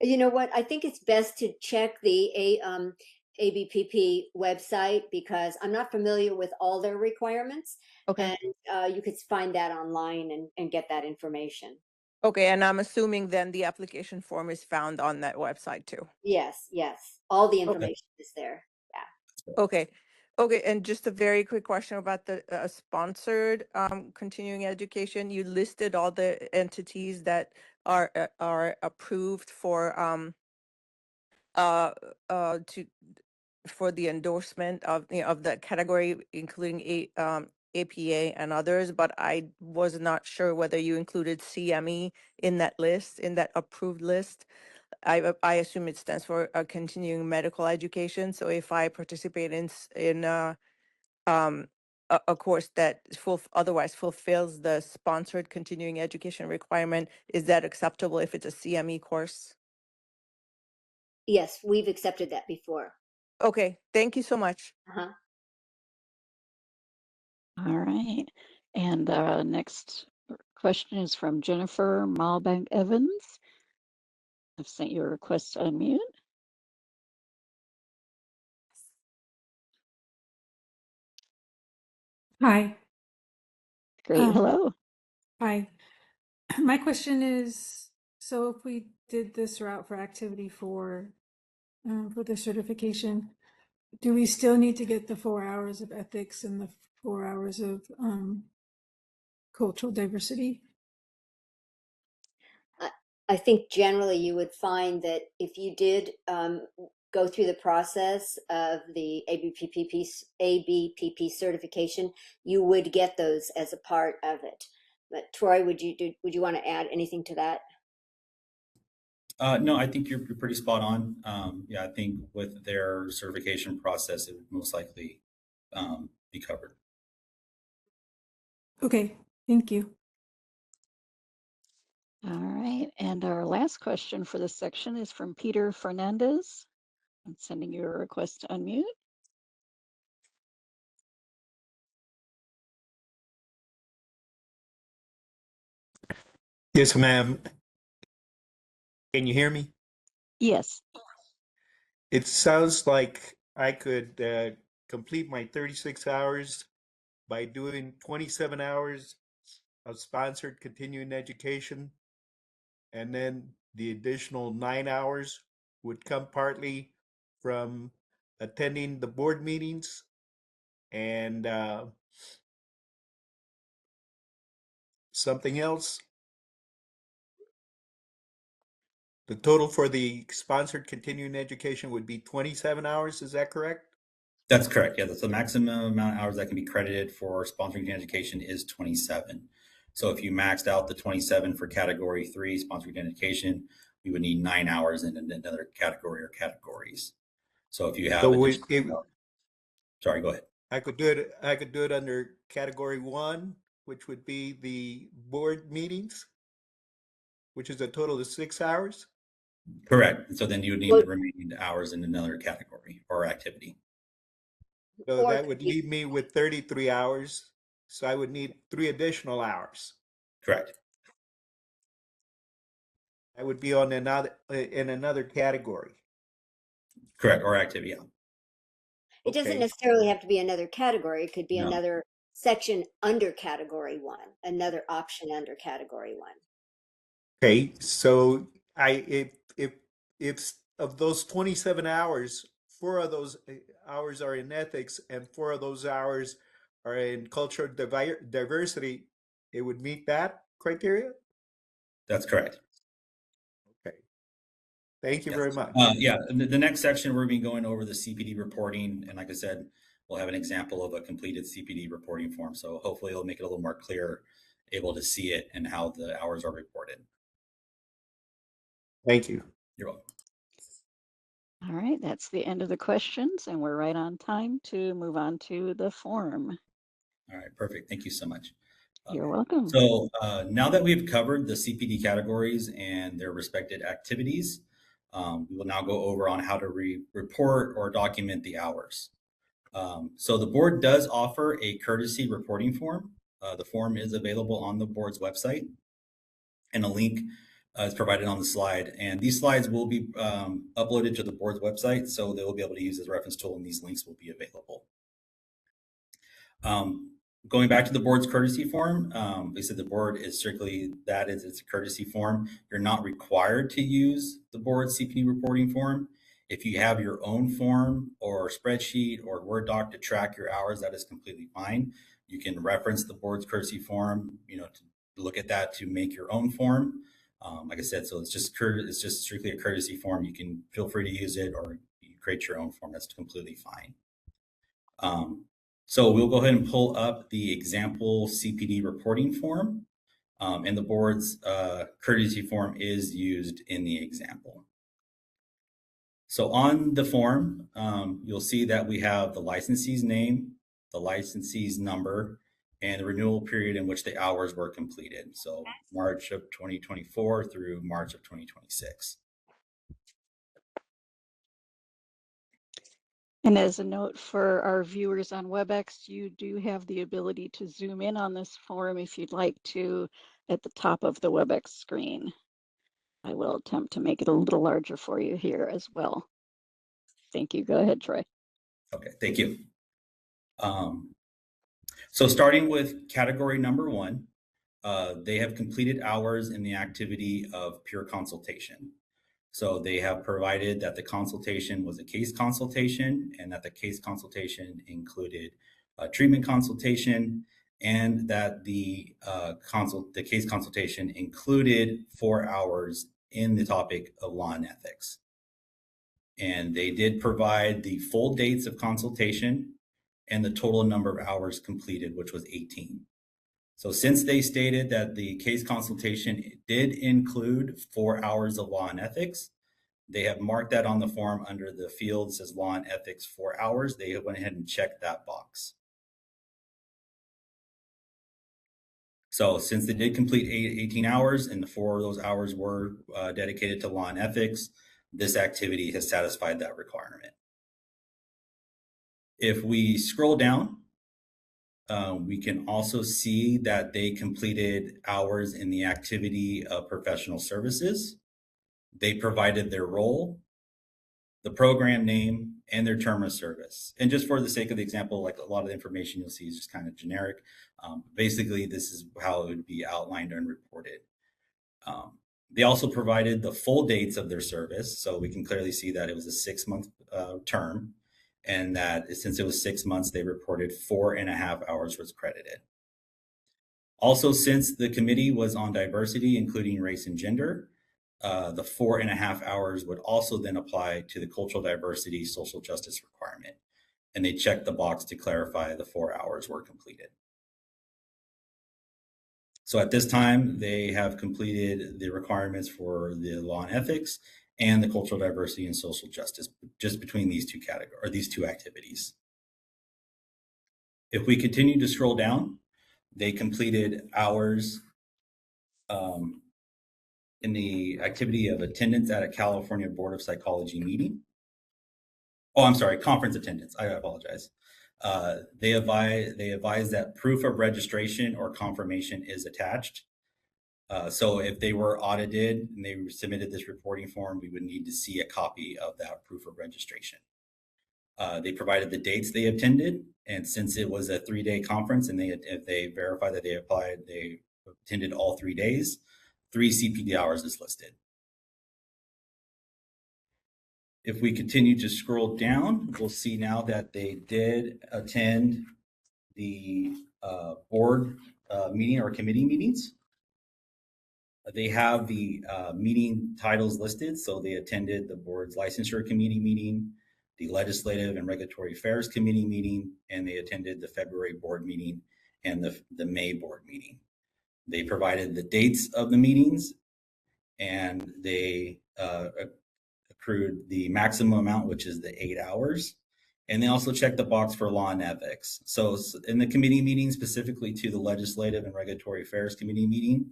You know what? I think it's best to check the ABPP website because I'm not familiar with all their requirements. Okay. And you could find that online and get that information. Okay, and I'm assuming then the application form is found on that website too. Yes, yes. All the Okay. information is there. Yeah. Okay. Okay, and just a very quick question about the sponsored continuing education. You listed all the entities that are approved for to for the endorsement of of the category, including APA and others, but I was not sure whether you included CME in that list, in that approved list. I assume it stands for continuing medical education. So if I participate in a course that otherwise fulfills the sponsored continuing education requirement, is that acceptable if it's a CME course? Yes, we've accepted that before. Okay, thank you so much. Uh-huh. All right. And next question is from Jennifer Malbank Evans. I've sent you a request to unmute. Hi. Great. Hello. Hi. My question is, so if we did this route for activity for the certification, do we still need to get the 4 hours of ethics and the 4 hours of cultural diversity? I think generally you would find that if you did go through the process of the ABPP certification, you would get those as a part of it. But Troy, would you want to add anything to that? No, I think you're pretty spot on. Yeah, I think with their certification process, it would most likely be covered. Okay, thank you. All right. And our last question for this section is from Peter Fernandez. I'm sending you a request to unmute. Yes, ma'am. Can you hear me? Yes. It sounds like I could complete my 36 hours by doing 27 hours of sponsored continuing education, and then the additional 9 hours would come partly from attending the board meetings and something else. The total for the sponsored continuing education would be 27 hours. Is that correct? That's correct. Yeah, that's the maximum amount of hours that can be credited for sponsoring education is 27. So if you maxed out the 27 for category 3 sponsoring education, we would need 9 hours in another category or categories. So if you have, sorry, go ahead. I could do it under category 1, which would be the board meetings, which is a total of 6 hours. Correct. So then you would need the remaining hours in another category or activity. So that would leave me with 33 hours. So I would need 3 additional hours. Correct. That would be on another in another category. Correct, or activity, yeah. It doesn't Okay. necessarily have to be another category. It could be No. another section under category 1, another option under category 1. Okay, so if of those 27 hours, 4 of those hours are in ethics and 4 of those hours are in cultural diversity, it would meet that criteria? That's correct. Okay. Thank you very much. Yeah, the next section, we're going to be going over the CPD reporting. And like I said, we'll have an example of a completed CPD reporting form. So hopefully it'll make it a little more clear, able to see it and how the hours are reported. Thank you. You're welcome. All right, that's the end of the questions, and we're right on time to move on to the form. All right, perfect. Thank you so much. You're welcome. So now that we've covered the CPD categories and their respected activities, we will now go over on how to report or document the hours. So the board does offer a courtesy reporting form. The form is available on the board's website, and a link is provided on the slide. And these slides will be uploaded to the board's website, so they will be able to use as a reference tool, and these links will be available. Going back to the board's courtesy form, we said the board is strictly that is it's a courtesy form. You're not required to use the board's CPD reporting form. If you have your own form or spreadsheet or Word doc to track your hours, that is completely fine. You can reference the board's courtesy form, to look at that to make your own form. Like I said, so it's just strictly a courtesy form. You can feel free to use it, or you create your own form. That's completely fine. So we'll go ahead and pull up the example CPD reporting form, and the board's courtesy form is used in the example. So on the form, you'll see that we have the licensee's name, the licensee's number, and the renewal period in which the hours were completed. So March of 2024 through March of 2026. And as a note for our viewers on WebEx, you do have the ability to zoom in on this form if you'd like to at the top of the WebEx screen. I will attempt to make it a little larger for you here as well. Thank you. Go ahead, Troy. Okay, thank you. So starting with category number 1, they have completed hours in the activity of peer consultation. So they have provided that the consultation was a case consultation, and that the case consultation included a treatment consultation, and that the case consultation included 4 hours in the topic of law and ethics. And they did provide the full dates of consultation and the total number of hours completed, which was 18. So since they stated that the case consultation did include 4 hours of law and ethics, they have marked that on the form under the field that says law and ethics 4 hours. They went ahead and checked that box. So since they did complete 18 hours and the 4 of those hours were dedicated to law and ethics, this activity has satisfied that requirement. If we scroll down, we can also see that they completed hours in the activity of professional services. They provided their role, the program name, and their term of service. And just for the sake of the example, like a lot of the information you'll see is just kind of generic. Basically, this is how it would be outlined and reported. They also provided the full dates of their service. So we can clearly see that it was a 6-month term, and that since it was 6 months, they reported 4.5 hours was credited. Also, since the committee was on diversity, including race and gender, the 4.5 hours would also then apply to the cultural diversity social justice requirement. And they checked the box to clarify the 4 hours were completed. So at this time, they have completed the requirements for the law and ethics and the cultural diversity and social justice, just between these two categories, or these two activities. If we continue to scroll down, they completed hours in the activity of attendance at a California Board of Psychology meeting. Oh, I'm sorry, conference attendance. I apologize. They advise that proof of registration or confirmation is attached. So if they were audited and they submitted this reporting form, we would need to see a copy of that proof of registration. They provided the dates they attended, and since it was a 3-day conference and if they verified that they attended all 3 days, 3 CPD hours is listed. If we continue to scroll down, we'll see now that they did attend the board meeting or committee meetings. They have the meeting titles listed. So they attended the board's licensure committee meeting, the legislative and regulatory affairs committee meeting, and they attended the February board meeting and the May board meeting. They provided the dates of the meetings, and they accrued the maximum amount, which is the 8 hours. And they also checked the box for law and ethics. So in the committee meeting, specifically to the legislative and regulatory affairs committee meeting,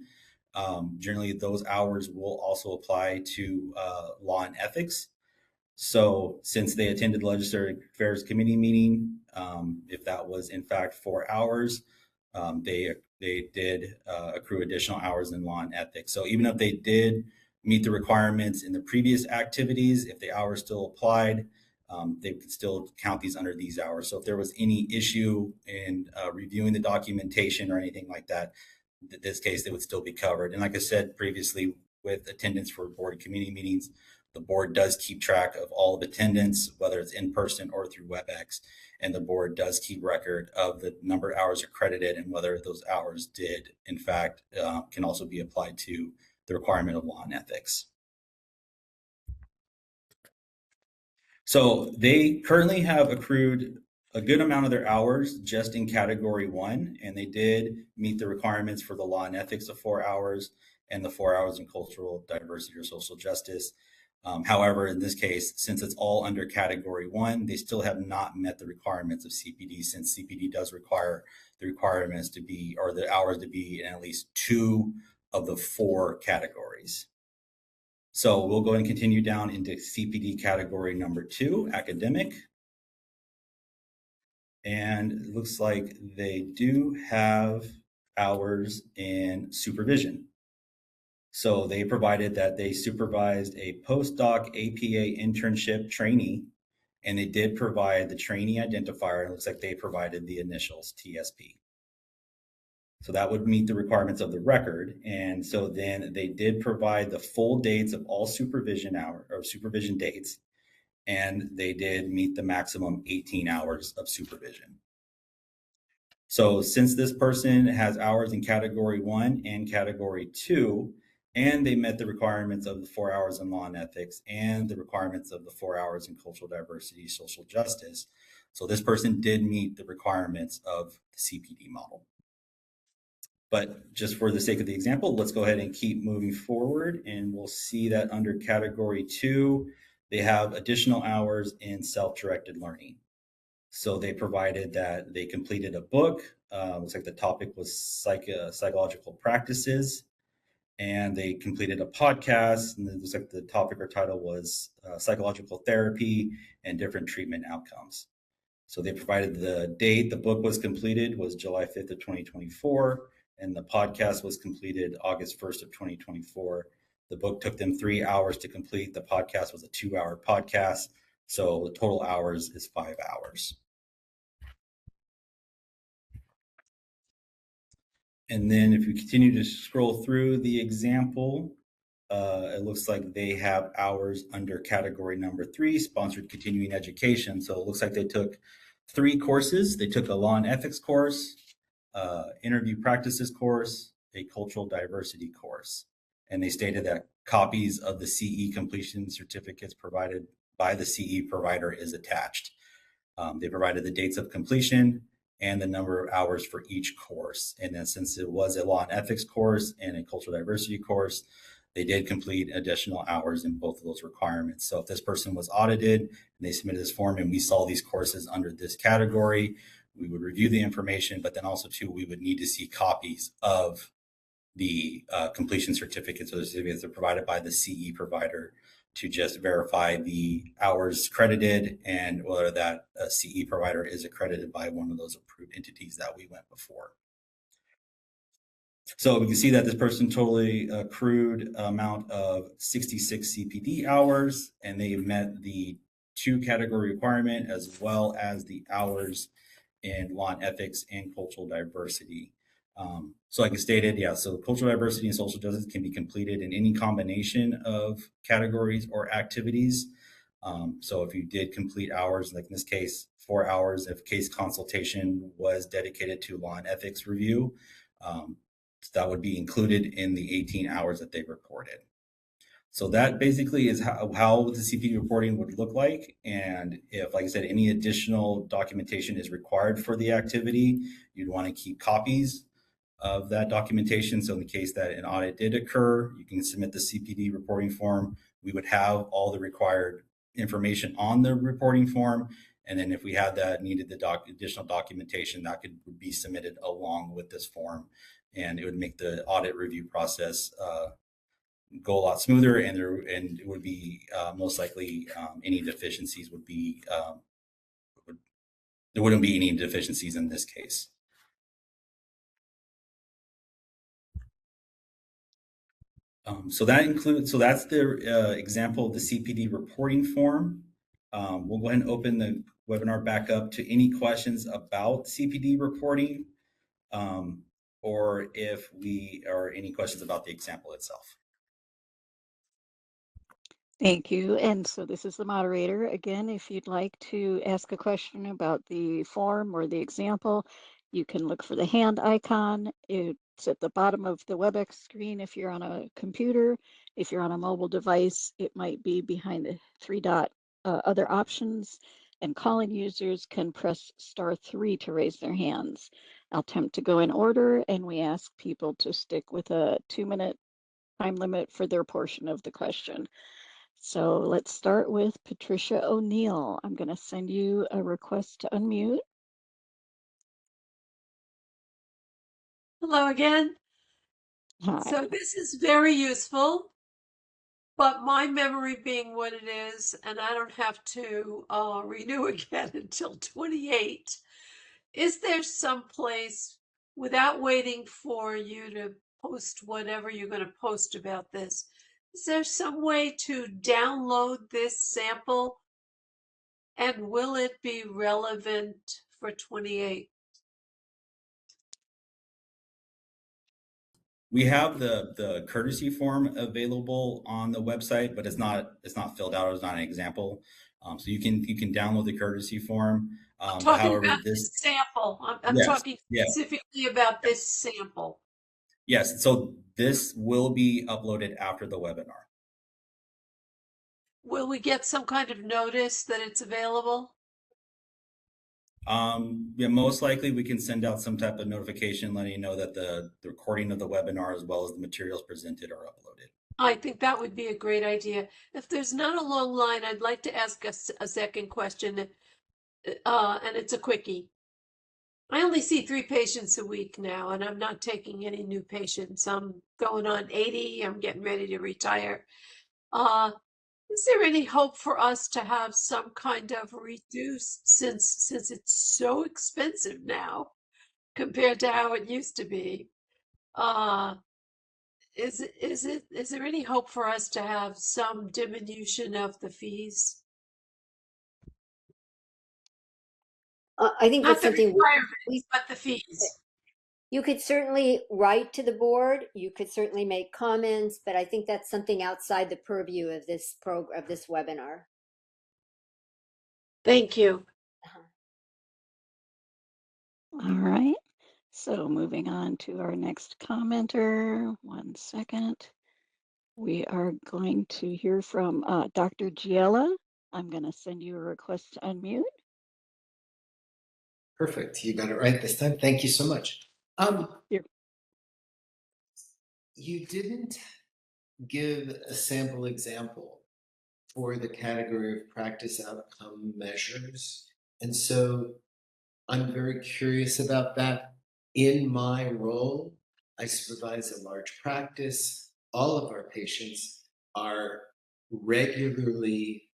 generally those hours will also apply to law and ethics. So since they attended the legislative affairs committee meeting, if that was in fact 4 hours, they did accrue additional hours in law and ethics. So even if they did meet the requirements in the previous activities, if the hours still applied, they could still count these under these hours. So if there was any issue in reviewing the documentation or anything like that, in this case, they would still be covered. And like I said previously, with attendance for board and committee meetings, the board does keep track of all of attendance, whether it's in person or through WebEx. And the board does keep record of the number of hours accredited and whether those hours did, in fact, can also be applied to the requirement of law and ethics. So they currently have accrued a good amount of their hours just in category 1, and they did meet the requirements for the law and ethics of 4 hours and the 4 hours in cultural diversity or social justice. However, in this case, since it's all under category 1, they still have not met the requirements of CPD, since CPD does require the requirements to be, or the hours to be, in at least 2 of the 4 categories. So we'll go and continue down into CPD category number 2, academic. And it looks like they do have hours in supervision. So they provided that they supervised a postdoc APA internship trainee, and they did provide the trainee identifier. It looks like they provided the initials, TSP. So that would meet the requirements of the record. And so then they did provide the full dates of all supervision dates, and they did meet the maximum 18 hours of supervision. So since this person has hours in category 1 and category 2, and they met the requirements of the 4 hours in law and ethics and the requirements of the 4 hours in cultural diversity, social justice. So this person did meet the requirements of the CPD model. But just for the sake of the example, let's go ahead and keep moving forward, and we'll see that under category 2, they have additional hours in self-directed learning. So they provided that they completed a book. Looks like the topic was psychological practices, and they completed a podcast. And it looks like the topic or title was psychological therapy and different treatment outcomes. So they provided the date the book was completed was July 5th of 2024, and the podcast was completed August 1st of 2024. The book took them 3 hours to complete. The podcast was a 2-hour podcast. So the total hours is 5 hours. And then if we continue to scroll through the example, it looks like they have hours under category number 3, sponsored continuing education. So it looks like they took 3 courses. They took a law and ethics course, interview practices course, a cultural diversity course. And they stated that copies of the CE completion certificates provided by the CE provider is attached. They provided the dates of completion and the number of hours for each course. And then since it was a law and ethics course and a cultural diversity course, they did complete additional hours in both of those requirements. So if this person was audited and they submitted this form and we saw these courses under this category, we would review the information, but then also too, we would need to see copies of the completion certificates, or the certificates that are provided by the CE provider to just verify the hours credited and whether that CE provider is accredited by one of those approved entities that we went before. So we can see that this person totally accrued amount of 66 CPD hours, and they met the 2 category requirement as well as the hours in law and ethics and cultural diversity. So like I stated, yeah, so cultural diversity and social justice can be completed in any combination of categories or activities. So if you did complete hours, like in this case, 4 hours, if case consultation was dedicated to law and ethics review, that would be included in the 18 hours that they reported. So that basically is how the CPD reporting would look like. And if, like I said, any additional documentation is required for the activity, you'd want to keep copies of that documentation. So in the case that an audit did occur, you can submit the CPD reporting form. We would have all the required information on the reporting form. And then if we had that needed the additional documentation, that could be submitted along with this form. And it would make the audit review process go a lot smoother, and it would be most likely any deficiencies would be there wouldn't be any deficiencies in this case. So that's the example of the CPD reporting form. We'll go ahead and open the webinar back up to any questions about CPD reporting, or any questions about the example itself. Thank you. And so this is the moderator. Again, if you'd like to ask a question about the form or the example, you can look for the hand icon. It's at the bottom of the WebEx screen if you're on a computer. If you're on a mobile device, it might be behind the 3-dot other options. And call-in users can press *3 to raise their hands. I'll attempt to go in order, and we ask people to stick with a 2-minute time limit for their portion of the question. So let's start with Patricia O'Neill. I'm going to send you a request to unmute. Hello again. Hi. So this is very useful, but my memory being what it is, and I don't have to renew again until 28. Is there some place, without waiting for you to post whatever you're going to post about this, is there some way to download this sample, and will it be relevant for 28? We have the courtesy form available on the website, but it's not filled out. It's not an example. So you can download the courtesy form. I'm talking however, about this sample. I'm yes, talking specifically about this sample. Yes. So this will be uploaded after the webinar. Will we get some kind of notice that it's available? Yeah, most likely we can send out some type of notification letting you know that the recording of the webinar as well as the materials presented are uploaded. I think that would be a great idea. If there's not a long line, I'd like to ask a second question, and it's a quickie. I only see 3 patients a week now, and I'm not taking any new patients. I'm going on 80. I'm getting ready to retire. Is there any hope for us to have some kind of reduced, since it's so expensive now compared to how it used to be? Is there any hope for us to have some diminution of the fees? I think Not that's the something requirements, but the fees. you could certainly write to the board. You could certainly make comments, but I think that's something outside the purview of this webinar. Thank you. All right. So moving on to our next commenter. 1 second. We are going to hear from Dr. Giella. I'm going to send you a request to unmute. Perfect. You got it right this time. Thank you so much. You didn't give a sample example for the category of practice outcome measures. And so I'm very curious about that. In my role, I supervise a large practice. All of our patients are regularly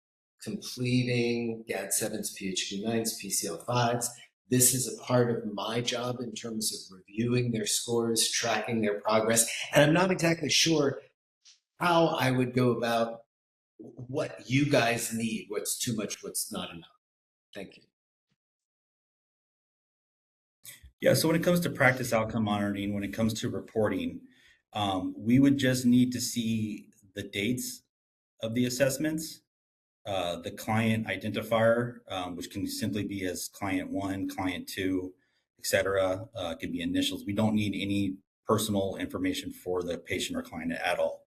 completing GAD-7s, PHQ-9s, PCL-5s. this is a part of my job in terms of reviewing their scores, tracking their progress. And I'm not exactly sure how I would go about what you guys need, what's too much, what's not enough. Thank you. Yeah, so when it comes to practice outcome monitoring, when it comes to reporting, we would just need to see the dates of the assessments, the client identifier, which can simply be as client 1, client 2, etc. Could be initials. We don't need any personal information for the patient or client at all.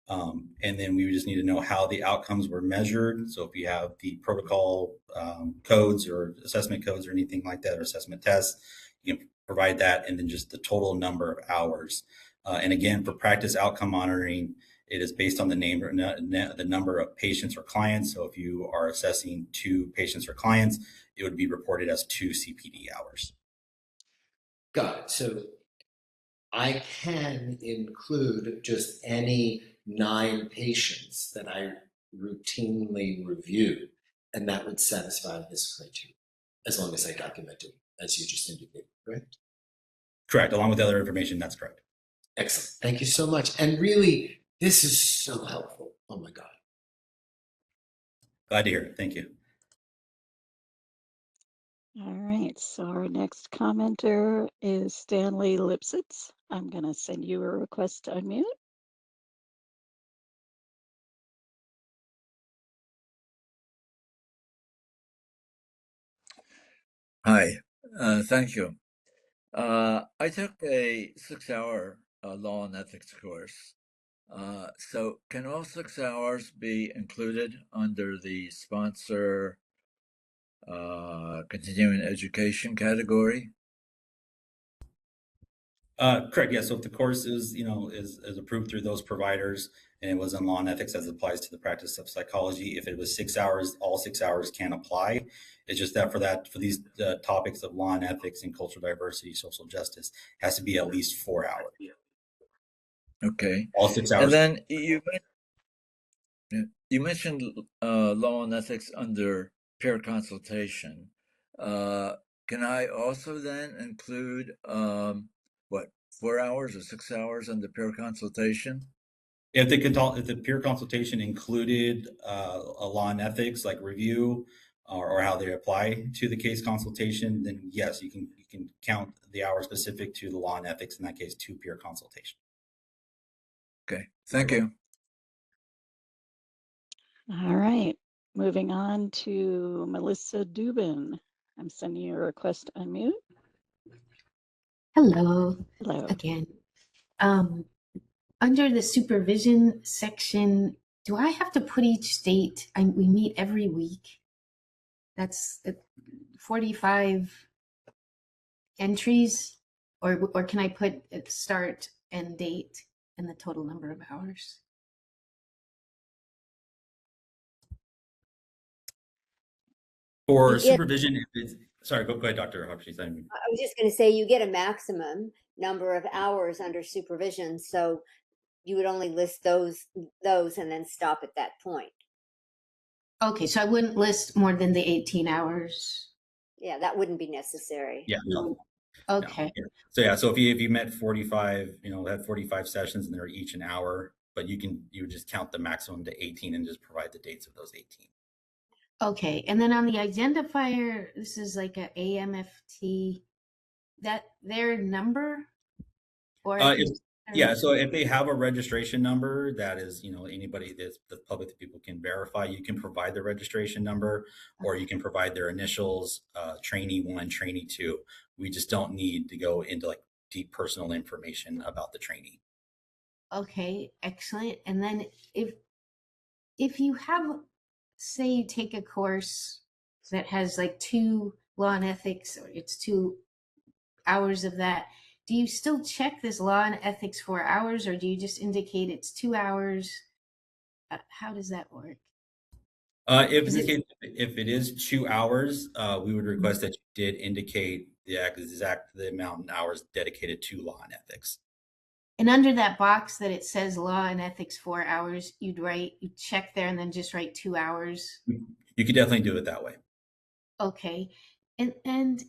And then we just need to know how the outcomes were measured. So if you have the protocol codes or assessment codes or anything like that, or assessment tests, you can provide that, and then just the total number of hours. And again, for practice outcome monitoring, it is based on the number of patients or clients. So if you are assessing 2 patients or clients, it would be reported as 2 CPD hours. Got it. So I can include just any 9 patients that I routinely review, and that would satisfy this criteria, as long as I document it, as you just indicated, correct? Correct. Along with other information, that's correct. Excellent. Thank you so much. And really, this is so helpful. Oh my God. Glad to hear it. Thank you. All right, so our next commenter is Stanley Lipsitz. I'm going to send you a request to unmute. Hi, thank you. I took a 6-hour law and ethics course. So can all 6 hours be included under the sponsor continuing education category? Correct. Yeah. So if the course is, is approved through those providers and it was in law and ethics as it applies to the practice of psychology, if it was 6 hours, all 6 hours can apply. It's just that for these topics of law and ethics and cultural diversity, social justice, it has to be at least 4 hours. Okay. All 6 hours. And then you mentioned law and ethics under peer consultation. Can I also then include 4 hours or 6 hours under peer consultation? If the peer consultation included a law and ethics like review or how they apply to the case consultation, then yes, you can count the hours specific to the law and ethics, in that case, to peer consultation. Okay, thank you. All right, moving on to Melissa Dubin. I'm sending you a request to unmute. Hello. Hello. Again. Under the supervision section, do I have to put each date? We meet every week. That's 45 entries, or can I put start and date and the total number of hours? For supervision, if it's, sorry, go ahead, Dr. Hopkins. I was just going to say you get a maximum number of hours under supervision, so you would only list those and then stop at that point. Okay, so I wouldn't list more than the 18 hours. Yeah, that wouldn't be necessary. Yeah, no. Okay. No. So yeah, so if you met 45, had 45 sessions and they're each an hour, but you would just count the maximum to 18 and just provide the dates of those 18. Okay, and then on the identifier, this is like a AMFT, that their number? Or yeah, so if they have a registration number that is, anybody that's the public that people can verify, you can provide the registration number, or you can provide their initials, trainee 1, trainee 2. We just don't need to go into like deep personal information about the trainee. Okay, excellent. And then if you have, say you take a course that has like 2 law and ethics, or it's 2 hours of that, do you still check this law and ethics 4 hours, or do you just indicate it's 2 hours? How does that work? If it is 2 hours, we would request that you did indicate the amount of hours dedicated to law and ethics. And under that box that it says law and ethics 4 hours, you check there and then just write 2 hours. You could definitely do it that way. Okay. And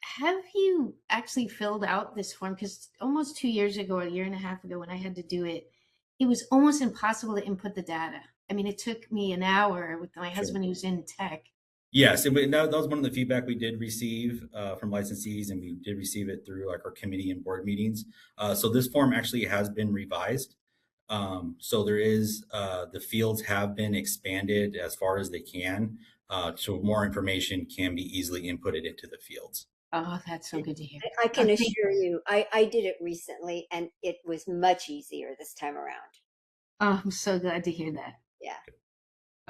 have you actually filled out this form? Because almost 2 years ago, or a year and a half ago, when I had to do it, it was almost impossible to input the data. I mean, it took me an hour with my husband who's in tech. Yes, that was one of the feedback we did receive from licensees, and we did receive it through like our committee and board meetings. So this form actually has been revised. So there is the fields have been expanded as far as they can, so more information can be easily inputted into the fields. Oh, that's so good to hear. I can assure you, I did it recently and it was much easier this time around. Oh, I'm so glad to hear that. Yeah.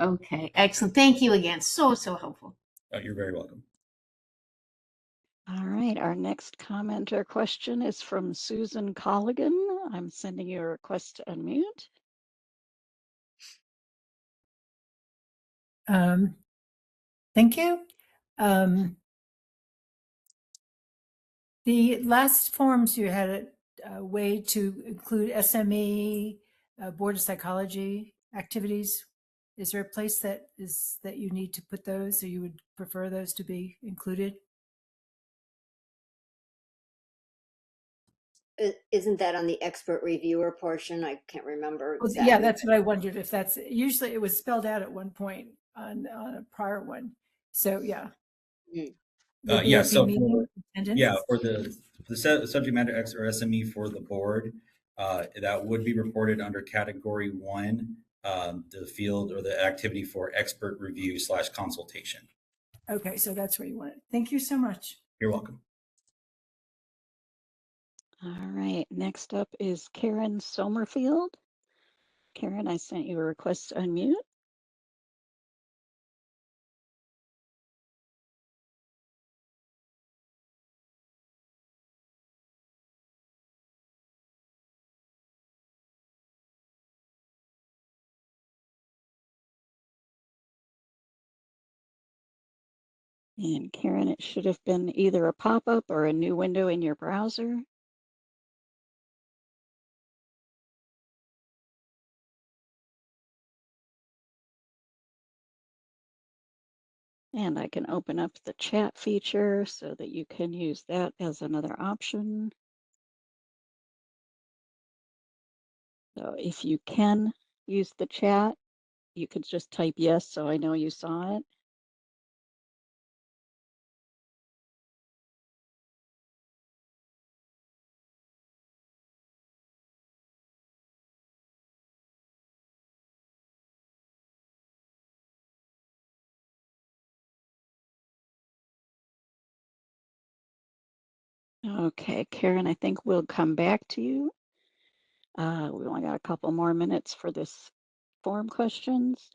Okay, excellent. Thank you again. So helpful. You're very welcome. All right, our next comment or question is from Susan Colligan. I'm sending you a request to unmute. Thank you. The last forms you had a way to include SME, Board of Psychology activities. Is there a place that you need to put those, or you would prefer those to be included? Isn't that on the expert reviewer portion? I can't remember exactly. Yeah, that's what I wondered, if that's, usually it was spelled out at one point on a prior one. So yeah. Yeah, so for the subject matter expert or SME for the board, that would be reported under category 1, the field or the activity for expert review / consultation. Okay, so that's where you want it. Thank you so much. You're welcome. All right, next up is Karen Somerfield. Karen, I sent you a request to unmute. And Karen, it should have been either a pop-up or a new window in your browser. And I can open up the chat feature so that you can use that as another option. So if you can use the chat, you could just type yes so I know you saw it. Okay, Karen, I think we'll come back to you. We only got a couple more minutes for this form questions.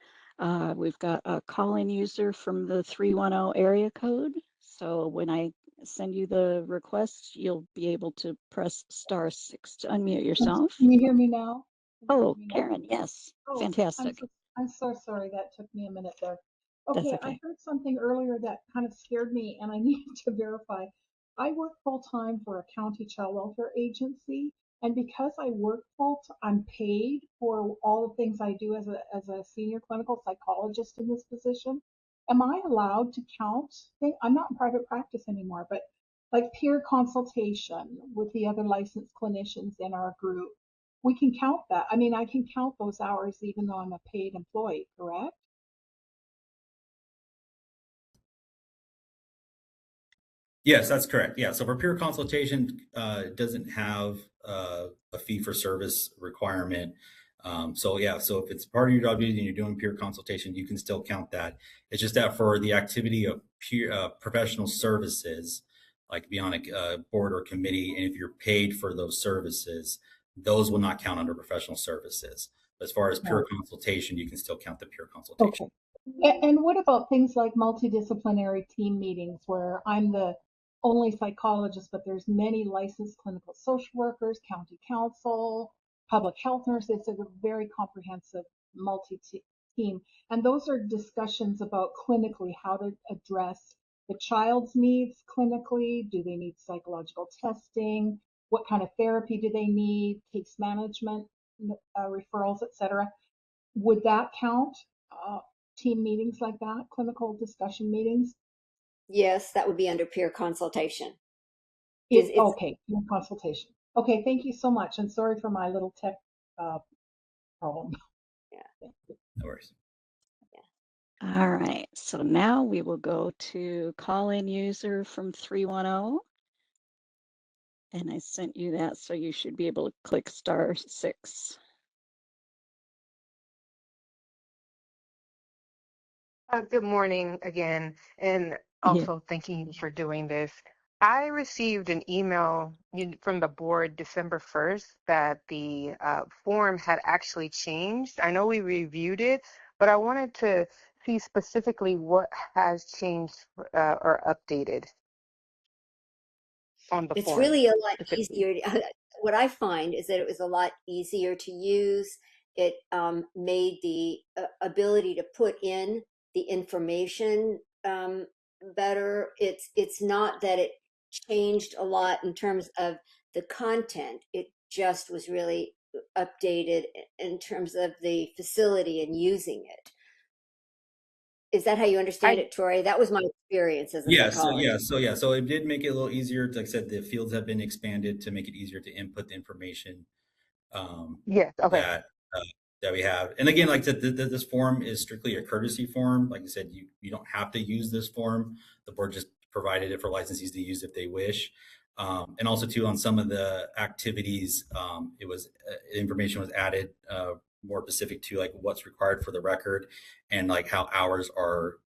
We've got a call-in user from the 310 area code. So when I send you the request, you'll be able to press *6 to unmute yourself. Can you hear me now? Oh, Karen, yes. Oh, Fantastic. I'm so sorry. That took me a minute there. Okay, That's okay. I heard something earlier that kind of scared me, and I needed to verify. I work full-time for a county child welfare agency, and because I work I'm paid for all the things I do as a senior clinical psychologist in this position. Am I allowed to count? I'm not in private practice anymore, but like peer consultation with the other licensed clinicians in our group, we can count that. I mean, I can count those hours even though I'm a paid employee, correct? Yes, that's correct. Yeah, so for peer consultation, it doesn't have a fee for service requirement. So yeah, so if it's part of your job duty and you're doing peer consultation, you can still count that. It's just that for the activity of peer professional services, like be on a board or committee, and if you're paid for those services, those will not count under professional services. But as far as pure consultation, you can still count the peer consultation. Okay. And what about things like multidisciplinary team meetings where I'm the only psychologist, but there's many licensed clinical social workers, county council, public health nurses. It's a very comprehensive multi-team. And those are discussions about clinically how to address the child's needs clinically. Do they need psychological testing? What kind of therapy do they need? Case management, referrals, etc. Would that count? Team meetings like that, clinical discussion meetings? Yes, that would be under peer consultation. It's Okay, your consultation. Okay, thank you so much. And sorry for my little tech problem. Yeah. No worries. All right, so now we will go to call-in user from 310. And I sent you that, so you should be able to click *6. Good morning again, and Yeah. also thanking you for doing this. I received an email from the board December 1st that the form had actually changed. I know we reviewed it, but I wanted to see specifically what has changed or updated on the It's form. really a lot specifically. easier. What I find is that it was a lot easier to use. It made the ability to put in the information better. It's not that it changed a lot in terms of the content. It just was really updated in terms of the facility and using it. Is that how you understand it, Troy? That was my experience as a psychologist. So it did make it a little easier. Like I said, the fields have been expanded to make it easier to input the information Yes, okay. that we have. And again, like this form is strictly a courtesy form. Like I said, you don't have to use this form. The board just provided it for licensees to use if they wish. And also too, on some of the activities, it was information was added more specific to like what's required for the record and like how hours are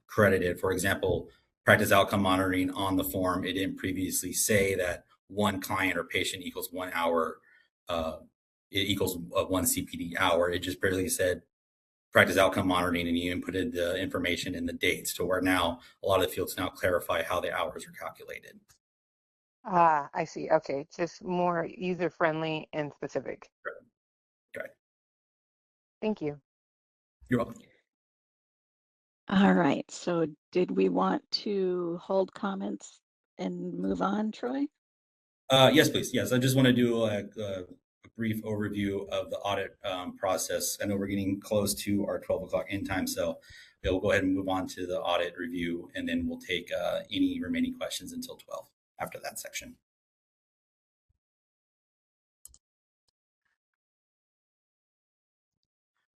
credited. For example, practice outcome monitoring on the form, it didn't previously say that one client or patient equals 1 hour, it equals 1 CPD hour. It just barely said practice outcome monitoring, and you inputted the information and the dates, to where now a lot of the fields now clarify how the hours are calculated. Ah, I see. Okay, just more user-friendly and specific. Right. Thank you. You're welcome. All right, so did we want to hold comments and move on, Troy? Yes, please. Yes, I just want to do a brief overview of the audit process. I know we're getting close to our 12 o'clock end time, so we'll go ahead and move on to the audit review, and then we'll take any remaining questions until 12 after that section.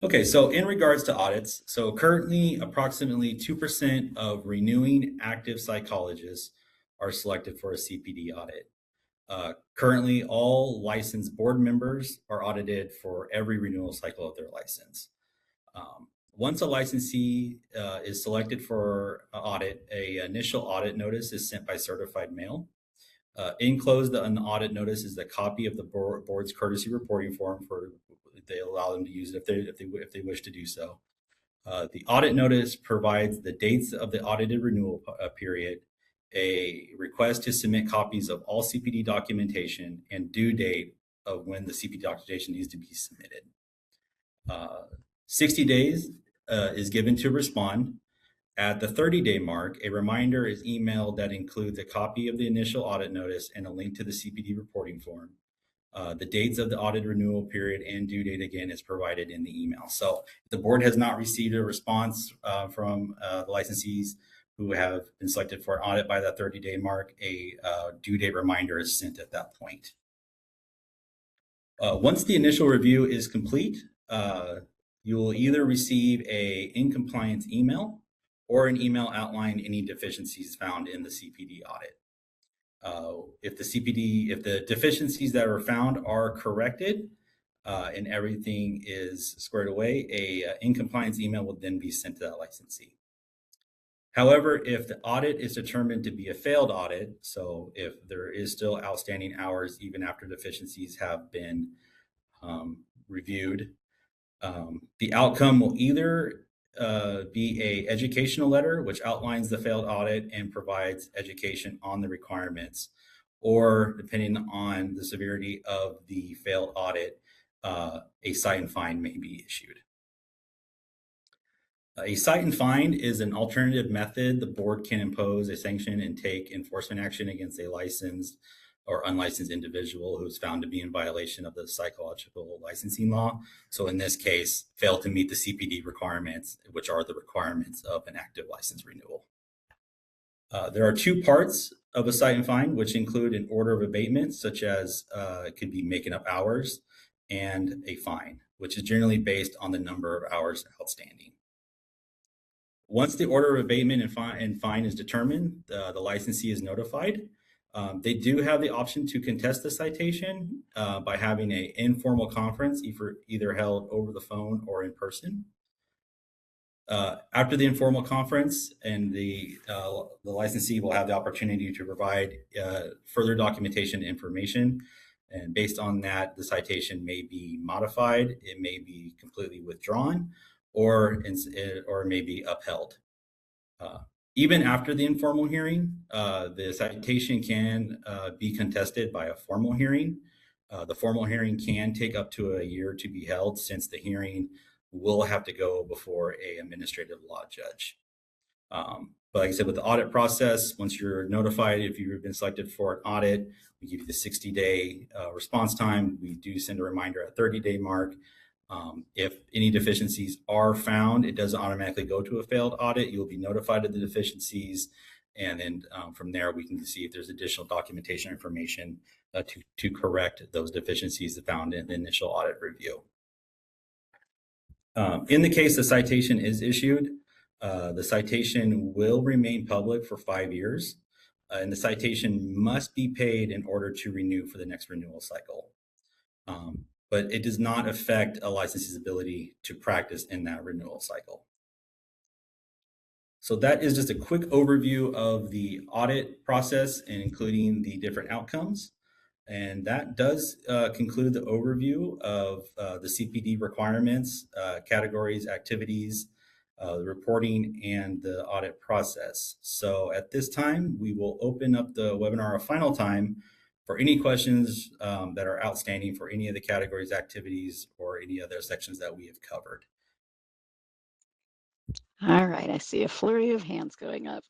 Okay, so in regards to audits, so currently approximately 2% of renewing active psychologists are selected for a CPD audit. Currently, all licensed board members are audited for every renewal cycle of their license. Once a licensee is selected for an audit, an initial audit notice is sent by certified mail. Enclosed in the audit notice is a copy of the board's courtesy reporting form for they allow them to use it if they wish to do so. The audit notice provides the dates of the audited renewal period, a request to submit copies of all CPD documentation, and due date of when the CPD documentation needs to be submitted. 60 days is given to respond. At the 30-day mark, a reminder is emailed that includes a copy of the initial audit notice and a link to the CPD reporting form. The dates of the audit renewal period and due date again is provided in the email. So if the board has not received a response from the licensees who have been selected for an audit by that 30-day mark, a due date reminder is sent at that point. Once the initial review is complete, you will either receive a in compliance email or an email outlining any deficiencies found in the CPD audit. If the deficiencies that are found are corrected and everything is squared away, a in compliance email will then be sent to that licensee. However, if the audit is determined to be a failed audit, so if there is still outstanding hours even after deficiencies have been reviewed, the outcome will either be a educational letter which outlines the failed audit and provides education on the requirements, or depending on the severity of the failed audit, a cite and fine may be issued. A cite and fine is an alternative method the board can impose a sanction and take enforcement action against a licensed or unlicensed individual who's found to be in violation of the psychological licensing law. So in this case, failed to meet the CPD requirements, which are the requirements of an active license renewal. There are two parts of a cite and fine, which include an order of abatement, such as it could be making up hours, and a fine, which is generally based on the number of hours outstanding. Once the order of abatement and fine is determined, the licensee is notified. They do have the option to contest the citation by having an informal conference, either held over the phone or in person. After the informal conference, and the licensee will have the opportunity to provide further documentation and information. And based on that, the citation may be modified, it may be completely withdrawn, or it may be upheld. Even after the informal hearing, the citation can be contested by a formal hearing. The formal hearing can take up to a year to be held, since the hearing will have to go before an administrative law judge. But like I said, with the audit process, once you're notified if you've been selected for an audit, we give you the 60-day response time. We do send a reminder at 30-day mark. If any deficiencies are found, it doesn't automatically go to a failed audit. You'll be notified of the deficiencies, and then from there we can see if there's additional documentation information to correct those deficiencies found in the initial audit review. In the case the citation is issued, the citation will remain public for 5 years, and the citation must be paid in order to renew for the next renewal cycle. But it does not affect a licensee's ability to practice in that renewal cycle. So that is just a quick overview of the audit process, and including the different outcomes. And that does conclude the overview of the CPD requirements, categories, activities, the reporting, and the audit process. So at this time, we will open up the webinar a final time for any questions that are outstanding for any of the categories, activities, or any other sections that we have covered. All right, I see a flurry of hands going up.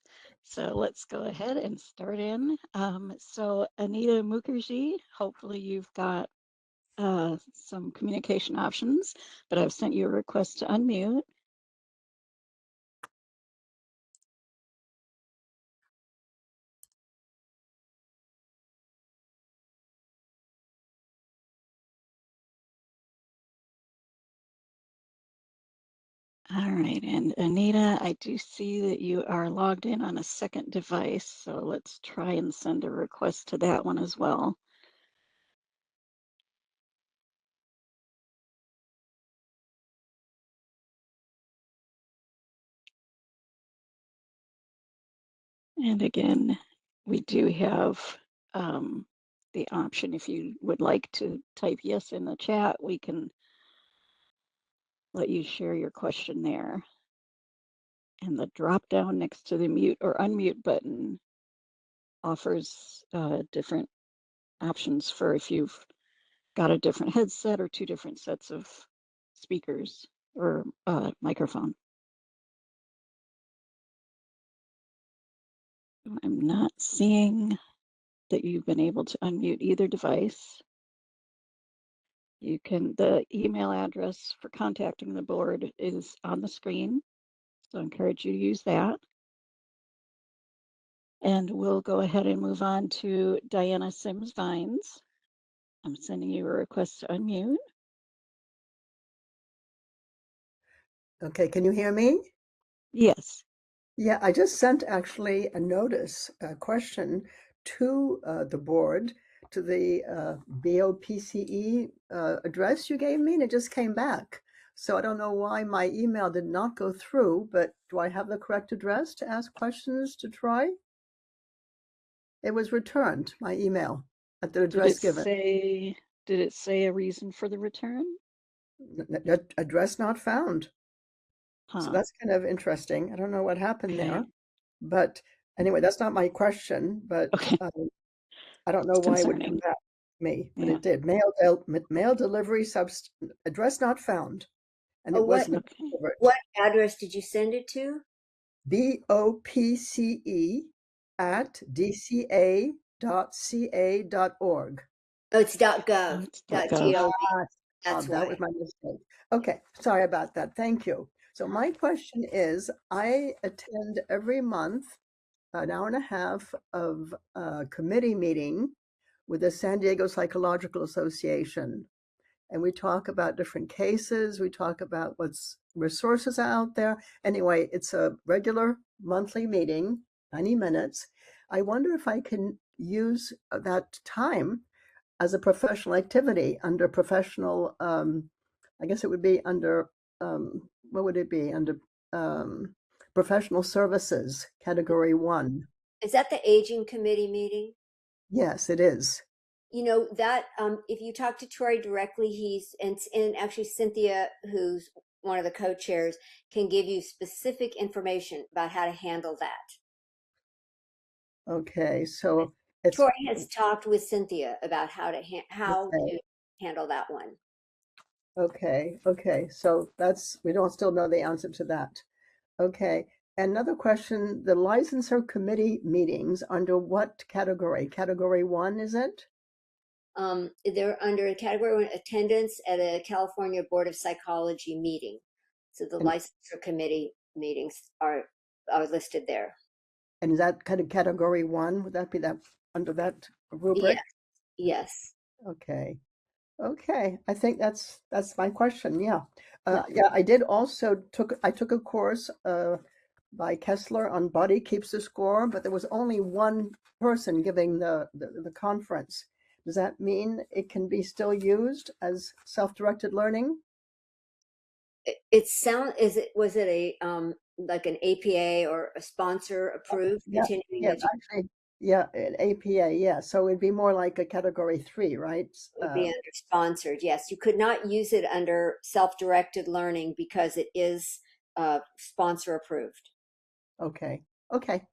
So let's go ahead and start in. So Anita Mukherjee, hopefully you've got some communication options, but I've sent you a request to unmute. All right, and Anita, I do see that you are logged in on a second device, so let's try and send a request to that one as well. And again, we do have the option, if you would like to type yes in the chat, we can let you share your question there. And the drop down next to the mute or unmute button offers different options for if you've got a different headset or two different sets of speakers or microphone. I'm not seeing that you've been able to unmute either device. You can, the email address for contacting the board is on the screen, so I encourage you to use that. And we'll go ahead and move on to Diana Sims Vines. I'm sending you a request to unmute. Okay, can you hear me? Yes. Yeah, I just sent actually a notice, a question to the board, to the BOPCE address you gave me, and it just came back. So I don't know why my email did not go through, but do I have the correct address to ask questions to Troy? It was returned, my email, at the address given. Did it say a reason for the return? Address not found. Huh. So that's kind of interesting. I don't know what happened Okay. there, but anyway, that's not my question, but Okay. I don't know It's why it would come concerning. back to me, but Yeah. it did. Mail delivery address not found, and Oh, it wasn't Okay. delivered. what address did you send it to? BOPCE@dca.ca.org. Oh, it's .gov, It's .gov. .gov. That's That why. was my mistake. Okay, sorry about that. Thank you. So my question is, I attend every month an hour and a half of a committee meeting with the San Diego Psychological Association. And we talk about different cases. We talk about what's resources out there. Anyway, it's a regular monthly meeting, 90 minutes. I wonder if I can use that time as a professional activity under professional, I guess it would be under, what would it be? Under professional services, category 1. Is that the aging committee meeting? Yes, it is. You know, that if you talk to Troy directly, and actually Cynthia, who's one of the co-chairs, can give you specific information about how to handle that. Okay, so it's Troy has talked with Cynthia about how to okay. to handle that one. Okay, so we don't still know the answer to that. Okay, another question, the licensor committee meetings under what category? Category 1, is it? They're under category 1, attendance at a California Board of Psychology meeting. So the licensure committee meetings are listed there. And is that kind of category 1? Would that be that under that rubric? Yes. Okay. I think that's my question. Yeah. Yeah. I did also took a course by Kessler on Body Keeps the Score, but there was only one person giving the conference. Does that mean it can be still used as self-directed learning? Was it a like an APA or a sponsor approved continuing education? Actually, yeah, an APA, yeah. So it'd be more like a category 3, right? It would be under sponsored, yes. You could not use it under self-directed learning because it is sponsor approved. Okay.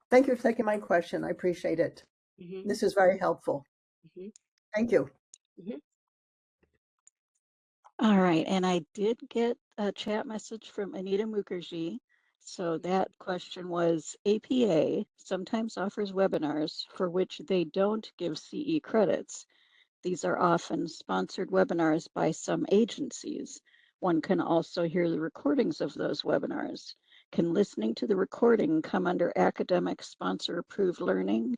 Thank you for taking my question. I appreciate it. Mm-hmm. This is very helpful. Mm-hmm. Thank you. Mm-hmm. All right, and I did get a chat message from Anita Mukherjee. So that question was, APA sometimes offers webinars for which they don't give CE credits. These are often sponsored webinars by some agencies. One can also hear the recordings of those webinars. Can listening to the recording come under academic sponsor approved learning,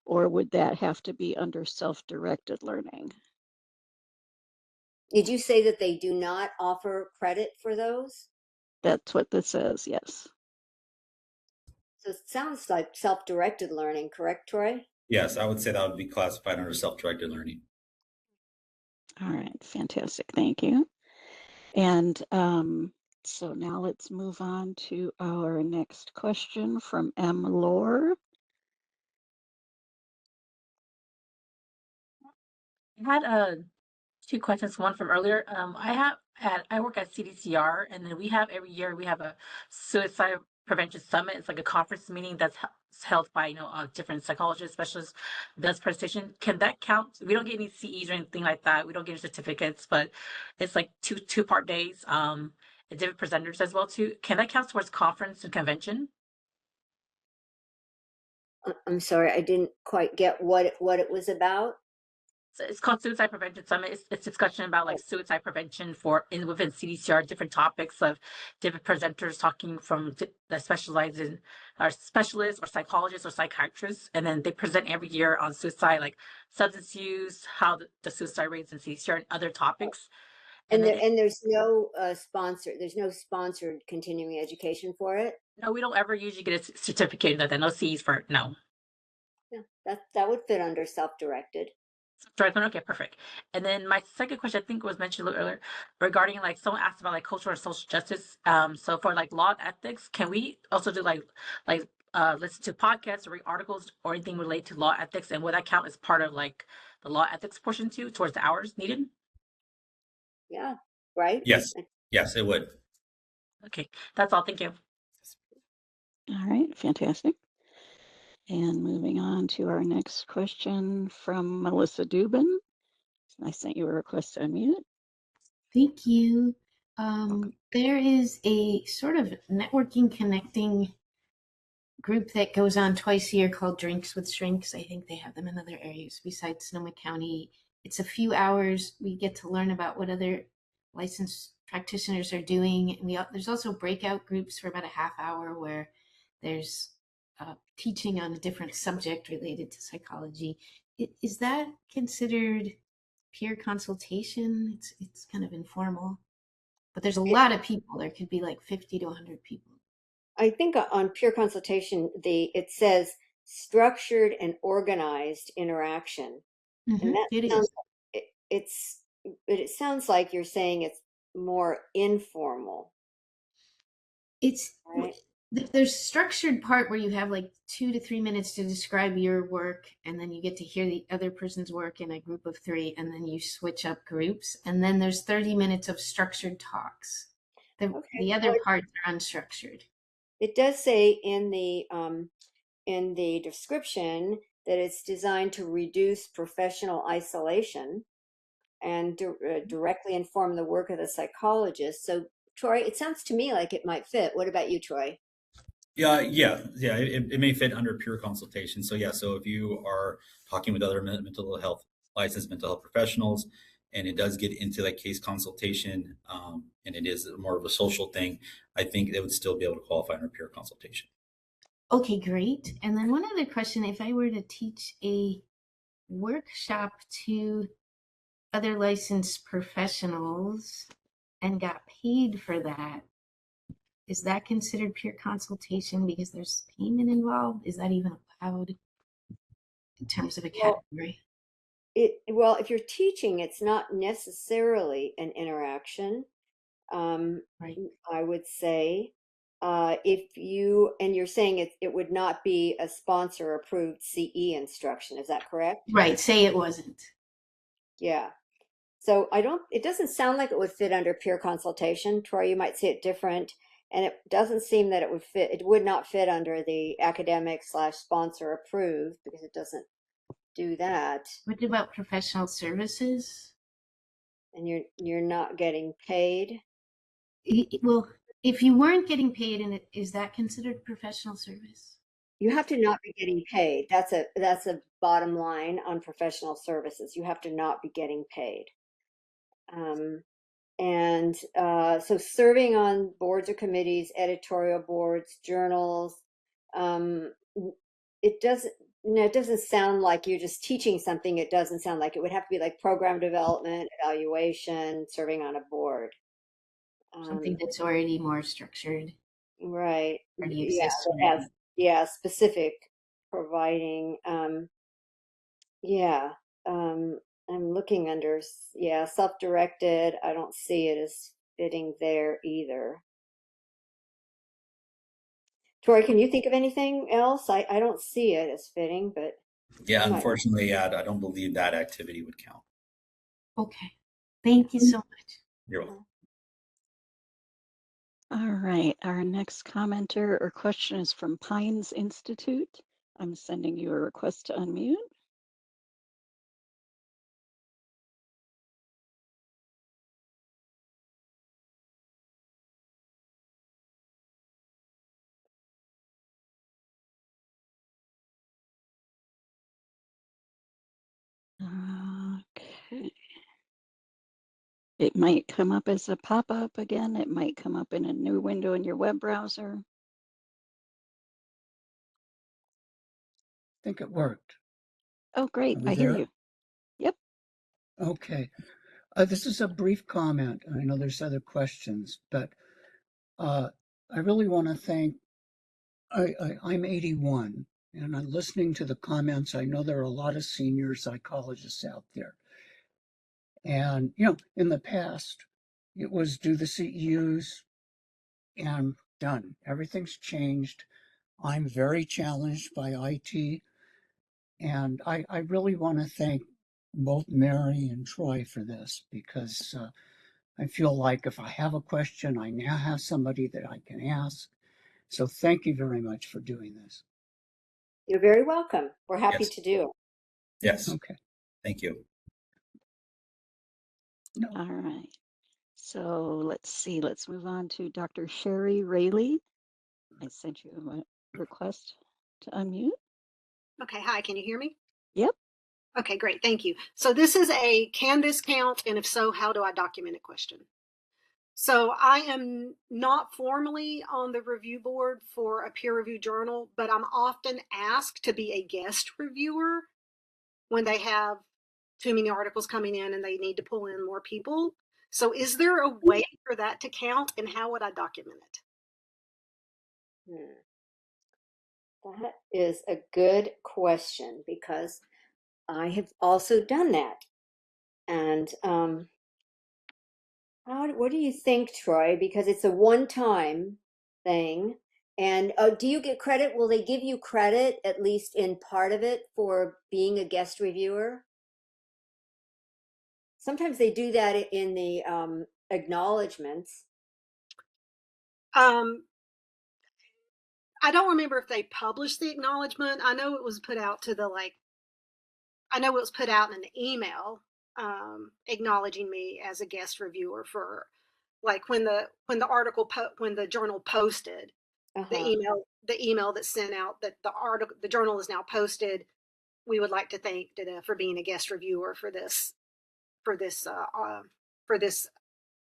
or would that have to be under self-directed learning? Did you say that they do not offer credit for those? That's what this says, yes. So it sounds like self-directed learning, correct, Troy? Yes, I would say that would be classified under self-directed learning. All right, fantastic, thank you. And so now let's move on to our next question from M. Lore. I had two questions. One from earlier. I work at CDCR, and then every year we have a suicide prevention summit. It's like a conference meeting that's held by different psychologists, specialists, does presentation. Can that count? We don't get any CEs or anything like that. We don't get any certificates, but it's like two-part days. And different presenters as well too. Can that count towards conference and convention? I'm sorry, I didn't quite get what it was about. So it's called Suicide Prevention Summit. It's discussion about like suicide prevention within CDCR, different topics of different presenters talking from that specialize in are specialists or psychologists or psychiatrists, and then they present every year on suicide, like substance use, how the suicide rates in CDCR, and other topics. And there's no there's no sponsored continuing education for it. No, we don't ever usually get a certificate that no C's for it. No. Yeah, that would fit under self-directed. Okay, perfect. And then my second question, I think was mentioned a little earlier, regarding like someone asked about like cultural and social justice. So for like law and ethics, can we also do like listen to podcasts or read articles or anything related to law ethics, and would that count as part of like the law ethics portion too, towards the hours needed? Yeah, right? Yes, it would. Okay, that's all. Thank you. All right, fantastic. And moving on to our next question from Melissa Dubin. I sent you a request to unmute. Thank you. There is a sort of networking connecting group that goes on twice a year called Drinks with Shrinks. I think they have them in other areas besides Sonoma County. It's a few hours. We get to learn about what other licensed practitioners are doing. And there's also breakout groups for about a half hour where there's teaching on a different subject related to psychology. Is that considered peer consultation? It's kind of informal, but there's a lot of people. There could be like 50 to 100 people. I think on peer consultation, it says structured and organized interaction, and that It sounds is. it sounds like you're saying it's more informal. It's right? there's structured part where you have like 2 to 3 minutes to describe your work, and then you get to hear the other person's work in a group of 3, and then you switch up groups, and then there's 30 minutes of structured talks. The other parts are unstructured. It does say in the description that it's designed to reduce professional isolation and directly inform the work of the psychologist. So, Troy, it sounds to me like it might fit. What about you, Troy? Yeah. It may fit under peer consultation. So so if you are talking with other licensed mental health professionals, and it does get into like case consultation, and it is more of a social thing, I think it would still be able to qualify under peer consultation. Okay, great. And then one other question: if I were to teach a workshop to other licensed professionals and got paid for that, is that considered peer consultation because there's payment involved? Is that even allowed in terms of a category? Well, if you're teaching, it's not necessarily an interaction. Right. I would say, if you're saying it would not be a sponsor approved CE instruction, is that correct? Right. Say it wasn't. Yeah. So it doesn't sound like it would fit under peer consultation. Troy, you might see it different. And it doesn't seem that it would not fit under the academic/sponsor approved, because it doesn't do that. What about professional services? And you're not getting paid? Well, if you weren't getting paid, is that considered professional service? You have to not be getting paid. That's a bottom line on professional services. You have to not be getting paid. So serving on boards or committees, editorial boards, journals, it doesn't sound like you're just teaching something. It doesn't sound like it would have to be like program development, evaluation, serving on a board. Something that's already more structured. Right. Already exists. Specific providing. I'm looking under, self-directed. I don't see it as fitting there either. Troy, can you think of anything else? I don't see it as fitting, but. Yeah, unfortunately, I don't believe that activity would count. Okay. Thank you so much. You're welcome. All right, our next commenter or question is from Pines Institute. I'm sending you a request to unmute. Okay. It might come up as a pop-up again. It might come up in a new window in your web browser. I think it worked. Oh, great. Are we I hear there? you. Yep. Okay. This is a brief comment. I know there's other questions, but I really want to thank, I'm 81, and I'm listening to the comments. I know there are a lot of senior psychologists out there. And, in the past, it was do the CEUs and done. Everything's changed. I'm very challenged by IT. And I really want to thank both Mary and Troy for this, because I feel like if I have a question, I now have somebody that I can ask. So thank you very much for doing this. You're very welcome. We're happy to do it. Yes. Okay. Thank you. All right. So let's see. Let's move on to Dr. Sherry Rayleigh. I sent you a request to unmute. Okay, hi, can you hear me? Yep. Okay, great, thank you. So this is a can this count, and if so, how do I document a question? So I am not formally on the review board for a peer review journal, but I'm often asked to be a guest reviewer when they have too many articles coming in and they need to pull in more people. So is there a way for that to count, and how would I document it? That is a good question because I have also done that. And what do you think, Troy? Because it's a one-time thing. And do you get credit? Will they give you credit, at least in part of it, for being a guest reviewer? Sometimes they do that in the acknowledgments. I don't remember if they published the acknowledgement. I know it was put out to the I know it was put out in an email acknowledging me as a guest reviewer for like when the article when the journal posted the email that sent out that the journal is now posted. We would like to thank Dada for being a guest reviewer for this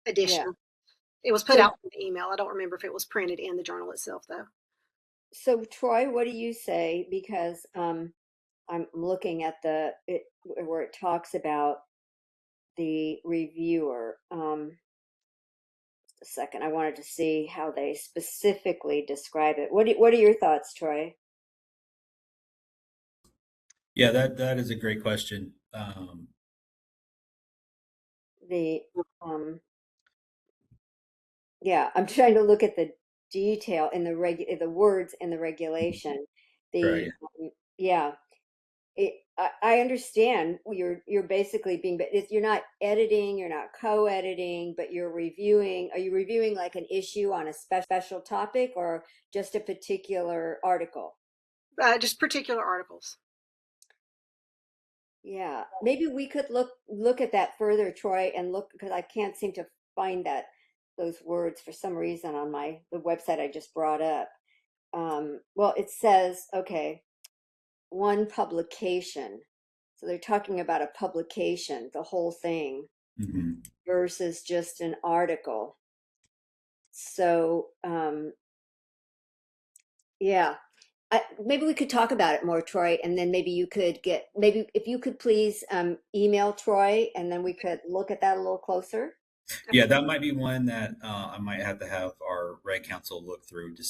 edition. Yeah. It was put out in the email. I don't remember if it was printed in the journal itself though. So Troy, what do you say? Because I'm looking at where it talks about the reviewer. Just a second, I wanted to see how they specifically describe it. What are your thoughts, Troy? Yeah, that is a great question. Yeah, I'm trying to look at the detail in the words in the regulation. Right. Yeah, I understand you're basically being, but you're not editing, you're not co-editing, but you're reviewing. Are you reviewing like an issue on a special topic or just a particular article? Just particular articles. Yeah, maybe we could look at that further, Troy, and look because I can't seem to find those words for some reason on the website I just brought up. Well, it says, okay, one publication. So they're talking about a publication, the whole thing, versus just an article. So, yeah, maybe we could talk about it more, Troy, and then maybe if you could please email Troy, and then we could look at that a little closer. Yeah, that might be one that I might have to have our reg counsel look through to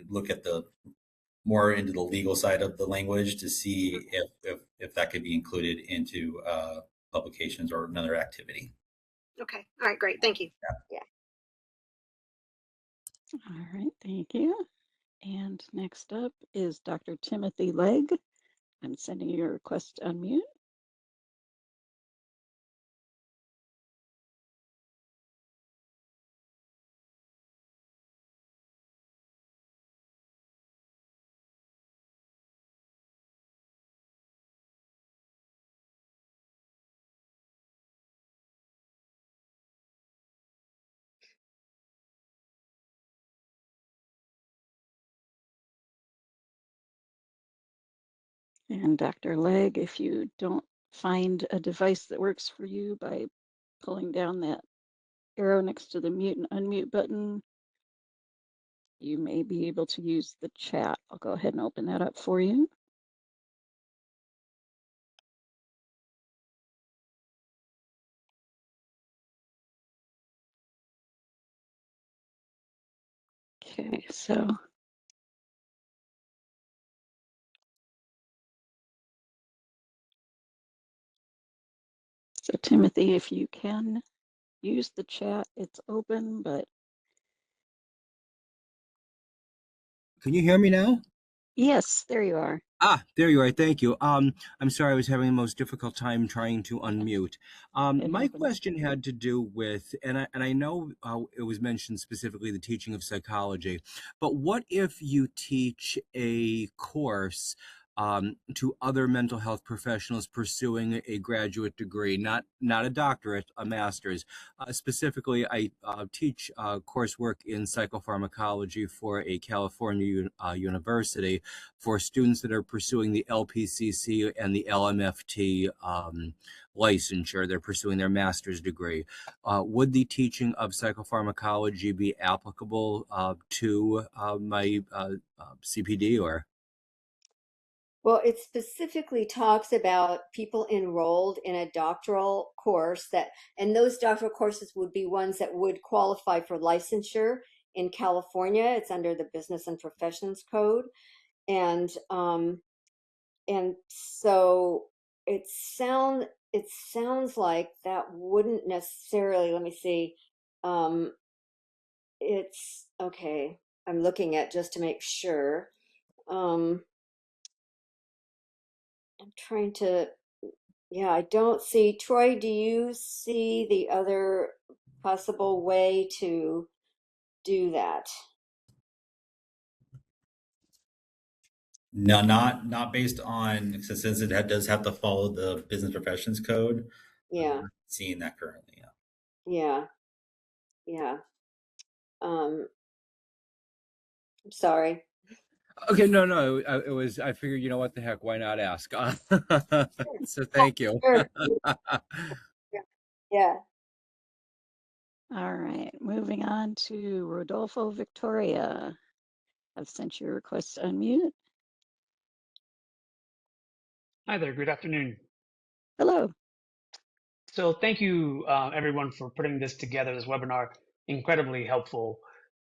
look at more into the legal side of the language to see if that could be included into publications or another activity. Okay. All right. Great. Thank you. Yeah. All right. Thank you. And next up is Dr. Timothy Legg. I'm sending you a request to unmute. And Dr. Legg, if you don't find a device that works for you by pulling down that arrow next to the mute and unmute button, you may be able to use the chat. I'll go ahead and open that up for you. Okay, so Timothy, if you can use the chat, it's open, but Can you hear me now? yes, there you are. There you are. Thank you. I'm sorry, I was having the most difficult time trying to unmute. My question had to do with, and I know it was mentioned specifically the teaching of psychology, but what if you teach a course to other mental health professionals pursuing a graduate degree, not a doctorate, a master's. Specifically, I teach coursework in psychopharmacology for a California university for students that are pursuing the LPCC and the LMFT licensure. They're pursuing their master's degree. Would the teaching of psychopharmacology be applicable to my CPD or? Well, it specifically talks about people enrolled in a doctoral course and those doctoral courses would be ones that would qualify for licensure in California. It's under the Business and Professions Code. And so it sounds like that wouldn't necessarily, let me see. It's okay. I'm looking at just to make sure. I'm trying to, yeah, I don't see. Troy, do you see the other possible way to do that? No, not based on, since it does have to follow the Business Professions Code. Yeah. I'm not seeing that currently. Yeah. Yeah. I'm sorry. Okay, no, it was, I figured, you know what the heck, why not ask? So thank you. Sure. Yeah. All right, moving on to Rodolfo Victoria. I've sent you a request to unmute. Hi there, good afternoon. Hello. So thank you everyone for putting this together, this webinar, incredibly helpful.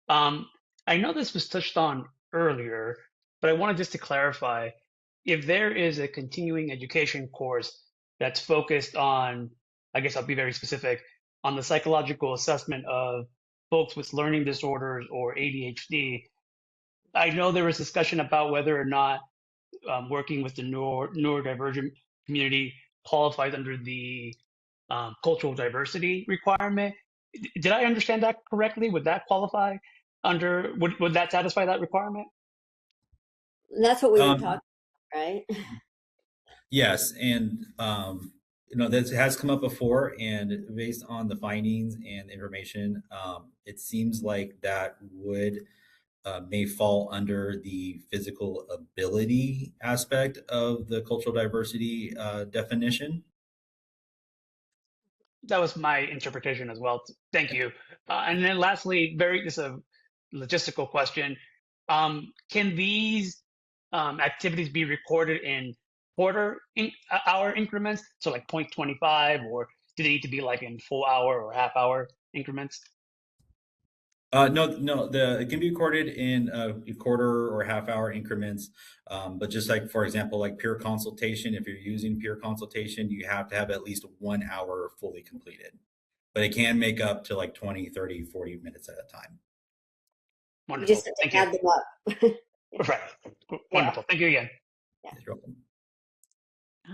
I know this was touched on earlier, but I wanted just to clarify, if there is a continuing education course that's focused on, I guess I'll be very specific, on the psychological assessment of folks with learning disorders or ADHD, I know there was discussion about whether or not working with the neurodivergent community qualifies under the cultural diversity requirement. Did I understand that correctly? Would that qualify under, would that satisfy that requirement? That's what we were talking about, right? Yes, and this has come up before, and based on the findings and information, it seems like that may fall under the physical ability aspect of the cultural diversity definition. That was my interpretation as well. Thank you. And then lastly, this is a logistical question. Can these activities be recorded in quarter-hour increments? So like 0.25, or do they need to be like in full hour or half hour increments? No, it can be recorded in quarter or half hour increments. But just like, for example, like peer consultation, if you're using peer consultation, you have to have at least 1 hour fully completed. But it can make up to like 20, 30, 40 minutes at a time. Wonderful. You just Thank add you. them up. Right. Wonderful. Thank you again. Yeah. You're welcome.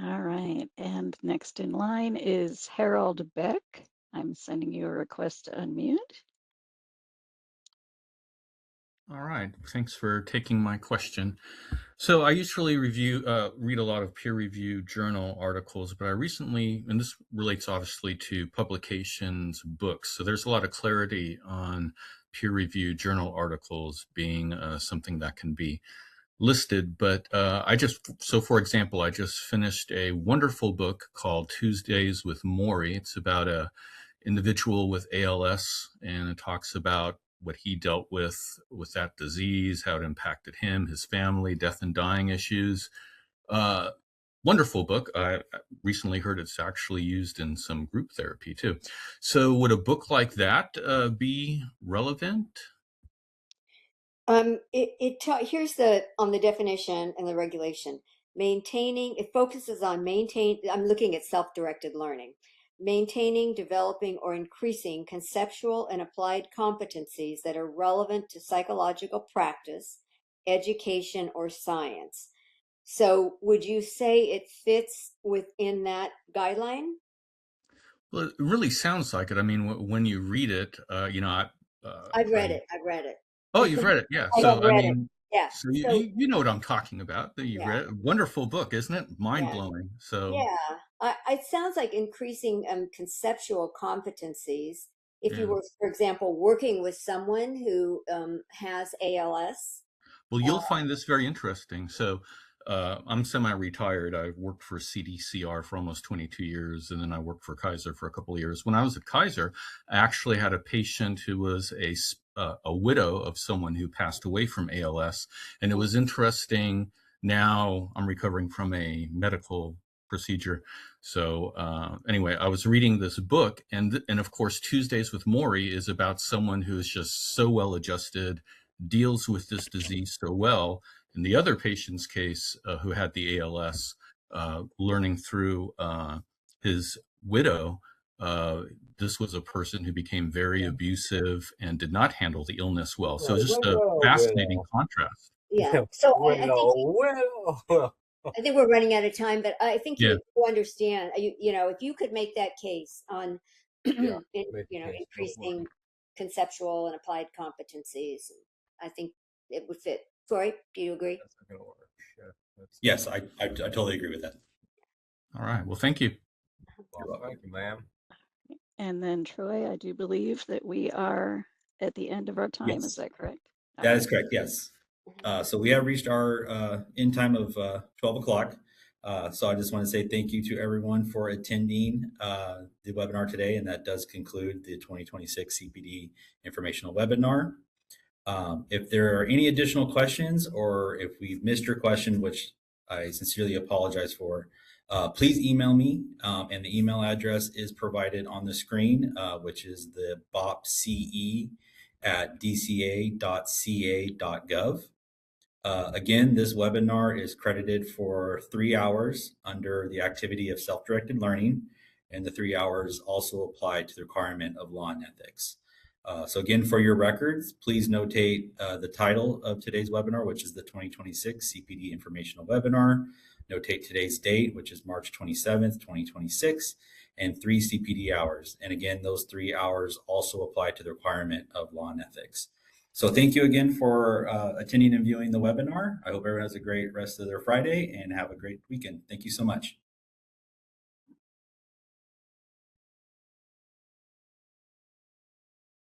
All right, and next in line is Harold Beck. I'm sending you a request to unmute. All right, thanks for taking my question. So I usually read a lot of peer-reviewed journal articles, but I recently, and this relates obviously to publications, books, so there's a lot of clarity on peer-reviewed journal articles being something that can be listed, but so for example, I just finished a wonderful book called Tuesdays with Maury. It's about a individual with ALS, and it talks about what he dealt with that disease, how it impacted him, his family, death and dying issues. Wonderful book. I recently heard it's actually used in some group therapy too. So would a book like that be relevant? Here's on the definition and the regulation. It focuses on I'm looking at self-directed learning. Maintaining, developing, or increasing conceptual and applied competencies that are relevant to psychological practice, education, or science. So would you say it fits within that guideline? Well, it really sounds like it. I mean, when you read it, I've read it. Oh, you've read it, yeah. I So, read I mean, Yeah. So So you know what I'm talking about. That you yeah, read. Wonderful book, isn't it? Mind yeah, blowing. So yeah. It sounds like increasing conceptual competencies. If you yeah. were, for example, working with someone who has ALS. Well, Uh, you'll find this very interesting. So, I'm semi-retired. I worked for CDCR for almost 22 years, and then I worked for Kaiser for a couple of years. When I was at Kaiser, I actually had a patient who was a widow of someone who passed away from ALS, and it was interesting. Now I'm recovering from a medical procedure. So anyway, I was reading this book, and of course, Tuesdays with Maury is about someone who is just so well adjusted, deals with this disease so well. In the other patient's case, who had the ALS, learning through his widow, this was a person who became very abusive and did not handle the illness well. So just a fascinating contrast. yeah. So Well. I think we're running out of time, but I think Yeah. you understand. You know, if you could make that case on, Yeah. increasing conceptual and applied competencies, I think it would fit. Troy, do you agree? That's not gonna work. Yeah, Yes, I totally agree with that. All right. Well, thank you. well, thank you, ma'am. And then Troy, I do believe that we are at the end of our time. Is Yes, that correct? All that right. is correct. Yes. So we have reached our end time of 12 o'clock. So I just want to say thank you to everyone for attending the webinar today, and that does conclude the 2026 CPD informational webinar. If there are any additional questions, or if we've missed your question, which I sincerely apologize for, please email me, and the email address is provided on the screen, which is the bopce@dca.ca.gov. Again, this webinar is credited for 3 hours under the activity of self-directed learning, and the 3 hours also apply to the requirement of law and ethics. So again, for your records, please notate the title of today's webinar, which is the 2026 CPD Informational Webinar. Notate today's date, which is March 27th, 2026, and 3 CPD hours. And again, those 3 hours also apply to the requirement of law and ethics. So thank you again for attending and viewing the webinar. I hope everyone has a great rest of their Friday and have a great weekend. Thank you so much.